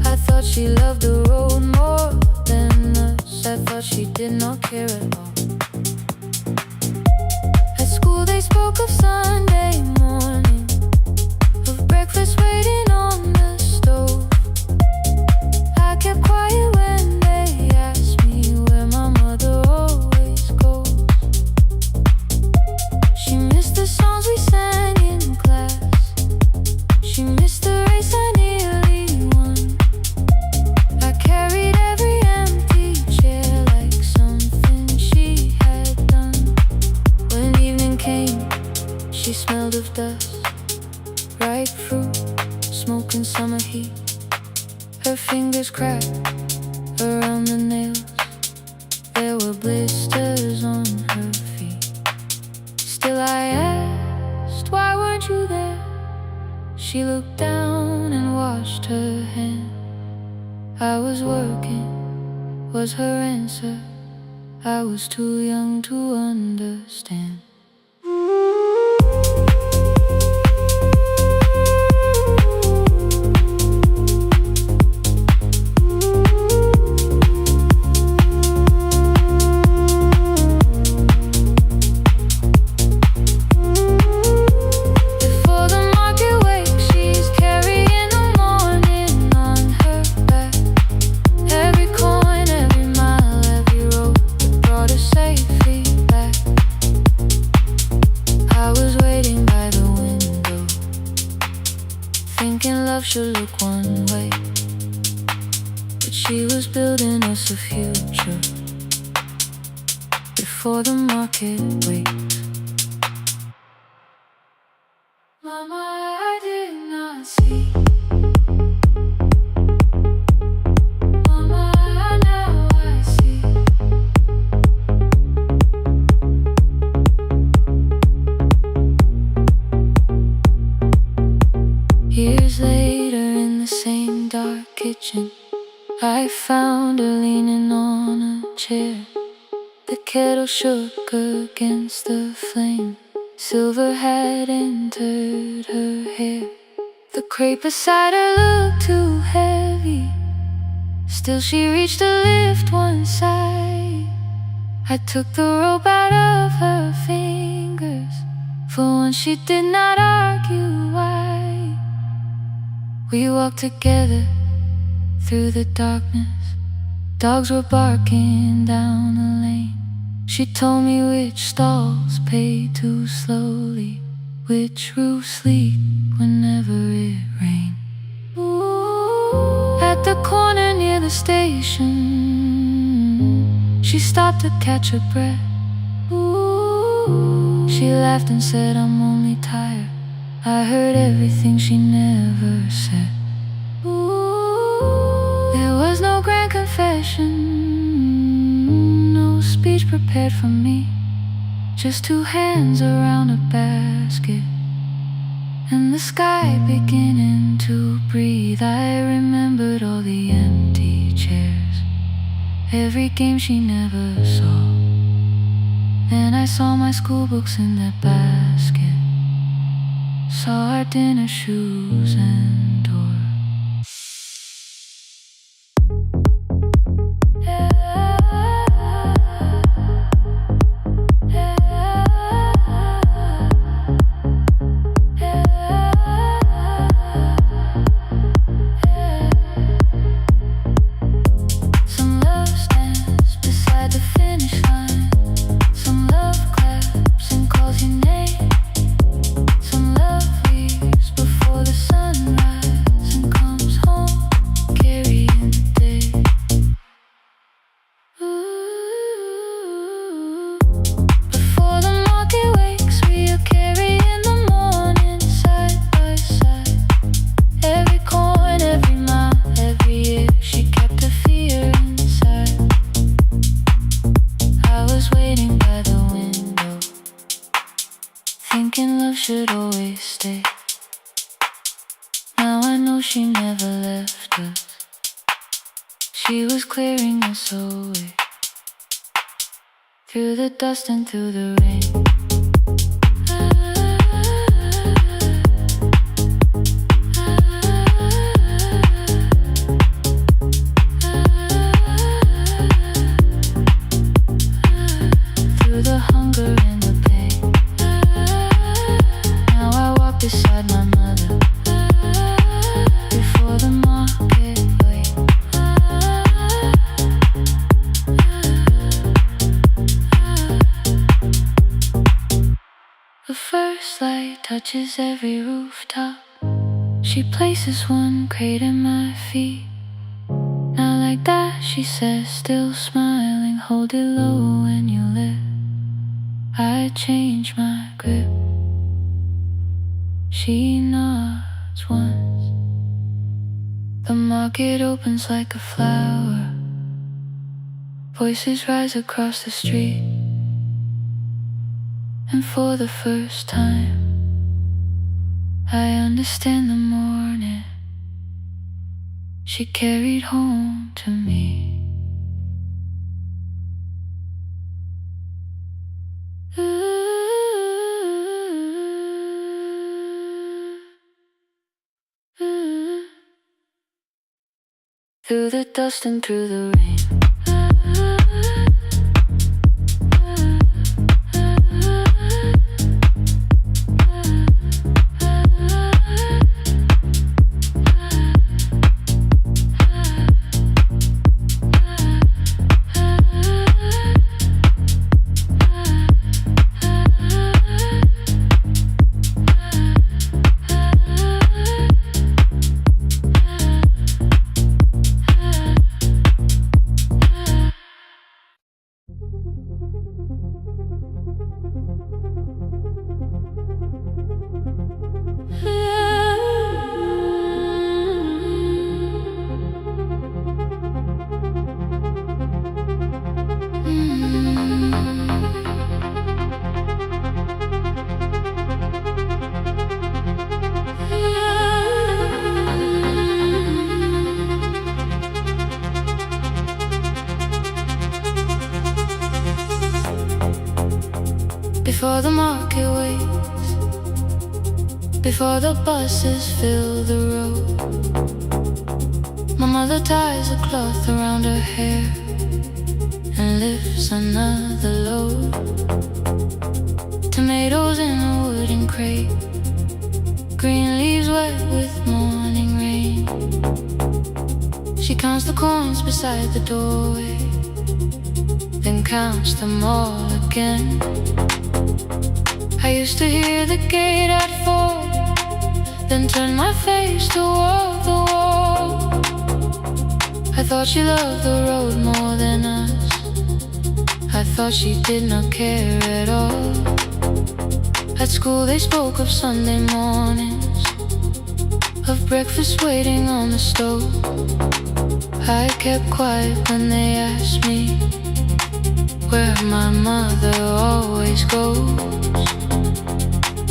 I thought she loved the road more than us. I thought she did not care at all. At school they spoke of Sunday morning, of breakfast waiting on the stove. in summer heat. Her fingers cracked around the nails. There were blisters on her feet. Still I asked, why weren't you there? She looked down and washed her hand. I was working, was her answer. I was too young to understand. Should look one way, but she was building us a future before the market wakes. Mama, I did not see. Mama, now I see. Years later, in the same dark kitchen, I found her leaning on a chair. The kettle shook against the flame. Silver had entered her hair. The crepe beside her looked too heavy. Still she reached to lift one side. I took the rope out of her fingers. For once she did not argue why. We walked together through the darkness. Dogs were barking down the lane. She told me which stalls pay too slowly, which roofs leak whenever it rained. At the corner near the station, she stopped to catch her breath. She laughed and said, I'm only tired. I heard everything she never said. There was no grand confession, no speech prepared for me. Just two hands around a basket, and the sky beginning to breathe. I remembered all the empty chairs, every game she never saw. Then I saw my school books in that basket, saw our dinner shoes and door. Some love stands beside the finish line. Some love claps and calls your name. Some love leaves before the sunrise and comes home carrying the day. Ooh. Before the market wakes, we are carrying the morning side by side. Every coin, every mile, every year, she kept her fear inside. I was waiting by the window, thinking love should always stay. Now I know she never left us. She was clearing us away, through the dust and through the rain. Through the hunger and the pain. Now I walk beside my mother, before the market wakes. The first light touches every rooftop. She places one crate at my feet. Now like that, she says, still smiling, hold it low when you lift. I change my grip. She nods once, The market opens like a flower. Voices rise across the street. And for the first time, I understand the morning she carried home to me. Through the dust and through the rain. Before the market waits, before the buses fill the road, my mother ties a cloth around her hair and lifts another load. Tomatoes in a wooden crate, green leaves wet with morning rain. She counts the coins beside the doorway, then counts them all again. I used to hear the gate at 4, then turn my face toward the wall. I thought she loved the road more than us. I thought she did not care at all. At school they spoke of Sunday mornings, of breakfast waiting on the stove. I kept quiet when they asked me where my mother always goes.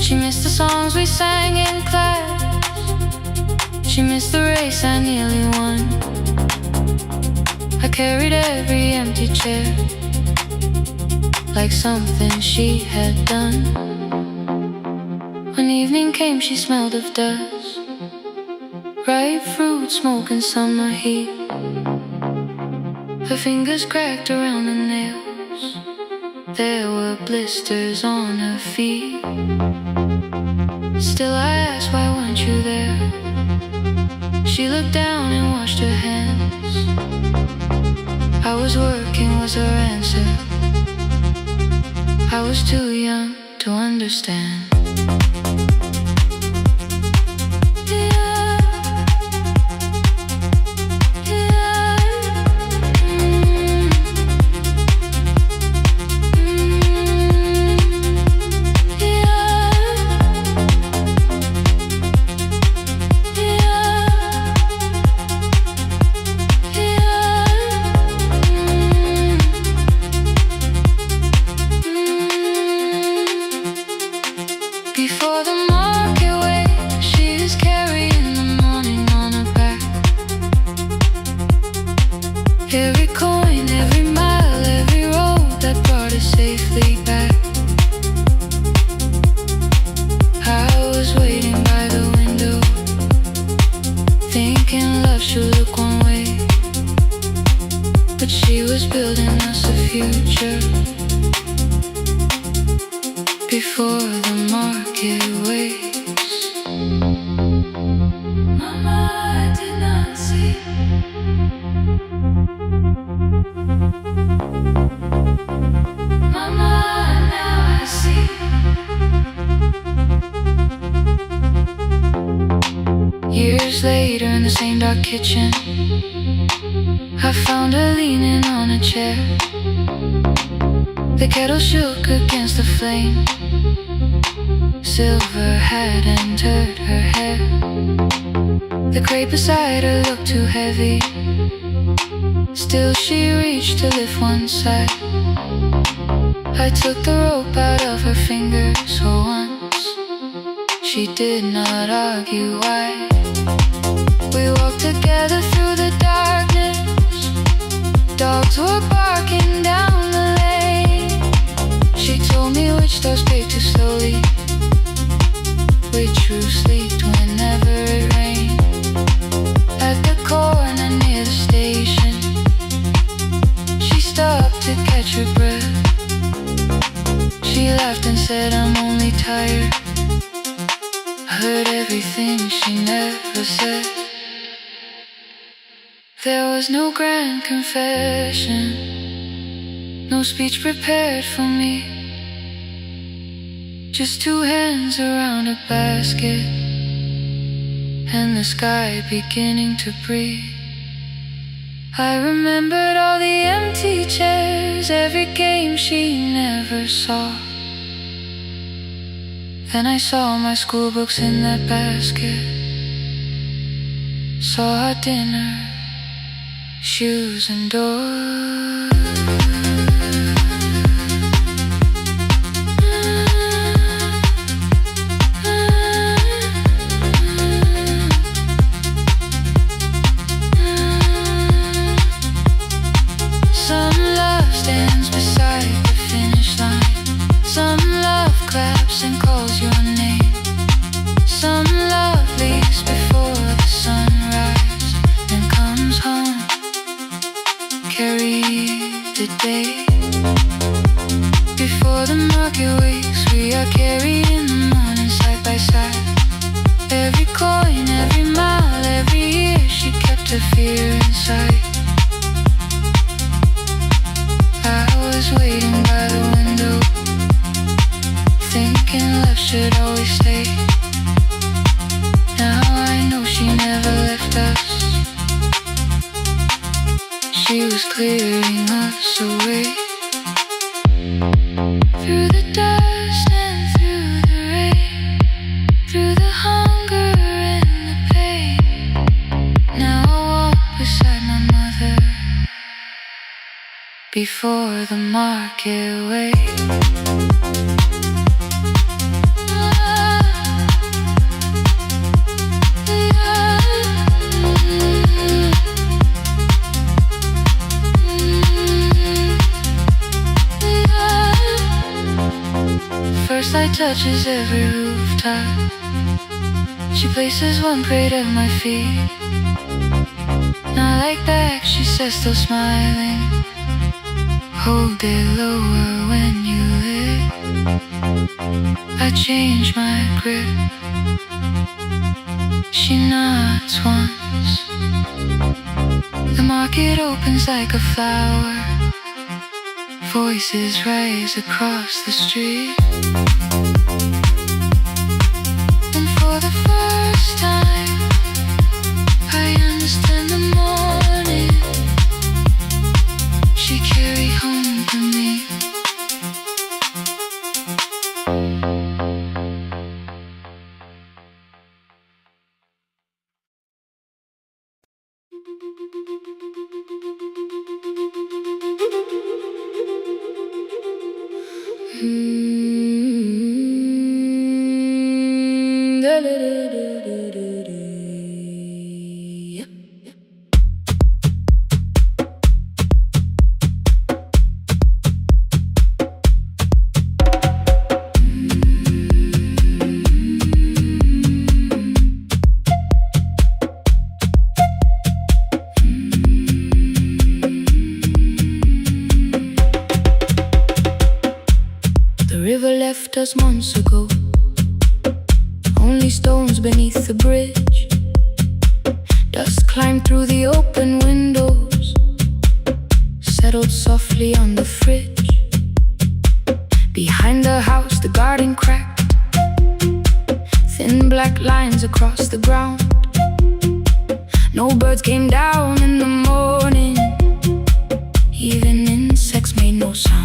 She missed the songs we sang in class. She missed the race I nearly won. I carried every empty chair like something she had done. When evening came she smelled of dust, ripe fruit, smoke and summer heat. Her fingers cracked around the nails. There were blisters on her feet. Still I asked, why weren't you there? She looked down and washed her hands. I was working was her answer. I was too young to understand. Before the market waits, she is carrying the morning on her back. Every coin, every mile, every road that brought us safely back. I was waiting by the window, thinking love should look one way, but she was building us a future. Before the market waits, Mama, I did not see. Mama, now I see. Years later in the same dark kitchen, I found her leaning on a chair. The kettle shook against the flame. Silver had entered her hair. The crate beside her looked too heavy. Still she reached to lift one side. I took the rope out of her fingers for once. She did not argue why. We walked together through the darkness. Dogs were barking down the lane. She told me which doors paved too slowly, which roofs leaked whenever it rained. At the corner near the station, she stopped to catch her breath. She laughed and said, I'm only tired. I heard everything she never said. There was no grand confession, no speech prepared for me. Just two hands around a basket and the sky beginning to breathe. I remembered all the empty chairs, every game she never saw. Then I saw my school books in that basket, saw our dinner, shoes and doors. Some love stands beside the finish line. Some love claps and calls your name. Some love leaves before the sunrise and comes home. Carry the day. Before the market wakes, we are carried in the morning side by side. Every coin, every mile, every year, she kept her fear inside. I was waiting by the window, thinking left should always stay. Now I know she never left us. She was clearing us away. Through the dust and through the rain, through the hunger and the pain. Now I walk beside my mother before the market waits. First light touches every rooftop. She places one crate at my feet. Not like that, she says, still smiling. Hold it lower when you live. I change my grip. She nods once. The market opens like a flower. Voices rise across the street. And for the first time, I understand the morning she carried home to me. The river left us months ago, only stones beneath the bridge. Dust climbed through the open windows, settled softly on the fridge. Behind the house, the garden cracked, thin black lines across the ground. No birds came down in the morning, even insects made no sound.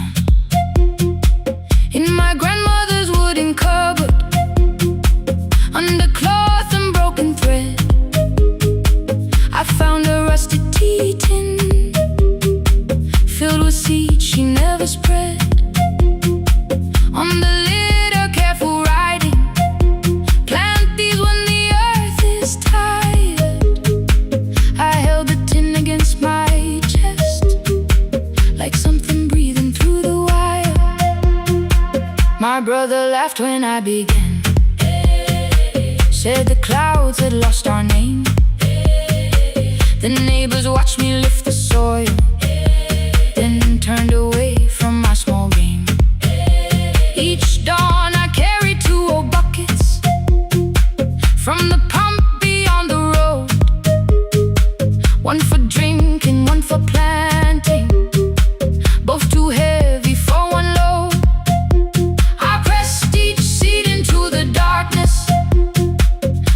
In my grandmother's wooden cupboard, under cloth and broken thread, My brother laughed when I began, said the clouds had lost our name. The neighbors watched me lift the soil, then turned away from my small game. Each dawn I carried 2 old buckets from the pump beyond the road, one for drinking, one for planting, both too heavy for one load. I pressed each seed into the darkness,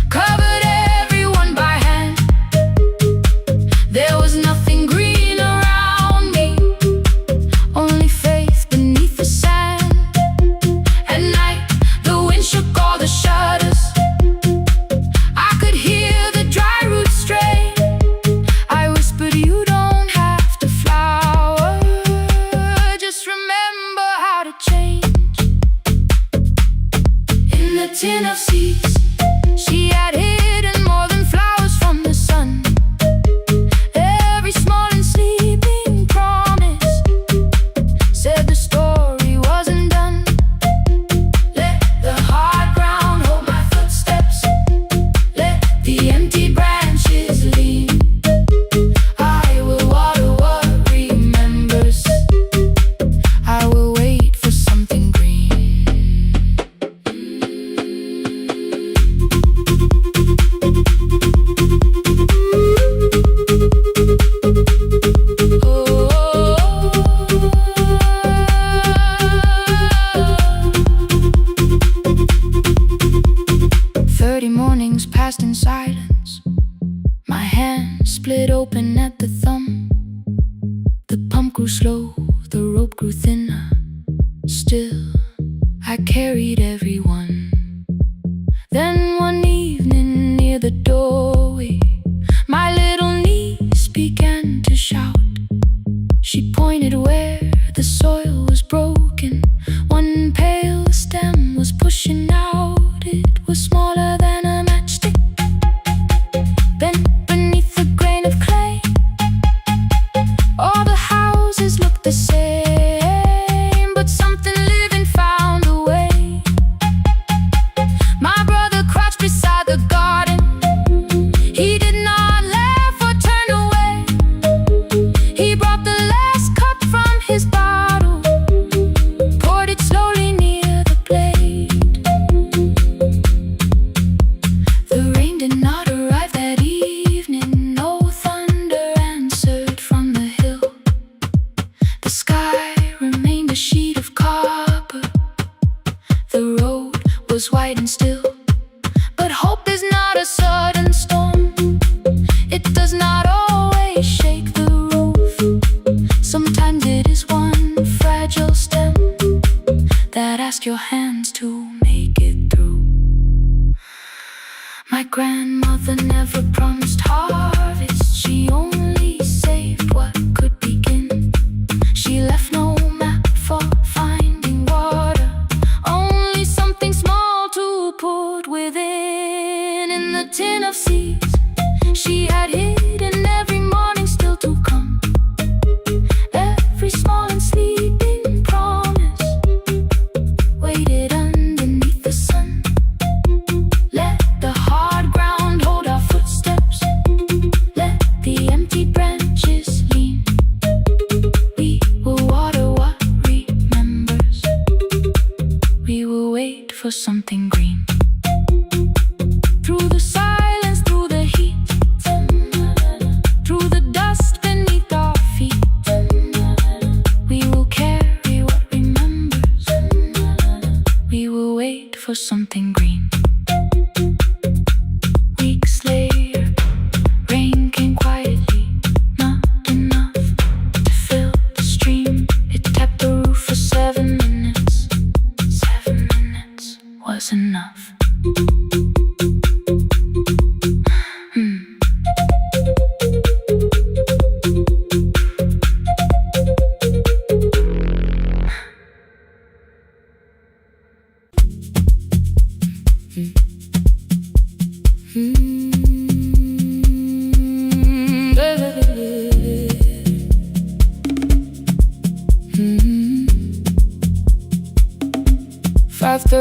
covered everyone by hand. There was nothing green around me, only faith beneath the sand. At night, the wind shook all the shutters. I could hear the dry roots stray. I whispered, you don't have to flower, just remember how to change. In the tin of seeds, she had hidden more than flowers from the sun. Every small and sleeping promise said the story wasn't done. Let the hard ground hold my footsteps, let the empty branches lean. I will water what remembers, I will wait for something green. Oh, 30 mornings passed in silence. My hand split open at the thumb. The pump grew slow, the rope grew thinner. Still, I carried everyone. Then one evening near the doorway, my little niece began to shout. She pointed where the soil was broken. One pale stem was pushing out. It was smaller than a matchstick, bent beneath a grain of clay. All the houses looked the same, but something living found a way. My brother crouched beside the garden. He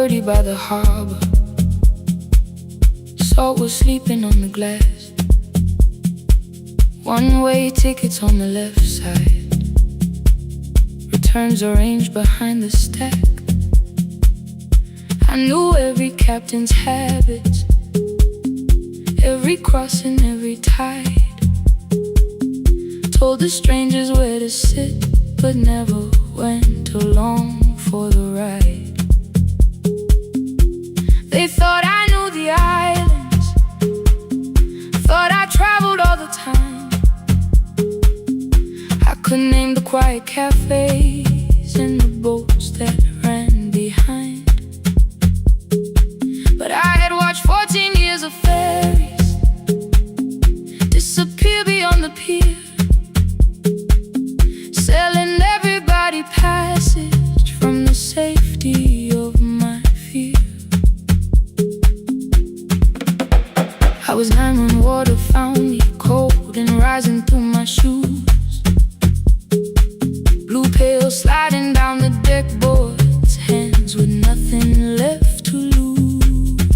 6:30 by the harbor. Salt was sleeping on the glass. One-way tickets on the left side. Returns arranged behind the stack. I knew every captain's habits, every crossing, every tide. Told the strangers where to sit, but never went along for the ride. They thought I knew the islands, thought I traveled all the time. I could name the quiet cafes and the boats that ran behind. But I had watched 14 years of ferries disappear beyond the pier, selling everybody passage from the safety of my fear. I was 9 when water found me, cold and rising through my shoes. Blue pail sliding down the deck boards, hands with nothing left to lose.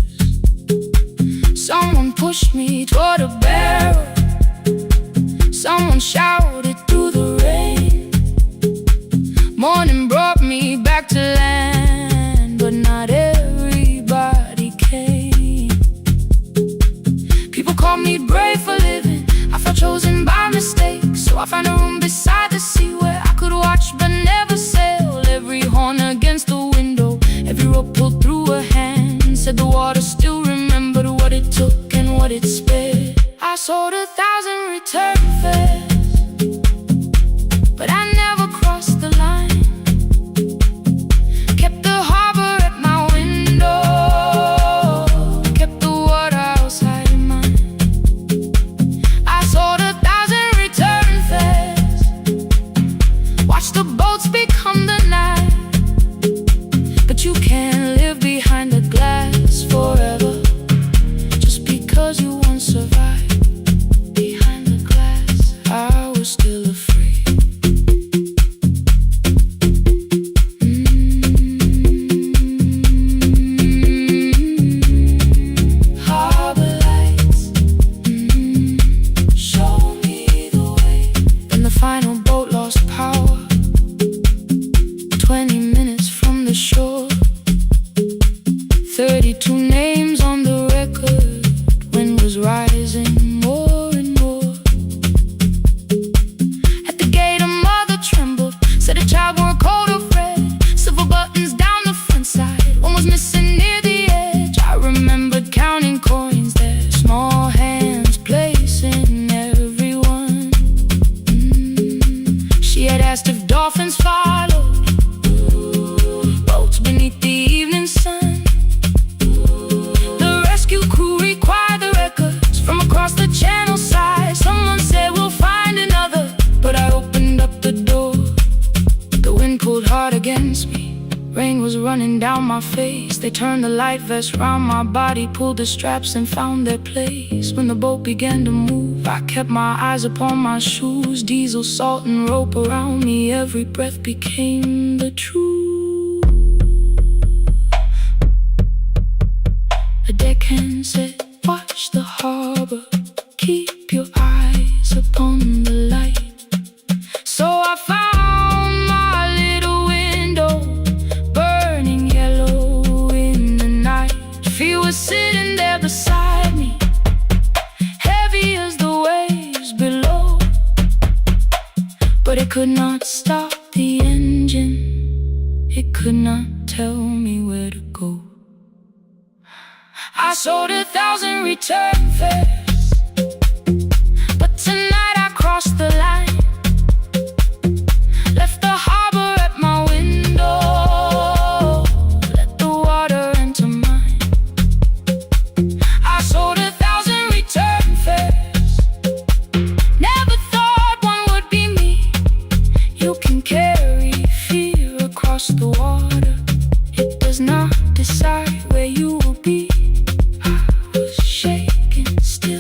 Someone pushed me toward a barrel, someone shouted through the rain. Morning brought me back to land, but not everybody came. People called me brave for living, I felt chosen by mistake. So I found a room beside the sea where I could watch but never sail. Every horn against the window, every rope pulled through a hand, said the water still remembered what it took and what it spared. I sold 1,000 return fares, but I never crossed the line. Kept the harbor at my window, kept the water outside of mine. I sold 1,000 return fares, watched the boats become the night. But you can't live behind the glass forever, just because you once survived. Behind the glass, I was still afraid. Harbor lights, show me the way. Then the final boat lost power, 20 minutes from the shore. 32 names on the record, wind was rising more and more. At the gate a mother trembled, said a child wore a coat of red, silver buttons down the front side, one was missing near the edge. I remembered counting coins there, small hands placing everyone. She had asked if dolphins followed, boats beneath the evening sun. The rescue crew required the records from across the channel side. Someone said we'll find another, but I opened up the door. The wind pulled hard against me, rain was running down my face. They turned the light vest round my body, pulled the straps and found their place. When the boat began to move, I kept my eyes upon my shoes. Diesel, salt and rope around me, every breath became the truth. A deckhand said, watch the harbor, keep your eyes upon the light. So I found my little window, burning yellow in the night. Fear was sitting there beside me, heavy as the waves below, but it could not stop the engine, it could not tell me where to go. I sold 1,000 return fares, but tonight I crossed the line. Left the harbor at my window, let the water enter mine. I sold 1,000 return fares, never thought one would be me. You can carry fear across the water, it does not decide where you will be. I was shaking still.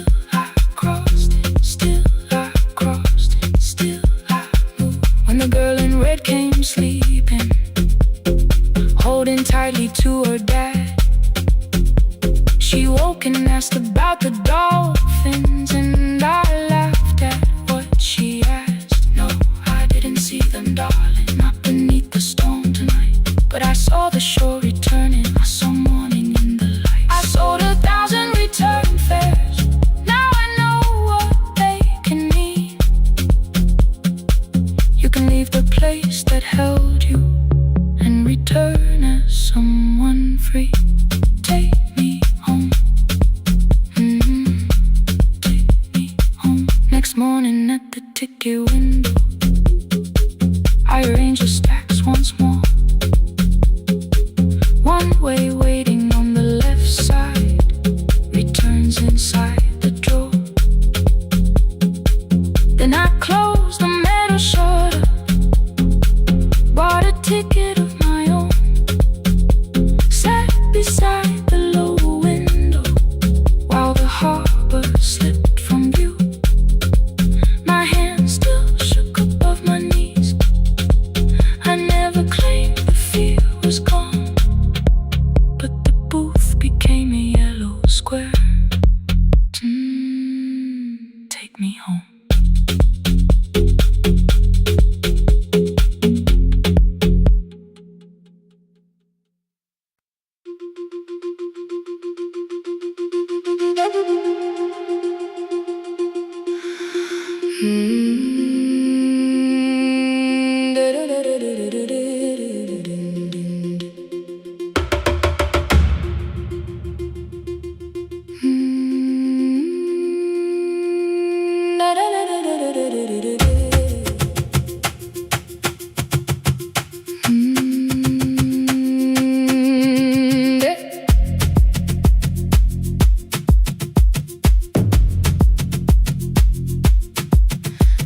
morning at the ticket window, I arrange the stacks once more. One way waiting on the left side returns inside the drawer. Then I close the metal shutter, bought a ticket of my own, sat beside the low window while the harbor slipped from view. My hands still shook above my knees. I never claimed the fear was gone, but the booth became a yellow square. Take me home.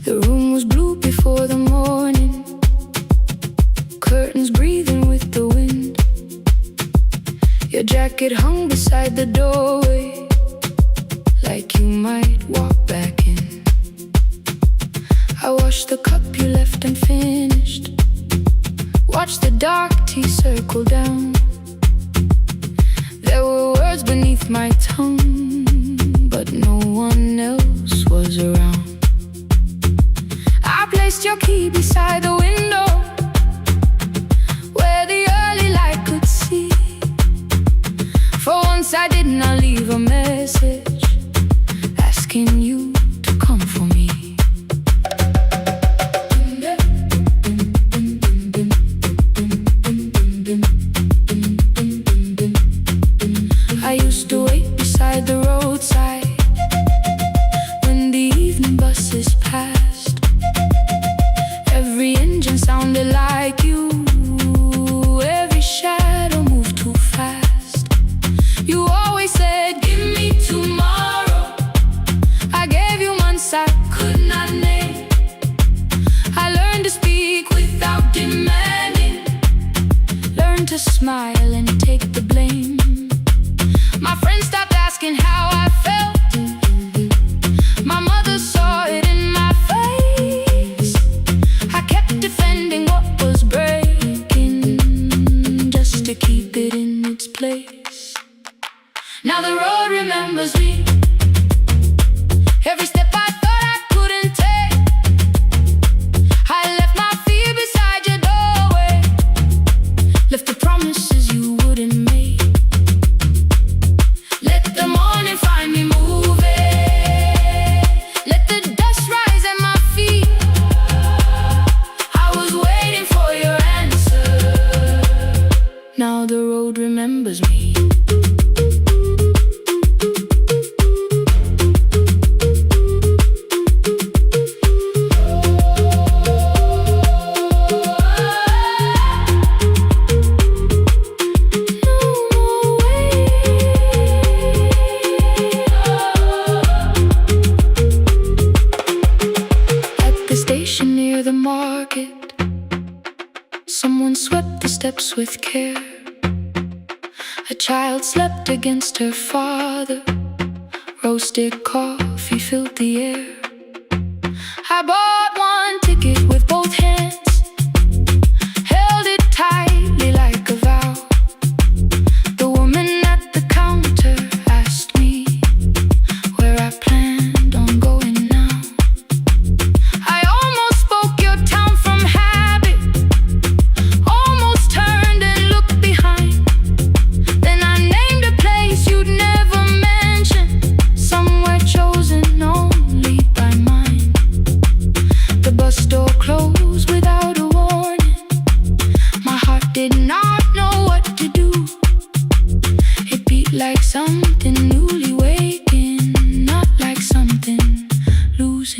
The room was blue before the morning, curtains breathing with the wind. Your jacket hung beside the doorway, like you might walk back in. I washed the cup you left unfinished, watched the dark tea circle down. There were words beneath my tongue, but no one else was around. I placed your key beside the window, where the early light could see. For once I did not leave a message asking you to come for me. I used to wait beside the roadside when the evening buses passed. Every engine sounded like you, every shadow moved too fast. You always said, give me tomorrow. I gave you months I could not name. I learned to speak without demanding, learned to smile and take the blame. My friends stopped asking how I felt. My mother saw it in my face. I kept defending what was breaking, just to keep it in its place. Now the road remembers me. Every step I thought I couldn't take, I left my fear beside your doorway, left the promises you wouldn't make. Let the morning find me moving, let the dust rise at my feet. I was waiting for your answer. Now the road remembers me. Near the market, someone swept the steps with care. A child slept against her father, roasted coffee filled the air. I bought one ticket with both hands, held it tightly like a vow. The woman at the counter asked me where I planned on going now. I almost spoke your town from habit, almost turned and looked behind. Then I named a place you'd never mention, somewhere chosen only by mine.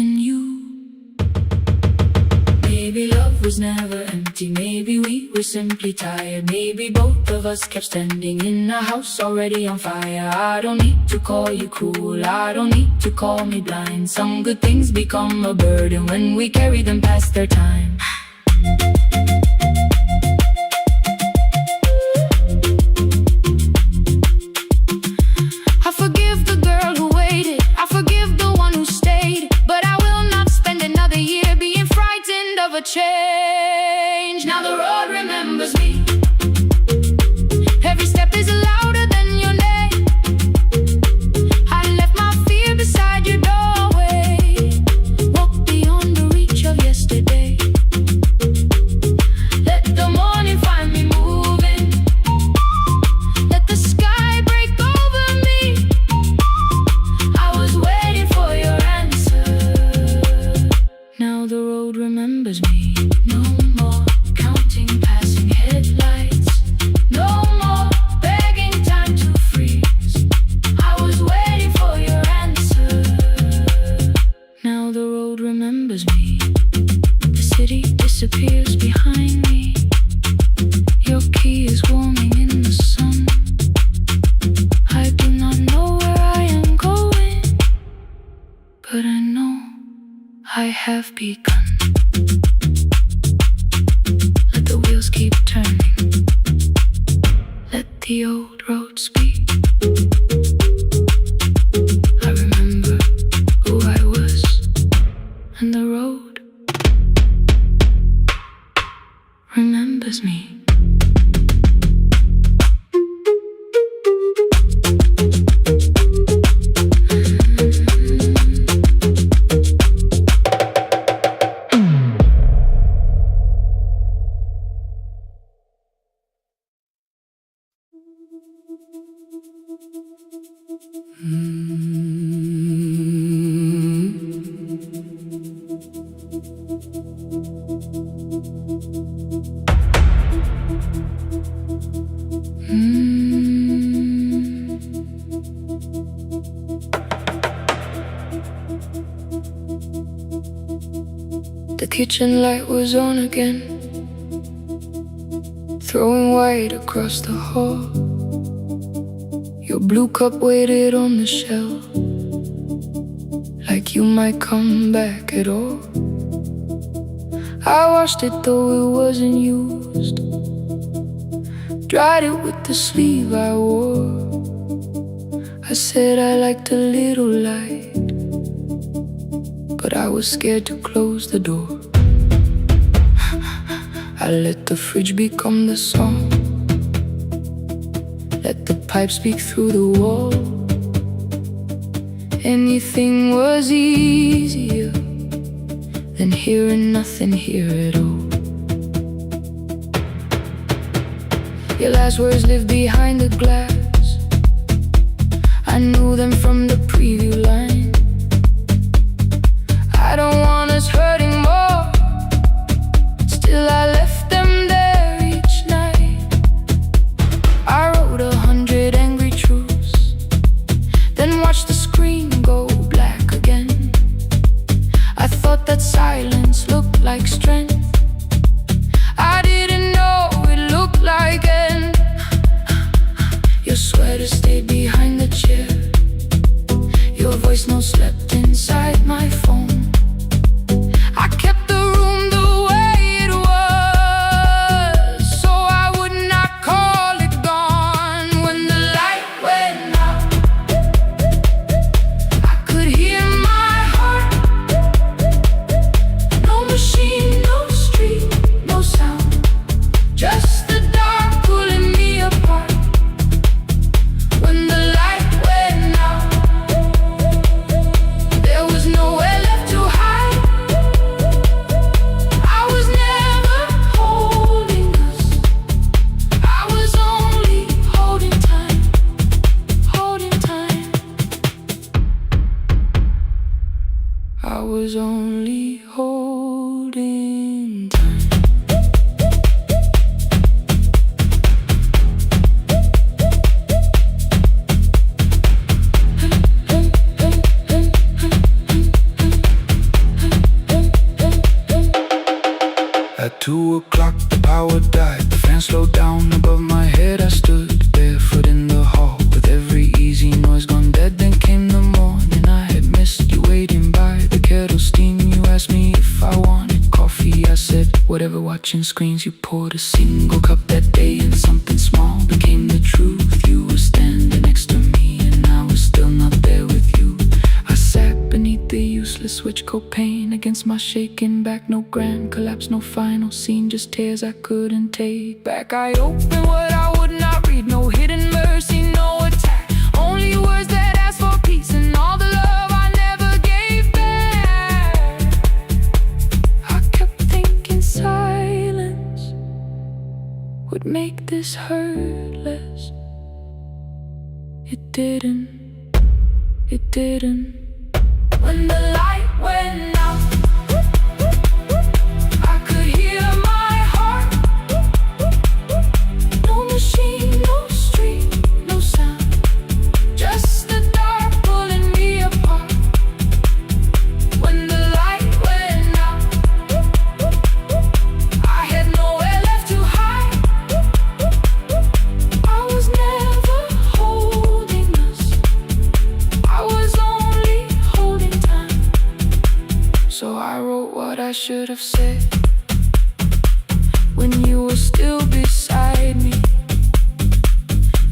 in you. Maybe love was never empty, maybe we were simply tired. Maybe both of us kept standing in a house already on fire. I don't need to call you cruel, I don't need to call me blind. Some good things become a burden when we carry them past their time. I forgive the girl who waited, I forgive the one who stayed, but I will not spend another year being frightened of a change. Now the road remembers me. Every step is louder than your name. I left my fear beside your doorway, walked beyond the reach of yesterday. Let the morning find me moving, let the sky break over me. I was waiting for your answer. Now the road remembers me. No more counting passing headlights, no more begging time to freeze. I was waiting for your answer. Now the road remembers me. The city disappears behind me. Your key is warming in the sun. I do not know where I am going, but I know I have begun. Let the wheels keep turning, let the old road speak. I remember who I was, and the road remembers me. The kitchen light was on again, throwing white across the hall. Your blue cup waited on the shelf, like you might come back at all. I washed it though it wasn't used, dried it with the sleeve I wore. I said I liked a little light, but I was scared to close the door. I let the fridge become the song, let the pipe speak through the wall. Anything was easier than hearing nothing here at all. Your last words live behind the glass, I knew them from the preview line. I don't want us hurting more, still I left them there each night. I wrote 100 angry truths, then watched the screen go black again. I thought that silence looked like strength, I didn't know it looked like end. Your sweater stayed behind the chair, your voice no slept inside my phone. I kept the room the way it was, so I would not call it gone. When the light went out, I could hear my heart. No machine, no street, no sound, just the dark pulling me apart. When the light went out, there was nowhere left to hide. I was never holding us, I was only holding time, holding time. I was only holding time. 2 o'clock, the power died. The fan slowed down above my head. I stood barefoot in the hall with every easy noise gone dead. Then came the morning. I had missed you waiting by the kettle steam. You asked me if I wanted coffee. I said whatever, watching screens. You poured a single cup that day, and something small became the truth. You were standing next to me, and I was still not there with you. I sat beneath the useless switch coat pane against my shaking back. No grand collapse, no final scene, just tears I couldn't take back. I opened what I would not read, no hidden mercy, no attack. Only words that ask for peace and all the love I never gave back. I kept thinking silence would make this hurt less. It didn't. It didn't. When the light went out, I could hear my heart. No machine, no street, no sound, just the dark pulling me apart. When the light went out, I had nowhere left to hide. I was never holding us, I was only holding time. So I wrote what I should have said when you were still beside me.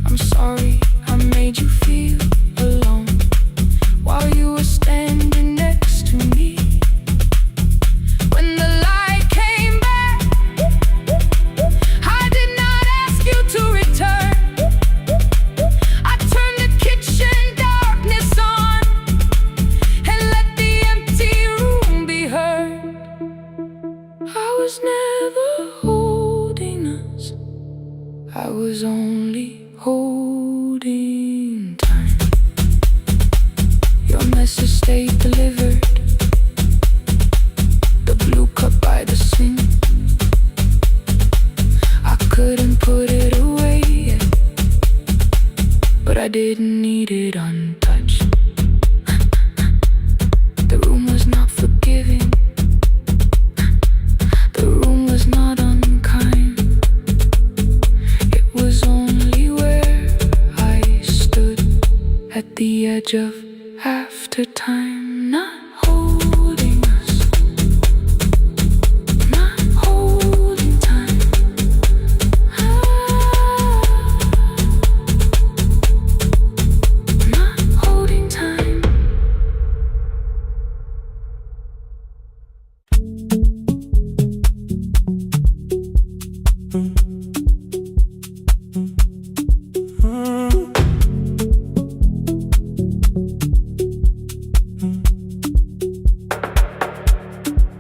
I'm sorry I made you feel alone while you were standing next to me. When the light came back, I did not ask you to return. I turned the kitchen darkness on and let the empty room be heard. I was never holding us, I was only holding time. Your message stayed delivered, the blue cup by the sink. I couldn't put it away yet, but I didn't need it untouched. The room was not forgiving, the room was not unkind. It was only where I stood at the edge of after time, not holding us, not holding time. Not holding time.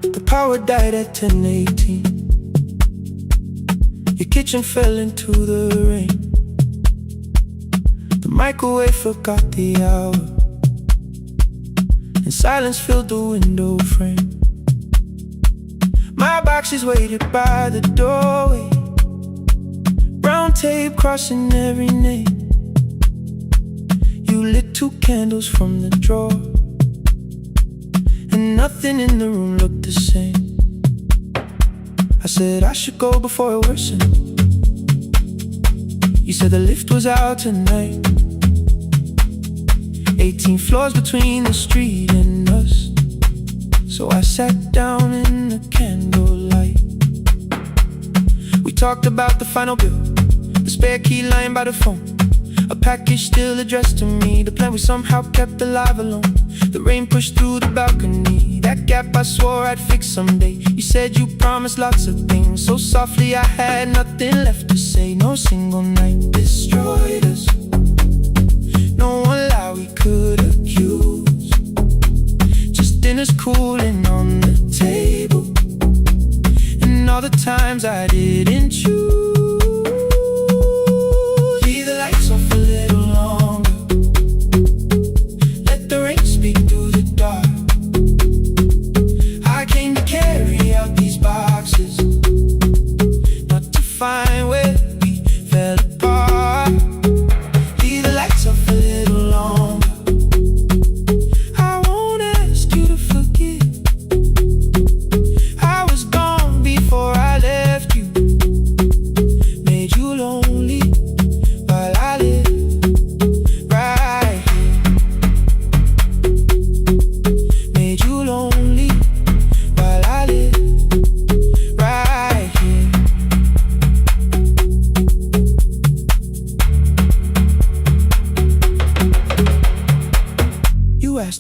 The power died at 10:18. Your kitchen fell into the rain. The microwave forgot the hour, and silence filled the window frame. My boxes waited by the doorway, brown tape crossing every name. You lit 2 candles from the drawer, and nothing in the room looked the same. I said I should go before it worsened. You said the lift was out tonight. 18 floors between the street and us. So I sat down in the candlelight. We talked about the final bill, the spare key lying by the phone, a package still addressed to me, the plan we somehow kept alive alone. The rain pushed through the balcony, that gap I swore I'd fix someday. You said you promised lots of things, so softly I had nothing left to say. No single night destroyed us, no one lie we could accuse, just dinners cooling on the table, and all the times I didn't choose. Leave the lights off a little longer, let the rain speak through the dark. I came to carry out these boxes, not to find where we fell apart. Leave the lights off a little longer, I won't ask you to forgive. I was gone before I left.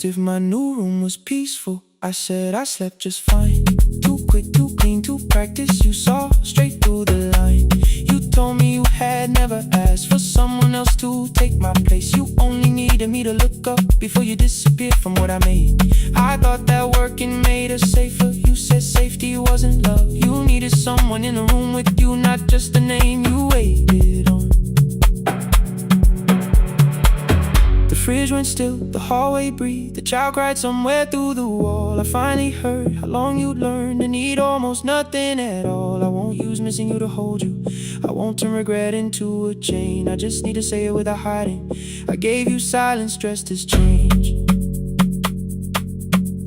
if my new room was peaceful. I said I slept just fine. Too quick, too clean, too practiced. You saw straight through the line. You told me you had never asked for someone else to take my place. You only needed me to look up before you disappeared from what I made. I thought that working made us safer. You said safety wasn't love. You needed someone in the room with you, not just the name you waited on. The fridge went still, the hallway breathed. The child cried somewhere through the wall. I finally heard how long you'd learned to need almost nothing at all. I won't use missing you to hold you. I won't turn regret into a chain. I just need to say it without hiding. I gave you silence dressed as change.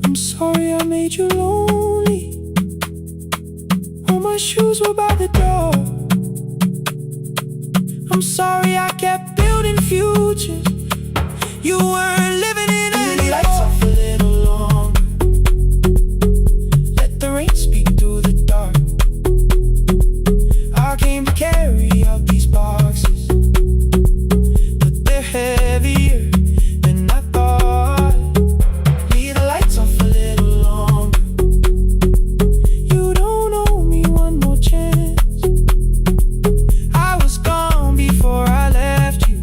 I'm sorry I made you lonely. All my shoes were by the door. I'm sorry I kept building futures. You weren't living in any lights off a little longer. Let the rain speak through the dark. I came to carry out these boxes, but they're heavier than I thought. Leave the lights off a little longer. You don't owe me one more chance. I was gone before I left you.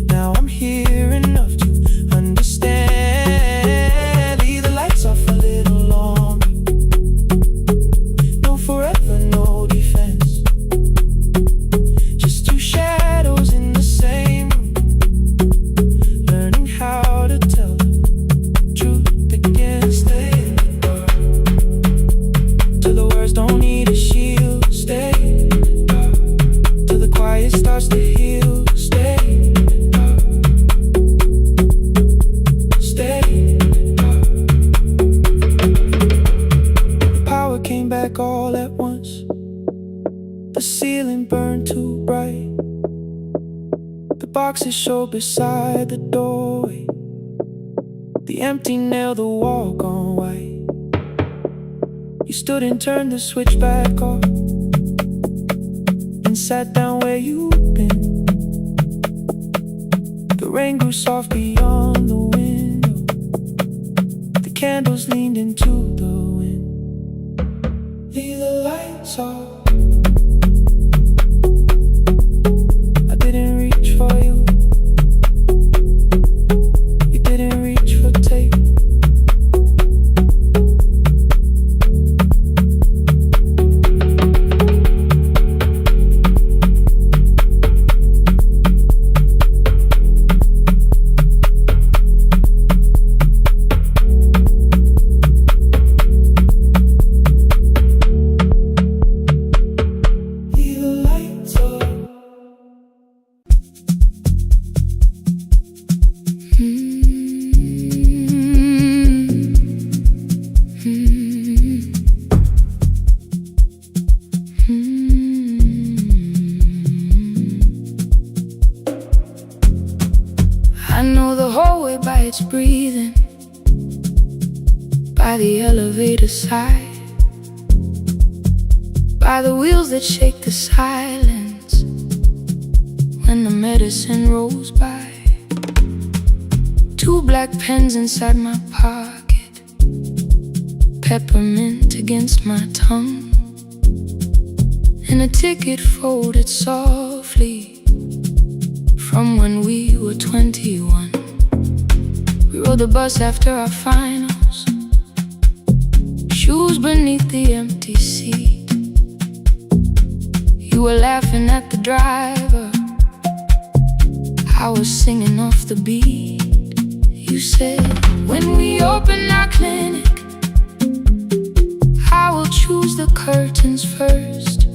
Now I'm here enough to understand. Leave the lights off a little longer. No forever, no defense. Just two shadows in the same room, learning how to tell the truth again. Stay in the dark till the words don't need a shield. Stay in the dark till the quiet starts to heal. Stay in the dark. Stay in the dark. The power came back all at once. The ceiling burned too bright. The boxes showed beside the doorway. The empty nail, the wall gone white. You stood and turned the switch back off and sat down where you'd been. The rain grew soft beyond the window. The candles leaned into the wind. Leave the lights off. I didn't reach for you. You didn't reach for tape. Leave the lights off. I know the hallway by its breathing, by the elevator side, by the wheels that shake the silence when the medicine rolls by. Two black pens inside my pocket, peppermint against my tongue, and a ticket folded softly from when we were 21. We rode the bus after our finals, shoes beneath the empty seat. You were laughing at the driver, I was singing off the beat. You said, when we open our clinic, I will choose the curtains first.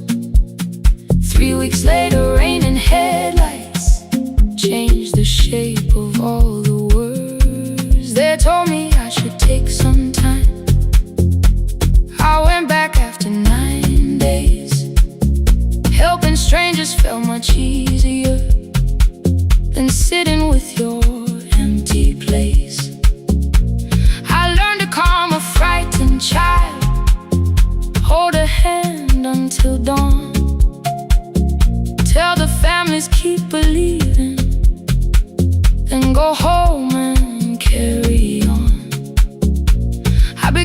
3 weeks later, rain and headlights changed the shape of all the words. They told me I should take some time. I went back after 9 days. Helping strangers felt much easier than sitting with your empty place. I learned to calm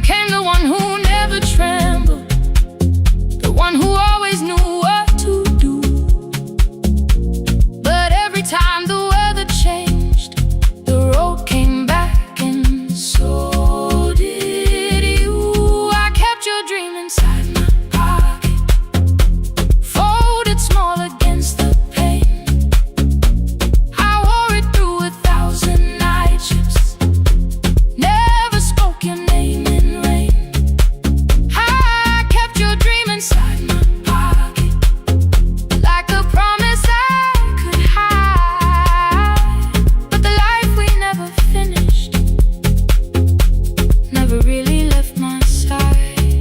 became the one who never trembled, the one who always knew what to do. But every time the weather changed, the road came back, and so did you. I kept your dream inside my pocket, folded small against the pain. I wore it through 1,000 night shifts, never spoke your name in rain. I kept your dream inside my pocket, like a promise I could hide. But the life we never finished never really left my side.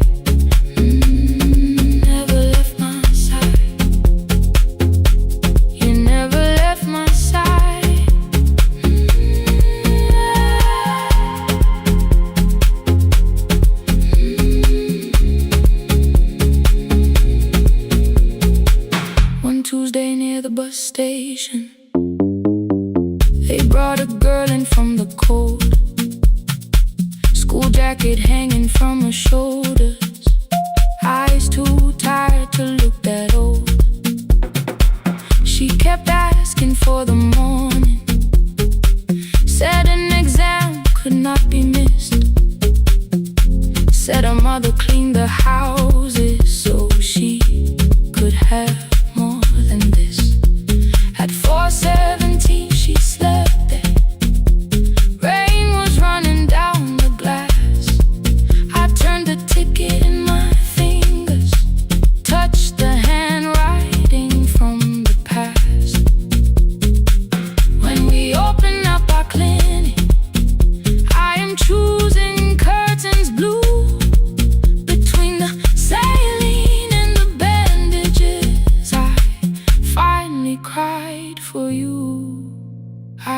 Never left my side. You never left my side. One Tuesday near the bus station, they brought a girl in from the cold, school jacket hanging from her shoulders, eyes too tired to look that old. She kept asking for the morning, said an exam could not be missed, said her mother cleaned the houses so she could have more than this. At 4:17 she slept there, rain was running down the glass. I turned the ticket in my fingers, touched the handwriting from the past. When we open up our clinic, I am choosing curtains blue. Between the saline and the bandages, I finally cried for you.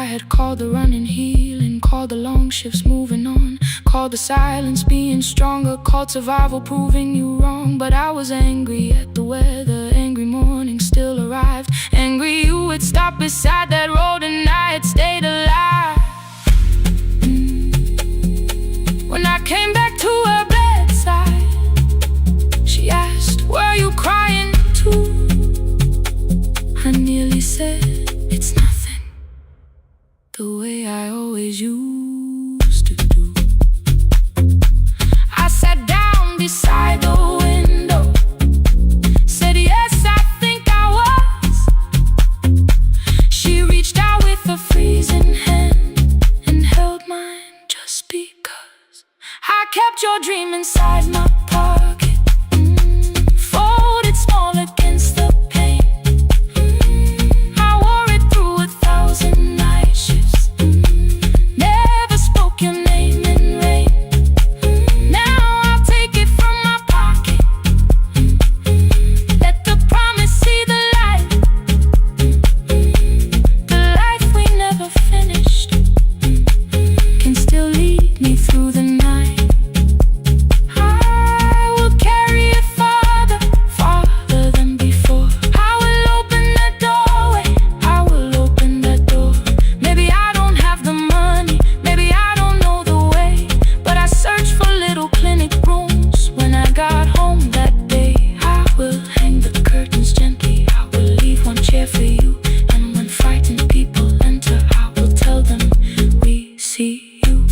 I had called the running healing, called the long shifts moving on, called the silence being stronger, called survival proving you wrong. But I was angry at the weather, angry morning still arrived, angry you had stopped beside that road and I had stayed alive. When I came back to her bedside, she asked, were you crying too? I nearly said, it's nothing, the way I always used to do. I sat down beside the window, said yes, I think I was. She reached out with a freezing hand and held mine just because. I kept your dream inside my pocket, folded small against the pain. I wore it through 1,000 night shifts, never spoke your name in rain. Now I'll take it from my pocket, let the promise see the light. The life we never finished can still lead me through the night. I will carry it farther, farther than before. I will open that doorway, I will open that door. Maybe I don't have the money, maybe I don't know the way, but I searched for little clinic rooms when I got home that day. I will hang the curtains gently, I will leave one chair for you, and when frightened people enter, I will tell them we see you.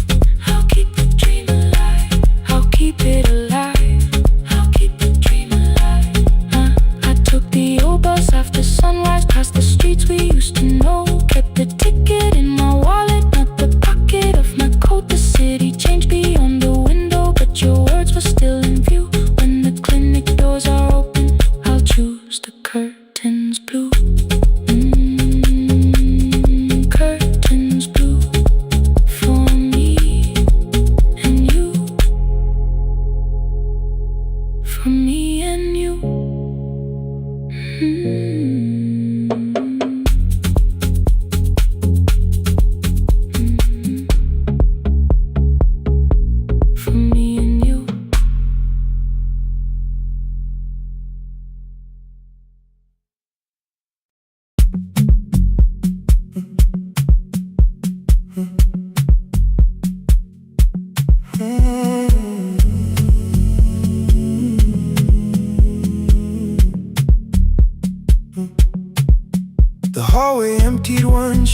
I'll keep the dream alive, I'll keep it alive, I'll keep the dream alive. I took the old bus after sunrise, past the streets we used to know, kept the ticket in my wallet, not the pocket of my coat. The city changed beyond the window, but your words were still in view. When the clinic doors are open, I'll choose the curtains blue. Curtains blue for me and you, for me and you. For me and you.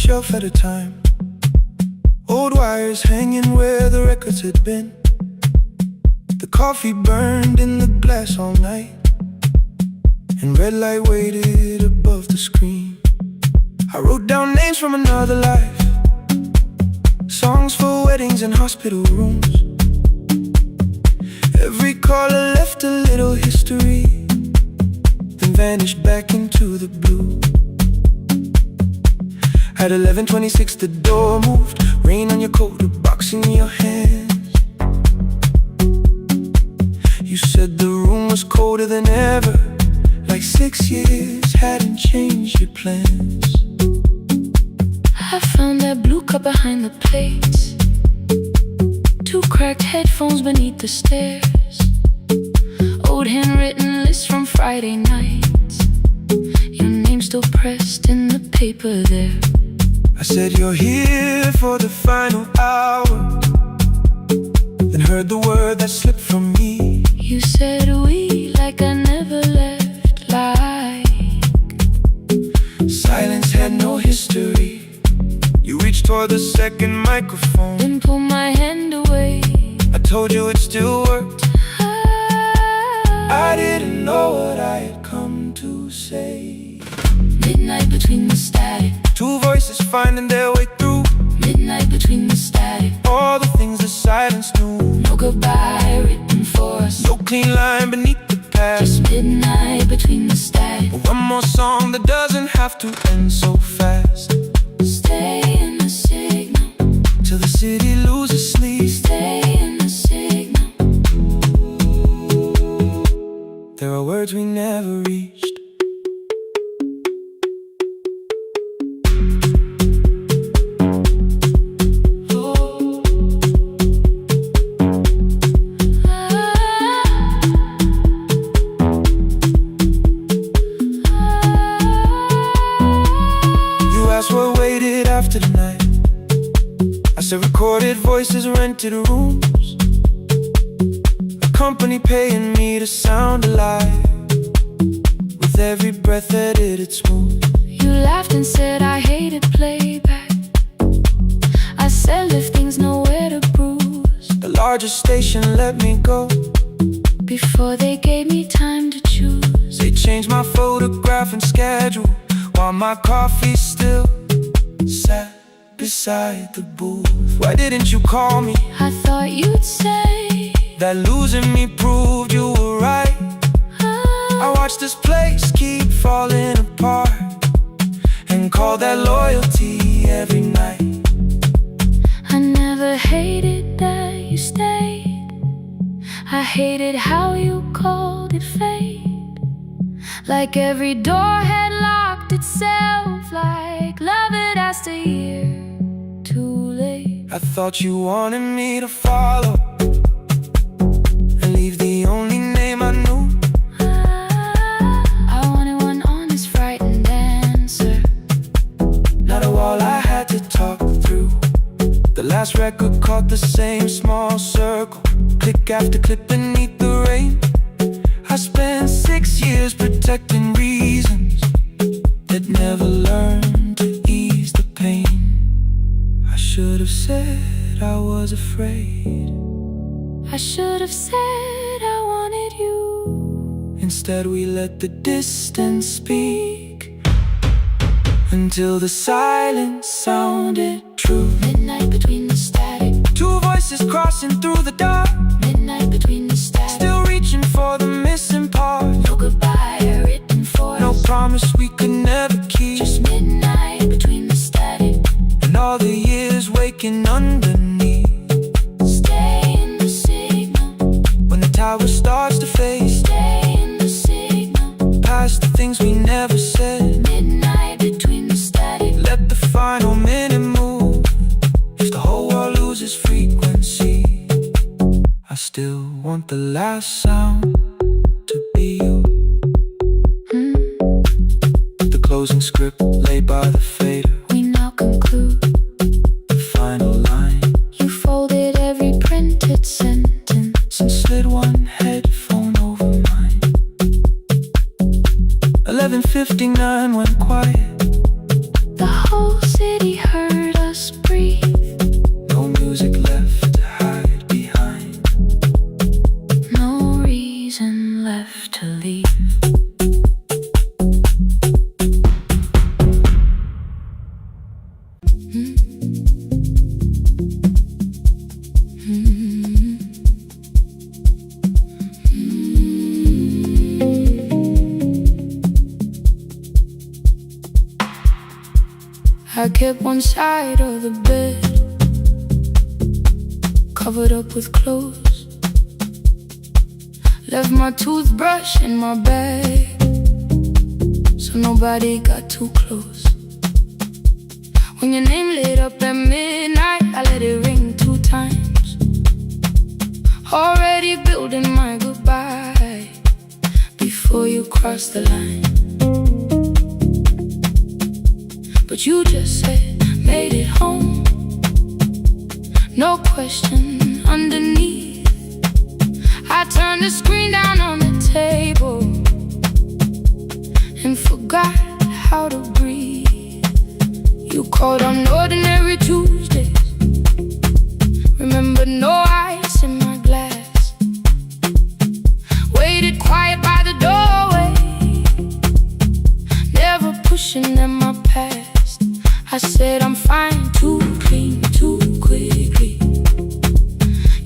shelf at a time. Old wires hanging where the records had been. The coffee burned in the glass all night, and red light waited above the screen. I wrote down names from another life, songs for weddings and hospital rooms. Every caller left a little history, then vanished back into the blue. At 11:26 the door moved, rain on your coat, a box in your hands. You said the room was colder than ever, like 6 years hadn't changed your plans. I found that blue cup behind the plates, 2 cracked headphones beneath the stairs, old handwritten lists from Friday nights, your name still pressed in the paper there. I said you're here for the final hour, then heard the word that slipped from me. You said we like I never left, like silence had no history. You reached toward the second microphone, then pulled my hand away. I told you it still worked. I didn't know what I had come to say. Midnight between the static, 2 voices finding their way through. midnight between the static, All the things the silence knew. no goodbye written for us, No clean line beneath the past. just midnight between the static. One more song that doesn't have to end so fast. Stay in the signal, Till the city loses sleep. stay in the signal. There are words we never reached. What waited after the night? I said recorded voices, rented rooms, a company paying me to sound alive, with every breath edited smooth. You laughed and said I hated playback. I said if things nowhere to bruise, The largest station let me go before they gave me time to choose. They changed my photograph and schedule, while my coffee still sat beside the booth. Why didn't you call me? I thought you'd say That losing me proved you were right. I watched this place keep falling apart, and call that loyalty every night. I never hated that you stayed, I hated how you called it fate. Like every door had locked itself, like love had asked a year too late. I thought you wanted me to follow and leave the only name I knew. I wanted one honest, frightened answer, Not a wall I had to talk through. The last record caught the same small circle, click after click beneath the rain. I spent 6 years protecting reasons that never learned to ease the pain. I should have said I was afraid. I should have said I wanted you. Instead we let the distance speak, until the silence sounded true. Midnight between the static, 2 voices crossing through the dark, midnight between the static, still reaching for the missing part. no goodbye written for us, No promise we could never keep. just midnight between the static, And all the years waking underneath. stay in the signal, When the tower starts to fade, stay in the signal, past the things we never said. midnight between the static. Let the final minute move. If the whole world loses frequency, I still want the last sound to be you. The closing script laid by the fader, We now conclude, the final line. you folded every printed sentence, And slid one headphone over mine. 11:59 went quiet. the whole city left to leave. I kept one side of the bed covered up with clothes. Left my toothbrush in my bag so nobody got too close. When your name lit up at midnight, I let it ring 2 times. Already building my goodbye before you cross the line. But you just said, made it home. No question underneath. I turned the screen down on the table and forgot how to breathe. You called on ordinary Tuesdays. Remember, no ice in my glass. Waited quiet by the doorway, never pushing at my past. I said I'm fine, too clean, too quickly.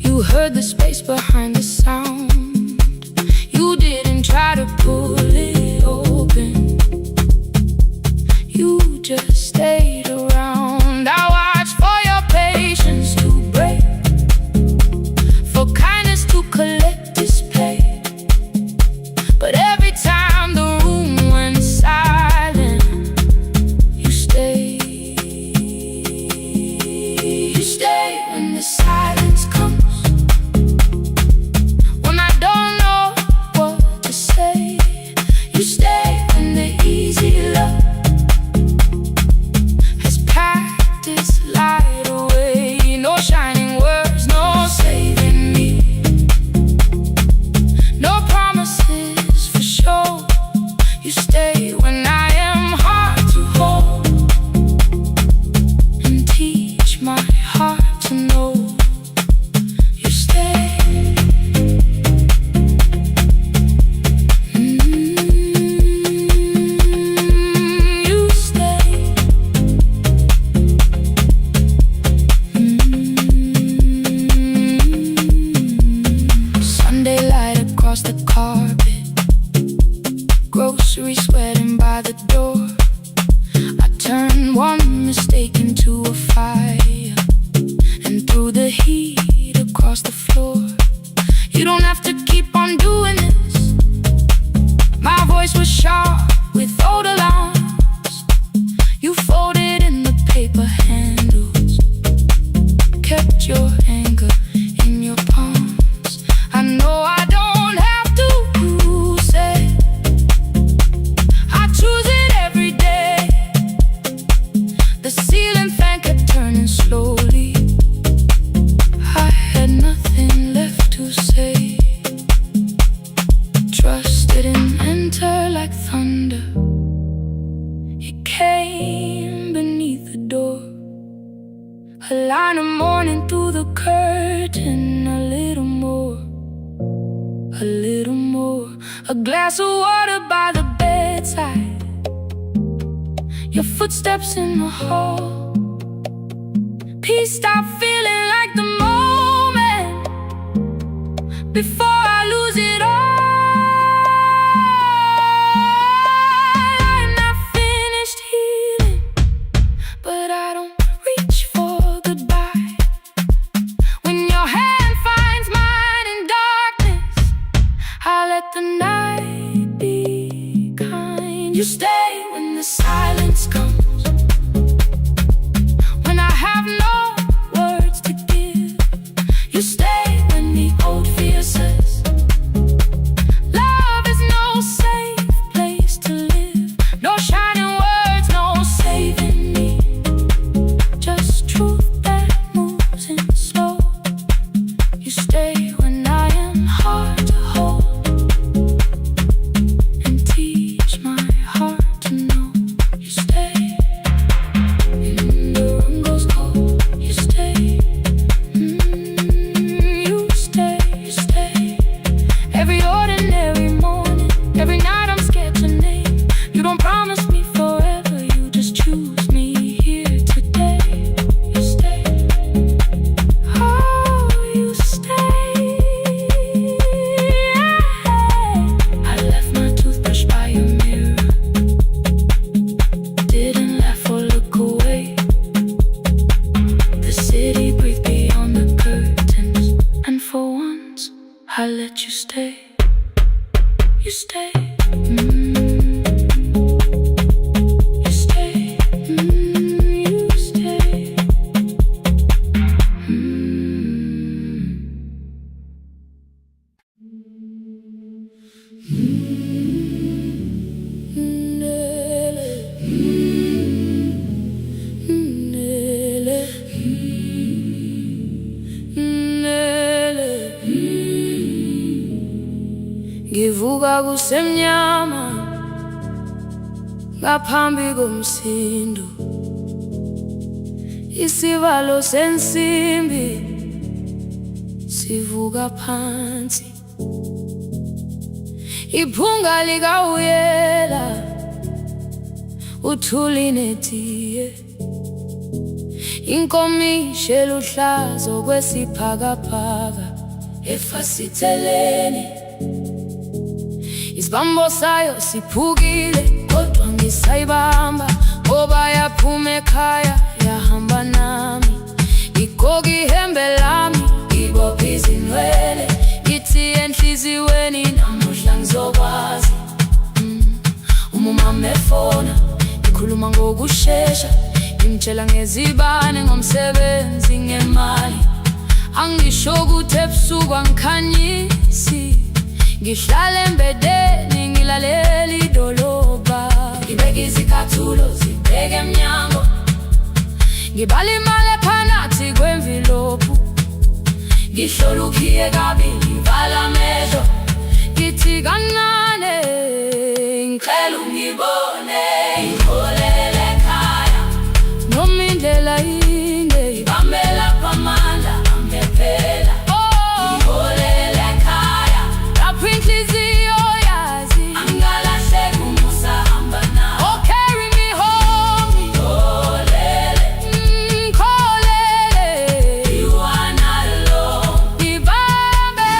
You heard the space behind the sound. You didn't try to pull it open. You just stayed around. I watched for your patience to break, for kindness to collect display. But every time the room went silent, you stayed. You stay when the silence comes. When I don't know what to say, you stay when the easy love has packed its light away. No shining words, no saving me, no promises for sure. You stay when I am hard to hold and teach my heart to know. You stay. You stay. Sunday light across the carpet, grocery sweating by the door. I turned one mistake into a fire and threw the heat across the floor. You don't have to keep on doing this. My voice was sharp with old alarms. You folded in the paper handles, kept your anger in your palms. I know I don't have to say I choose it every day. The ceiling fan kept turning slowly. I had nothing left to say. Trust didn't enter like thunder. It came beneath the door. A line of morning through the curtain. A little more, a little more. A glass of water by the bedside. Your footsteps in the hall. Peace stopped feeling like the moment before I lose it all. I'm not finished healing, but I don't reach for goodbye. When your hand finds mine in darkness, I let the night be kind. You stay when the silence comes. When I have no words to give, you stay when the old fear says love is no safe place to live. No shining words, no saving me, just truth that moves in slow. You stay when I am hard to hold and teach my heart to I let you stay. You stay. You stay. You stay. Ngivuka kusemnyama ngaphambi komsindo, isivalo sensimbi sivuka phansi, iphunga likawuyela uthuli netiye, inkomishi eluhlaza okwesiphakapaka efasiteleni. Isibambo sayo siphukile kodwa ngisayibamba, ngoba yaphuma ekhaya yahamba nami. Igoga ihembe lami, ibopha izinwele, ngithi enhliziyweni namuhla ngizokwazi. Umama efona, ikhuluma ngokushesha, imtshela ngezibane, ngomsebenzi, ngemali. Angisho ukuthi ebusuku angikhanyisi, ngihlala embedeni ngilalela idolobha. Ngibeka izicathulo zibheke emnyango, ngibala imali ephakathi kwemvilophu, ngihlola ukhiye kabili, ngivala amehlo, ngithi kancane ngicela ungibone. Ngiholele ekhaya noma indlela inde, ngibambela phamandla angephela. Ngiholele ekhaya lapho inhliziyo yazi angalahleki umusa hamba nawe. Oh, carry me home. Ngiholele, ngiholele, you are not alone. Ngibambe,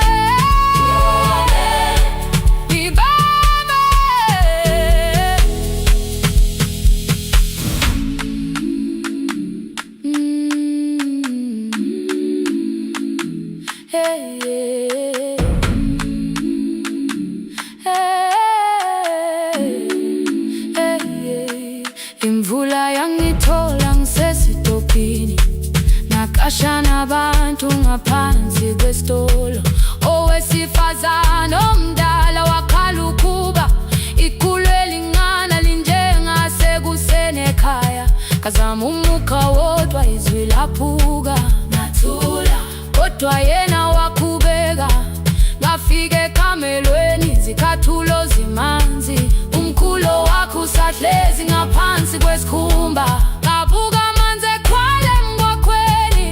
ngibambe. Hey, yeah. Imvula yangithola ngisesitopini, nakasha nabantu ngaphansi kwesitolo. Owesifazane omdala wakhala ukuba ikhulu elingana linjengasekuseni ekhaya. Kazama umukha wodwa izwi laphuka, nathula kodwa yena wakhubeka. Ngafika ekamelweni, izicathulo zimanzi, umkhulo wakhe usahlezi ngaphansi kwesikhumba. Ngabuka amanzi ekhwale mgwaqweni,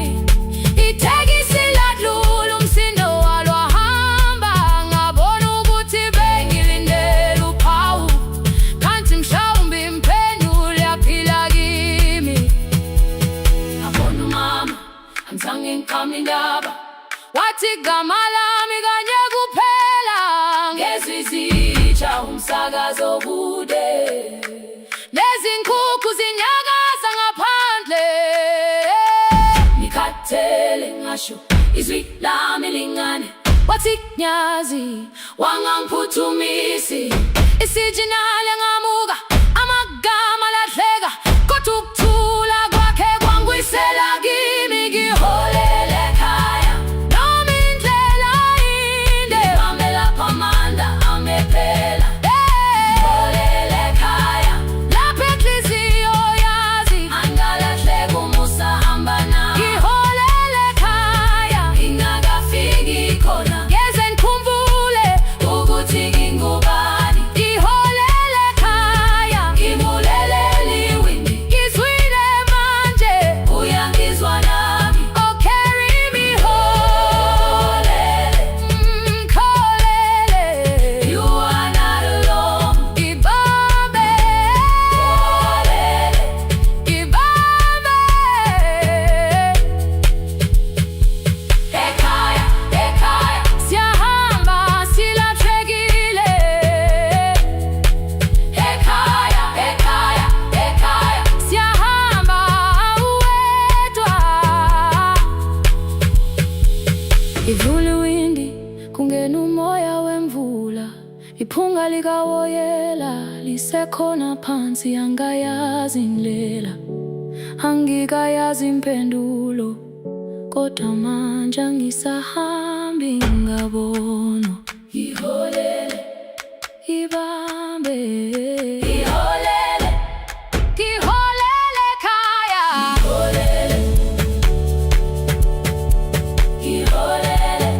itekisi ladlula, umsindo walo wahamba. Ngabona ukuthi bengilindele uphawu, kanti mhlawumbe impendulo yaphila kimi. Ngabona umama angizange ngiqame indaba, wathi gama lami kanye kuphela. Ngezwi izitsha umsakazo kude, nezinkukhu zinyakaza ngaphandle. Ngikhathele ngasho izwi lami lingane, wathi nyazi wangangiphuthumisi. Isijinali ngamuka, amagama lahleka, kodwa ukuthula kwakhe kwangwisela kimi. Ngiholele ekhaya noma indlela inde, ngibambela phamandla angephela. Ngiholele ekhaya lapho inhliziyo yazi angalahleki umusa hamba nawe. Ngiholele ekhaya ingakafiki khona, ngeze ngikhumbule ukuthi ngingubani. Ngiholele ekhaya, ngibulelele iwindi, izwi iphunga likawoyela lisekhona phansi, angayazi indlela, angikayazi impendulo, kodwa manje angisahambi ngabona. Iholele, ibambe, iholele, iholele khaya, iholele, iholele,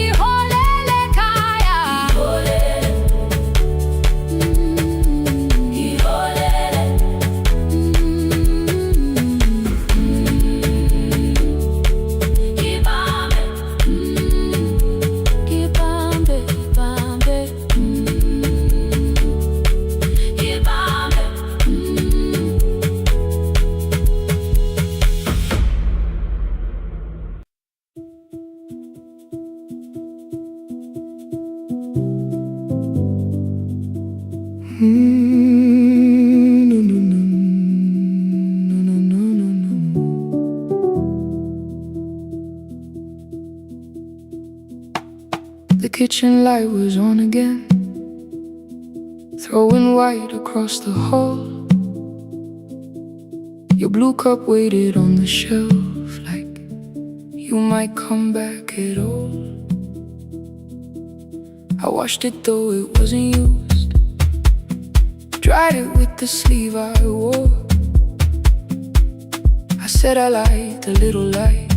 iholele khaya, iholele, iholele, ibambe, ibambe, ibambe, ibambe. The kitchen light was on again, throwing white across the hall. Your blue cup waited on the shelf, like you might come back at all. I washed it though it wasn't used, dried it with the sleeve I wore. I said I liked a little light,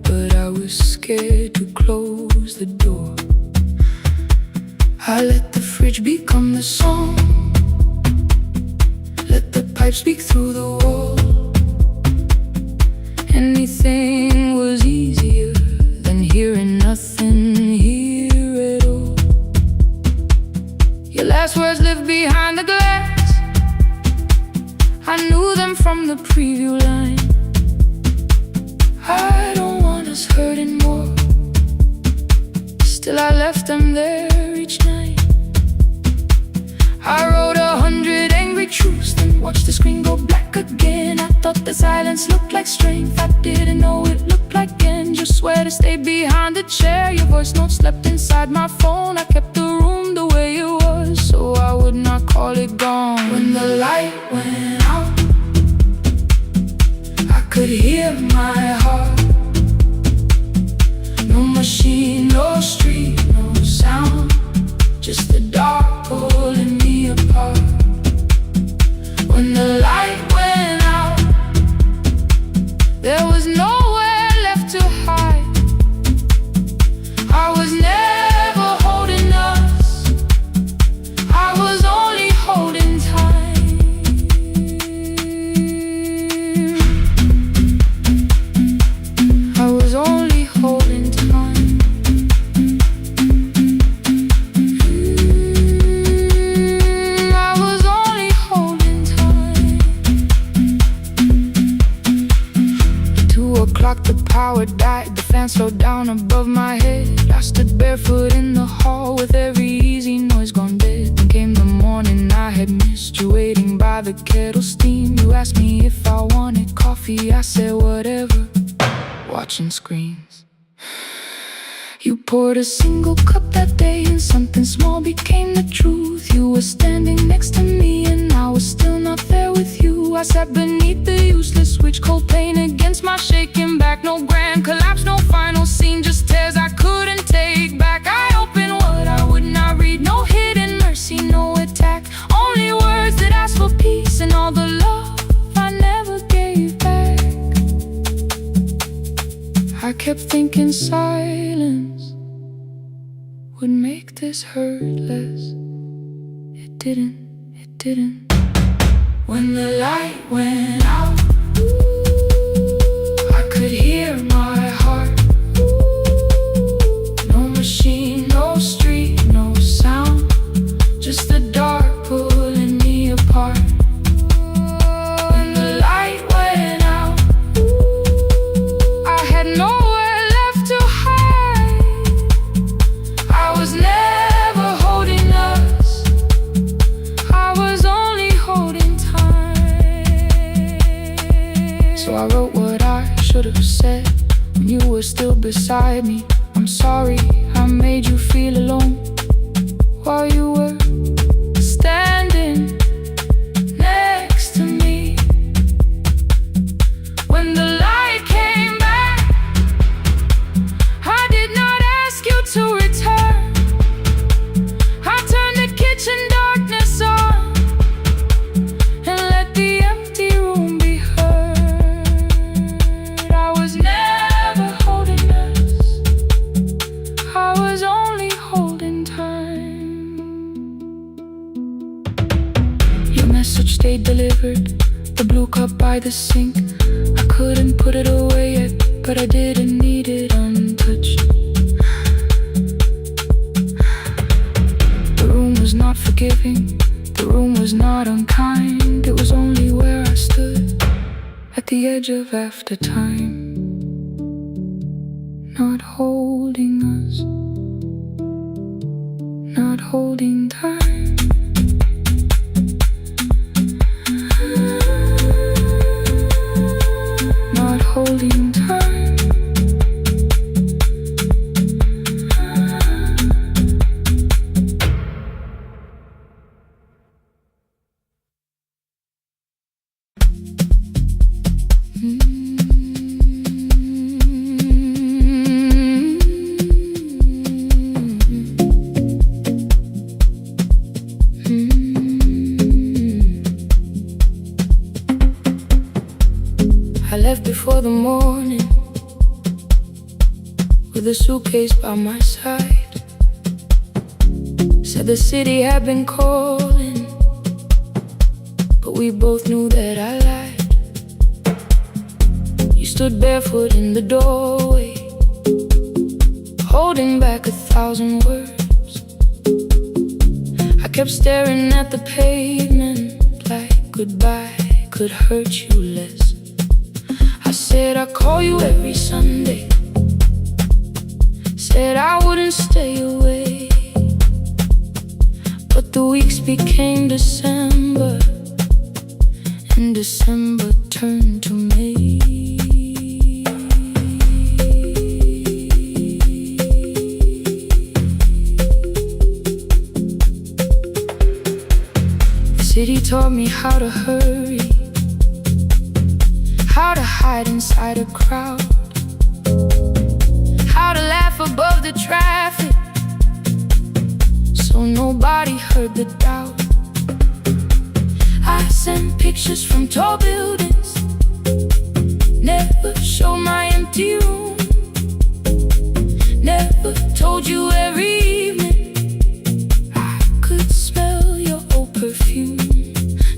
but I was scared to close the door. I let the fridge become the song, let the pipe speak through the wall. Anything was easier than hearing nothing here at all. Your last words lived behind the glass, I knew them from the preview line. I don't want us hurting more, still I left them there each night. I wrote 100 angry truths, then watched the screen go black again. I thought the silence looked like strength, I didn't know it looked like end. You swear to stay behind the chair, your voice notes slept inside my phone. I kept the room the way it was, so I would not call it gone. When the light went out, I could hear my heart. No machine, no street, no sound, just the dark pulling me apart. When the light went out, there was nowhere left to hide. I was never holding us, I was only holding time. I was only holding time. The power died, the fan slowed down above my head. I stood barefoot in the hall with every easy noise gone dead. Then came the morning I had missed you, waiting by the kettle steam. You asked me if I wanted coffee, I said whatever, watching screens. You poured a single cup that day and something small became the truth. You were standing next to me and I was still not there with you. I sat beneath the useless switch, cold pain against my shaking back. No grand collapse, no final scene, just tears I couldn't take back. I opened what I would not read, no hidden mercy, no attack. Only words that asked for peace and all the love I never gave back. I kept thinking silence would make this hurt less. It didn't, it didn't. When the light went out, I could hear my heart. No machine, no street, no sound, just the dark pulling me apart. When the light went out, I had nowhere left to hide. I was never holding us, I was only holding time. So I wrote what I should have said when you were still beside me. I'm sorry I made you feel alone while you stayed delivered. The blue cup by the sink, I couldn't put it away yet, but I didn't need it untouched. The room was not forgiving, the room was not unkind. It was only where I stood, at the edge of after time, not holding us, not holding time. Not holding time. I left before the morning, with a suitcase by my side. Said the city had been calling, but we both knew that I lied. You stood barefoot in the doorway, holding back 1,000 words. I kept staring at the pavement, like goodbye could hurt you less. I said I'd call you every Sunday, said I wouldn't stay away. But the weeks became December, and December turned to May. The city taught me how to hurry, how to hide inside a crowd, how to laugh above the traffic, so nobody heard the doubt. I sent pictures from tall buildings, never showed my empty room, never told you every evening I could smell your old perfume.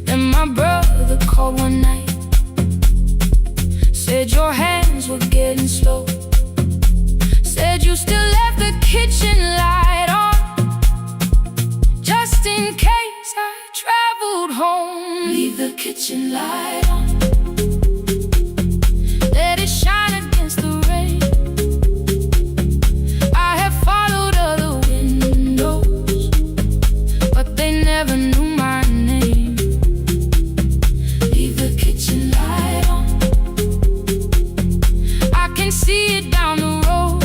Then my brother called one night, said your hands were getting slow, said you still left the kitchen light on, just in case I traveled home. Leave the kitchen light on, let it shine against the rain. I have followed other windows, but they never knew my name. Leave the kitchen light on, see it down the road.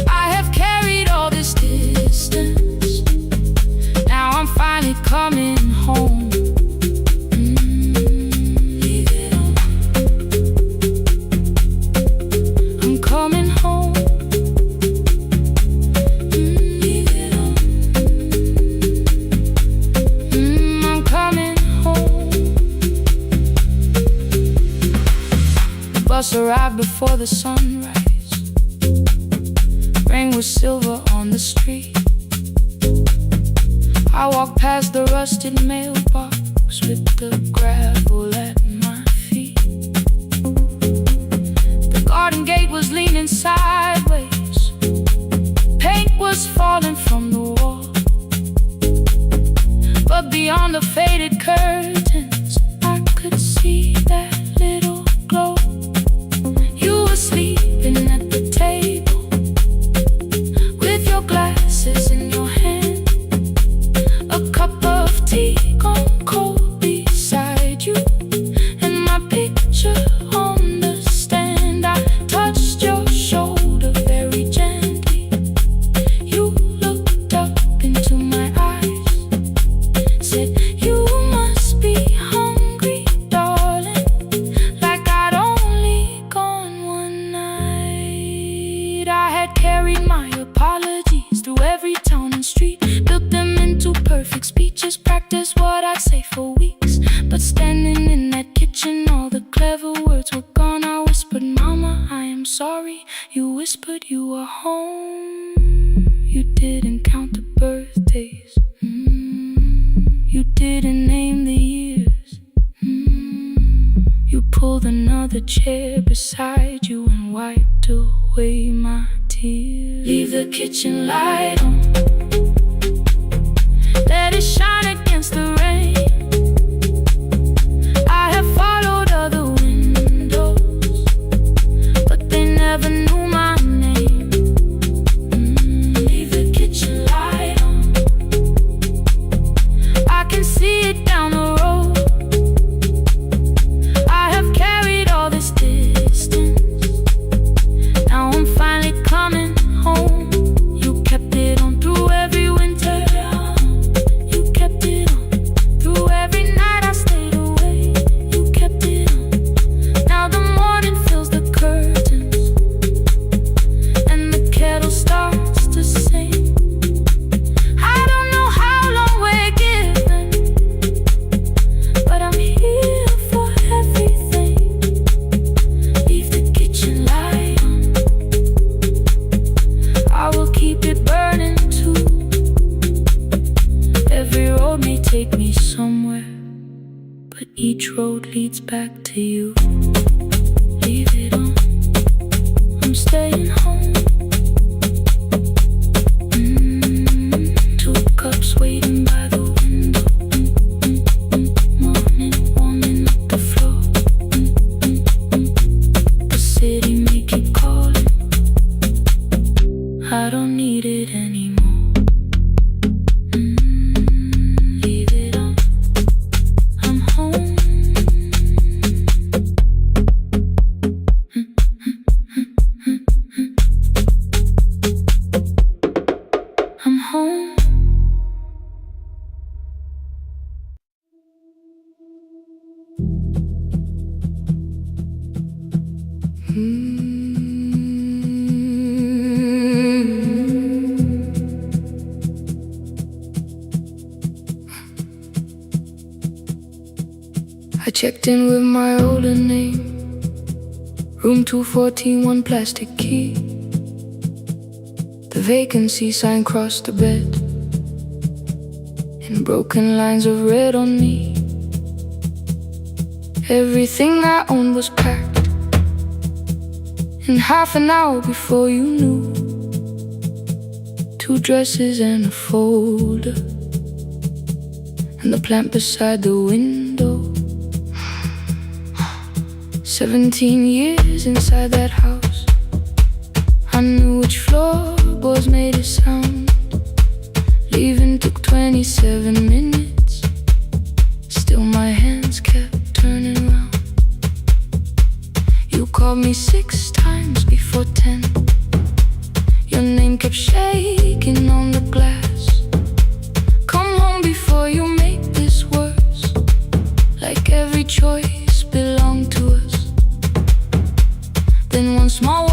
I have carried all this distance, now I'm finally coming home. Leave it on, I'm coming home. Leave it on, I'm coming home. The bus arrived before the sunrise, rain was silver on the street. I walked past the rusted mailbox with the gravel at my feet. The garden gate was leaning sideways, paint was falling from the wall, but beyond the faded curtains I could see that little glow. You were sleeping at the table, with your glasses in your hand, a cup of tea gone cold beside you, and my picture on the stand. I touched your shoulder very gently. You looked up into my eyes, said you must be hungry, darling, like I'd only gone one night. I had carried my apologies through every town and street, built them into perfect speeches, practiced what I'd say for weeks. But standing in that kitchen, all the clever words were gone. I whispered, Mama, I am sorry. You whispered you were home. You didn't count the birthdays. You didn't didn't name the years. You pulled another chair beside you and wiped away my tears. Leave the kitchen light on, let it shine against the rain. I have followed other windows, but they never knew my name. Leave the kitchen light on, I can see it down the road. I have carried all this distance, now I'm finally coming home. You kept it on through every winter, you kept it on through every night I stayed away. You kept it on, now the morning fills the curtains and the kettle starts to sing. I don't know how long we're given, but I'm here for everything. Leave the kitchen light on, I will keep it burning too. Every road may take me somewhere, but each road leads back to you. Leave it on, I'm staying home. Two cups waiting by the window. Morning warming up the floor. The city may keep calling, I don't need it anymore. Leave it on, I'm home. I'm home. I checked in with my older name, room 214, one plastic key. The vacancy sign crossed the bed, and broken lines of red on me. Everything I owned was packed in half an hour before you knew. 2 dresses and a folder, and the plant beside the window. 17 years inside that house, I knew which floorboards made a sound. Leaving took 27 minutes, still my hands kept turning round. You called me 6 times before 10, your name kept shaking on the glass. Come home before you make this worse, like every choice belonged to us. Then one small